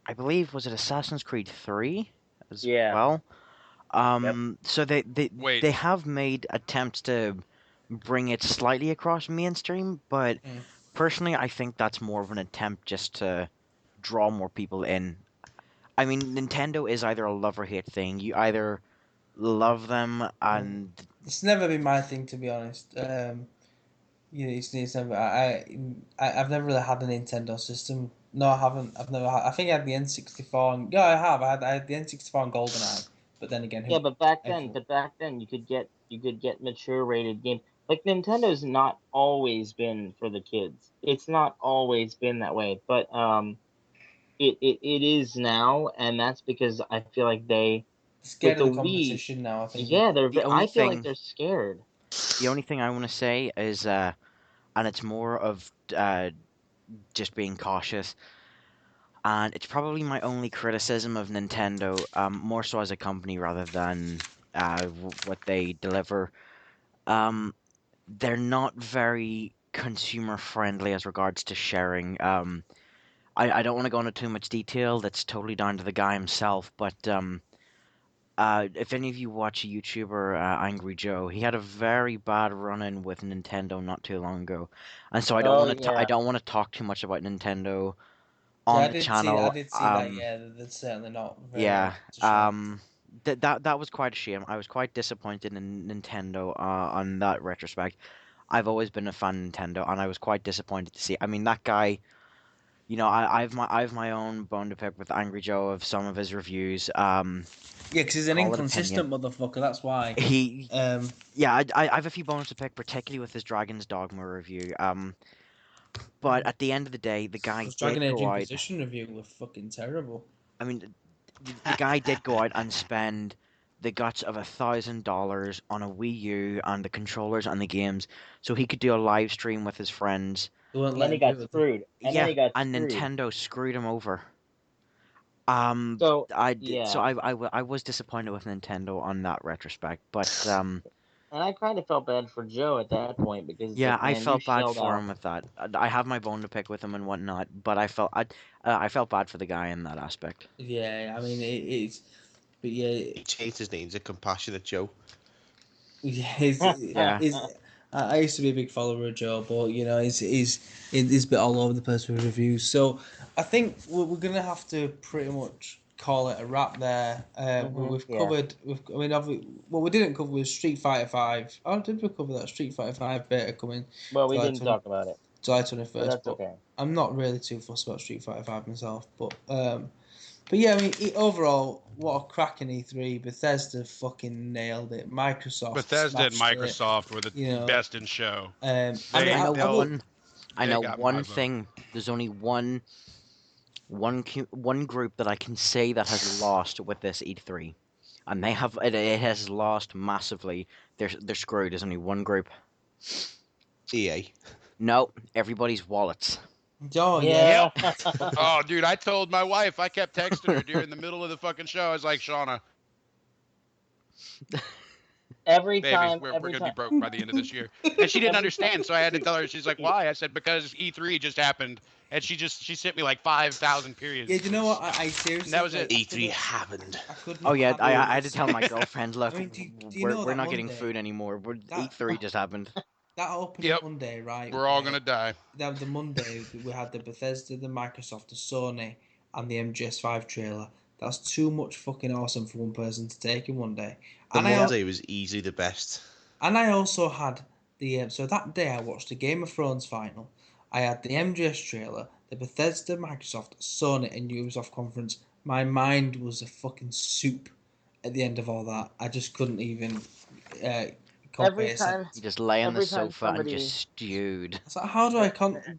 [SPEAKER 2] I believe was it Assassin's Creed 3 as
[SPEAKER 5] Yeah,
[SPEAKER 2] well. So
[SPEAKER 6] Wait.
[SPEAKER 2] they have made attempts to bring it slightly across mainstream, but personally, I think that's more of an attempt just to draw more people in. I mean, Nintendo is either a love or hate thing. You either love them and
[SPEAKER 1] It's never been my thing, to be honest. It's never. I've never really had a Nintendo system. No, I haven't. I've never had. I think I had the N64. Yeah, I have. I had the N64 and GoldenEye. But then again,
[SPEAKER 5] Yeah, but back then,
[SPEAKER 1] everyone-
[SPEAKER 5] you could get mature rated games. Like Nintendo's not always been for the kids. It's not always been that way, but it is now, and that's because I feel like they with
[SPEAKER 1] scared of
[SPEAKER 5] the
[SPEAKER 1] the
[SPEAKER 5] Wii,
[SPEAKER 1] competition now. I think.
[SPEAKER 5] yeah,
[SPEAKER 2] the only
[SPEAKER 5] I feel like
[SPEAKER 2] thing
[SPEAKER 5] they're scared.
[SPEAKER 2] the only thing I want to say is, and it's more of just being cautious, and it's probably my only criticism of Nintendo, more so as a company rather than what they deliver. Um, they're not very consumer friendly as regards to sharing. I don't want to go into too much detail. That's totally down to the guy himself. But if any of you watch a YouTuber, Angry Joe, he had a very bad run-in with Nintendo not too long ago, and so I don't
[SPEAKER 5] Oh
[SPEAKER 2] want to. I
[SPEAKER 5] yeah.
[SPEAKER 2] don't want to talk too much about Nintendo
[SPEAKER 1] Yeah,
[SPEAKER 2] on
[SPEAKER 1] I
[SPEAKER 2] the
[SPEAKER 1] did see. I
[SPEAKER 2] channel.
[SPEAKER 1] did see that. Yeah, they're certainly not very
[SPEAKER 2] Yeah.
[SPEAKER 1] to share.
[SPEAKER 2] That was quite a shame. I was quite disappointed in Nintendo on that retrospect. I've always been a fan of Nintendo, and I was quite disappointed to see. I mean, that guy. You know, I have my own bone to pick with Angry Joe of some of his reviews.
[SPEAKER 1] Yeah, because he's an
[SPEAKER 2] Call it
[SPEAKER 1] inconsistent motherfucker. That's why.
[SPEAKER 2] He,
[SPEAKER 1] Um,
[SPEAKER 2] yeah, I have a few bones to pick, particularly with his Dragon's Dogma review. But at the end of the day, the guy
[SPEAKER 1] his Dragon
[SPEAKER 2] did
[SPEAKER 1] Age
[SPEAKER 2] go out.
[SPEAKER 1] Inquisition review was fucking terrible.
[SPEAKER 2] I mean, the guy did go out and spend the guts of $1,000 on a Wii U and the controllers and the games, so he could do a live stream with his friends.
[SPEAKER 1] They won't
[SPEAKER 5] And
[SPEAKER 1] let
[SPEAKER 5] then he
[SPEAKER 1] him do
[SPEAKER 5] got
[SPEAKER 1] it.
[SPEAKER 5] screwed. And then
[SPEAKER 2] Yeah,
[SPEAKER 5] he got
[SPEAKER 2] and
[SPEAKER 5] screwed.
[SPEAKER 2] Nintendo screwed him over.
[SPEAKER 5] So
[SPEAKER 2] So
[SPEAKER 5] yeah,
[SPEAKER 2] I was disappointed with Nintendo on that retrospect, but
[SPEAKER 5] and I kind of felt bad for Joe at that point because it's
[SPEAKER 2] yeah,
[SPEAKER 5] like,
[SPEAKER 2] I
[SPEAKER 5] man, you
[SPEAKER 2] felt bad
[SPEAKER 5] shelled
[SPEAKER 2] for
[SPEAKER 5] out.
[SPEAKER 2] him with that. I have my bone to pick with him and whatnot, but I felt bad for the guy in that aspect.
[SPEAKER 1] Yeah, I mean it's, but yeah,
[SPEAKER 3] He changed his name to Compassionate Joe.
[SPEAKER 1] yeah,
[SPEAKER 2] Yeah,
[SPEAKER 1] I used to be a big follower of Joe, but you know, he's a bit all over the place with reviews. So I think we're gonna have to pretty much call it a wrap there. We've
[SPEAKER 5] Yeah.
[SPEAKER 1] covered. I mean, what we didn't cover was Street Fighter Five. Oh, did we cover that Street Fighter Five beta coming
[SPEAKER 5] Well, we
[SPEAKER 1] July
[SPEAKER 5] didn't talk about it,
[SPEAKER 1] July
[SPEAKER 5] but
[SPEAKER 1] 21st?
[SPEAKER 5] that's
[SPEAKER 1] But
[SPEAKER 5] okay.
[SPEAKER 1] I'm not really too fussed about Street Fighter Five myself. But yeah, I mean, overall, what a cracking E3. Bethesda fucking nailed it. Microsoft
[SPEAKER 6] Bethesda and
[SPEAKER 1] smashed it.
[SPEAKER 6] Microsoft were the
[SPEAKER 1] You know,
[SPEAKER 6] best in show.
[SPEAKER 1] I
[SPEAKER 6] They
[SPEAKER 1] mean,
[SPEAKER 2] I know
[SPEAKER 1] I will.
[SPEAKER 2] one. I
[SPEAKER 6] They
[SPEAKER 2] know
[SPEAKER 6] got
[SPEAKER 2] one
[SPEAKER 6] my vote.
[SPEAKER 2] thing. There's only one group that I can say that has lost with this E3, and it has lost massively. They're screwed. There's only one group.
[SPEAKER 3] EA.
[SPEAKER 2] No, everybody's wallets.
[SPEAKER 1] Oh yeah.
[SPEAKER 5] Yeah.
[SPEAKER 6] Oh, dude, I told my wife. I kept texting her during the middle of the fucking show. I was like, Shauna,
[SPEAKER 5] every
[SPEAKER 6] baby,
[SPEAKER 5] time,
[SPEAKER 6] we're
[SPEAKER 5] every
[SPEAKER 6] gonna be
[SPEAKER 5] time,
[SPEAKER 6] broke by the end of this year. And she didn't
[SPEAKER 5] every time.
[SPEAKER 6] understand, so I had to tell her. She's like, why? I said, because E3 just happened, and she sent me like 5,000 periods.
[SPEAKER 1] Yeah, do you know what? I seriously.
[SPEAKER 6] That was it.
[SPEAKER 3] E3 happened.
[SPEAKER 1] I couldn't.
[SPEAKER 2] Oh yeah, I had to
[SPEAKER 1] this.
[SPEAKER 2] tell my girlfriend, look,
[SPEAKER 1] I mean, do you
[SPEAKER 2] we're
[SPEAKER 1] know
[SPEAKER 2] we're
[SPEAKER 1] that
[SPEAKER 2] not getting
[SPEAKER 1] Monday?
[SPEAKER 2] food anymore.
[SPEAKER 1] That
[SPEAKER 2] E3 just happened.
[SPEAKER 1] that opening
[SPEAKER 6] Yep.
[SPEAKER 1] Monday, right?
[SPEAKER 6] We're all gonna die.
[SPEAKER 1] That the Monday we had the Bethesda, the Microsoft, the Sony, and the MGS5 trailer. That's too much fucking awesome for one person to take in one day.
[SPEAKER 3] The
[SPEAKER 1] And
[SPEAKER 3] Monday was easily the best.
[SPEAKER 1] And I also had the so that day I watched the Game of Thrones final. I had the MGS trailer, the Bethesda, Microsoft, Sony, and Ubisoft conference. My mind was a fucking soup at the end of all that. I just couldn't even
[SPEAKER 5] Every
[SPEAKER 1] compare.
[SPEAKER 5] time,
[SPEAKER 2] You just lay on the
[SPEAKER 5] every time
[SPEAKER 2] sofa and
[SPEAKER 5] somebody,
[SPEAKER 2] just stewed.
[SPEAKER 1] It's like, how do I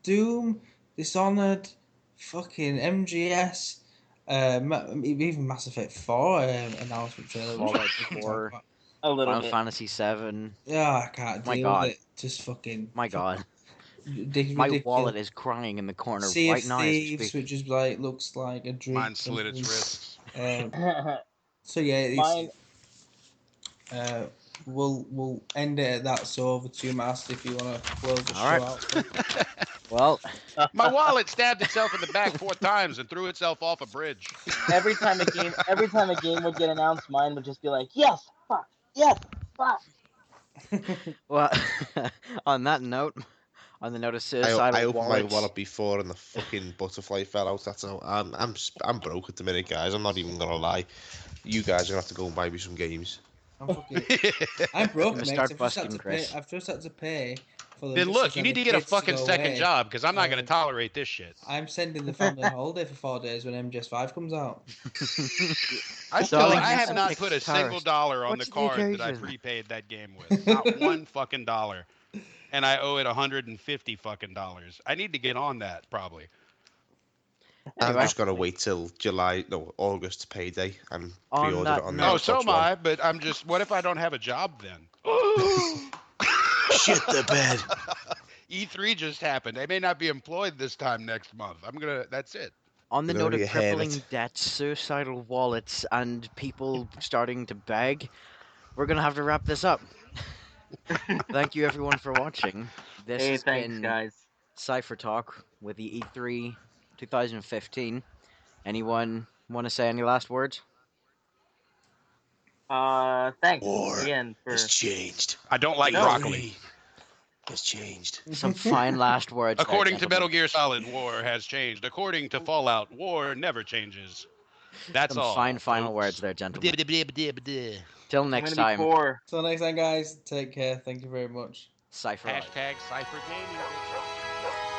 [SPEAKER 1] Doom, Dishonored, fucking MGS, even Mass Effect 4 announcement trailer. Which
[SPEAKER 2] Fallout
[SPEAKER 1] we can talk
[SPEAKER 2] 4,
[SPEAKER 1] about.
[SPEAKER 5] a little
[SPEAKER 2] Final
[SPEAKER 5] bit.
[SPEAKER 2] Fantasy 7.
[SPEAKER 1] Yeah, I can't
[SPEAKER 2] My
[SPEAKER 1] deal with
[SPEAKER 2] God.
[SPEAKER 1] it. Just fucking
[SPEAKER 2] My God.
[SPEAKER 1] ridiculous.
[SPEAKER 2] My wallet is crying in the corner
[SPEAKER 1] Sea of
[SPEAKER 2] right now as we
[SPEAKER 1] Thieves,
[SPEAKER 2] speak.
[SPEAKER 1] which is like looks like a dream.
[SPEAKER 6] Mine slit its wrists.
[SPEAKER 1] So yeah, it's,
[SPEAKER 5] Mine,
[SPEAKER 1] we'll end it at that. So over to you, Master, if you want to close the
[SPEAKER 2] All right.
[SPEAKER 1] show out.
[SPEAKER 2] Well,
[SPEAKER 6] My wallet stabbed itself in the back 4 times and threw itself off a bridge.
[SPEAKER 5] every time a game would get announced, mine would just be like, yes, fuck, yes, fuck.
[SPEAKER 2] well, on that note, on the note of
[SPEAKER 3] I
[SPEAKER 2] suicidal
[SPEAKER 3] opened my
[SPEAKER 2] wallets,
[SPEAKER 3] wallet before and the fucking butterfly fell out. That's how I'm broke at the minute, guys. I'm not even gonna lie. You guys are gonna have to go and buy me some games.
[SPEAKER 1] I'm broke,
[SPEAKER 2] gonna
[SPEAKER 1] mate.
[SPEAKER 2] start
[SPEAKER 1] I've just had
[SPEAKER 2] busking
[SPEAKER 1] to pay.
[SPEAKER 2] Chris.
[SPEAKER 1] I've just had to pay for the
[SPEAKER 6] Then
[SPEAKER 1] missus
[SPEAKER 6] look, you
[SPEAKER 1] and
[SPEAKER 6] need
[SPEAKER 1] the
[SPEAKER 6] to get a
[SPEAKER 1] kids
[SPEAKER 6] fucking
[SPEAKER 1] go
[SPEAKER 6] second
[SPEAKER 1] away.
[SPEAKER 6] job because I'm not going to
[SPEAKER 1] Um,
[SPEAKER 6] tolerate this shit.
[SPEAKER 1] I'm sending the family on holiday for 4 days when MGS5 comes out.
[SPEAKER 2] Darling,
[SPEAKER 6] I
[SPEAKER 2] you
[SPEAKER 6] have
[SPEAKER 2] sound
[SPEAKER 6] not
[SPEAKER 2] like
[SPEAKER 6] put
[SPEAKER 2] a
[SPEAKER 6] a single
[SPEAKER 2] guitarist.
[SPEAKER 6] dollar on
[SPEAKER 2] What's
[SPEAKER 6] the
[SPEAKER 2] the
[SPEAKER 6] card that I
[SPEAKER 2] occasion?
[SPEAKER 6] prepaid that game with. Not one fucking dollar. And I owe it 150 fucking dollars. I need to get on that probably.
[SPEAKER 3] I'm
[SPEAKER 2] Anyway,
[SPEAKER 3] just gonna wait till August payday and
[SPEAKER 2] On
[SPEAKER 3] pre-order
[SPEAKER 2] that
[SPEAKER 3] it on the
[SPEAKER 2] note-
[SPEAKER 6] Oh, so
[SPEAKER 3] Xbox
[SPEAKER 6] am
[SPEAKER 3] One.
[SPEAKER 6] I, but I'm just, what if I don't have a job then?
[SPEAKER 3] Shit the bed.
[SPEAKER 6] E3 just happened. I may not be employed this time next month. That's it.
[SPEAKER 2] on the
[SPEAKER 3] You're gonna
[SPEAKER 2] note
[SPEAKER 3] be
[SPEAKER 2] of
[SPEAKER 3] a hermit.
[SPEAKER 2] crippling debts, suicidal wallets, and people starting to beg, we're gonna have to wrap this up. Thank you everyone for watching. This
[SPEAKER 5] Hey,
[SPEAKER 2] has
[SPEAKER 5] thanks,
[SPEAKER 2] been
[SPEAKER 5] guys.
[SPEAKER 2] Cypher Talk with the E3 2015. Anyone want to say any last words?
[SPEAKER 5] Thanks
[SPEAKER 3] War
[SPEAKER 5] again
[SPEAKER 3] has
[SPEAKER 5] for.
[SPEAKER 3] changed.
[SPEAKER 6] I don't like
[SPEAKER 5] No.
[SPEAKER 6] broccoli.
[SPEAKER 3] Has changed.
[SPEAKER 2] Some fine last words. there,
[SPEAKER 6] According to
[SPEAKER 2] gentlemen.
[SPEAKER 6] Metal Gear Solid, war has changed. According to Fallout, war never changes. That's
[SPEAKER 2] Some
[SPEAKER 6] all.
[SPEAKER 2] fine final
[SPEAKER 6] folks.
[SPEAKER 2] words there, gentlemen. Till
[SPEAKER 5] I'm
[SPEAKER 2] next
[SPEAKER 5] gonna be
[SPEAKER 2] time,
[SPEAKER 5] poor.
[SPEAKER 1] So next time, guys, take care. Thank you very much.
[SPEAKER 2] Cypher out.
[SPEAKER 6] Hashtag Cypher Gaming.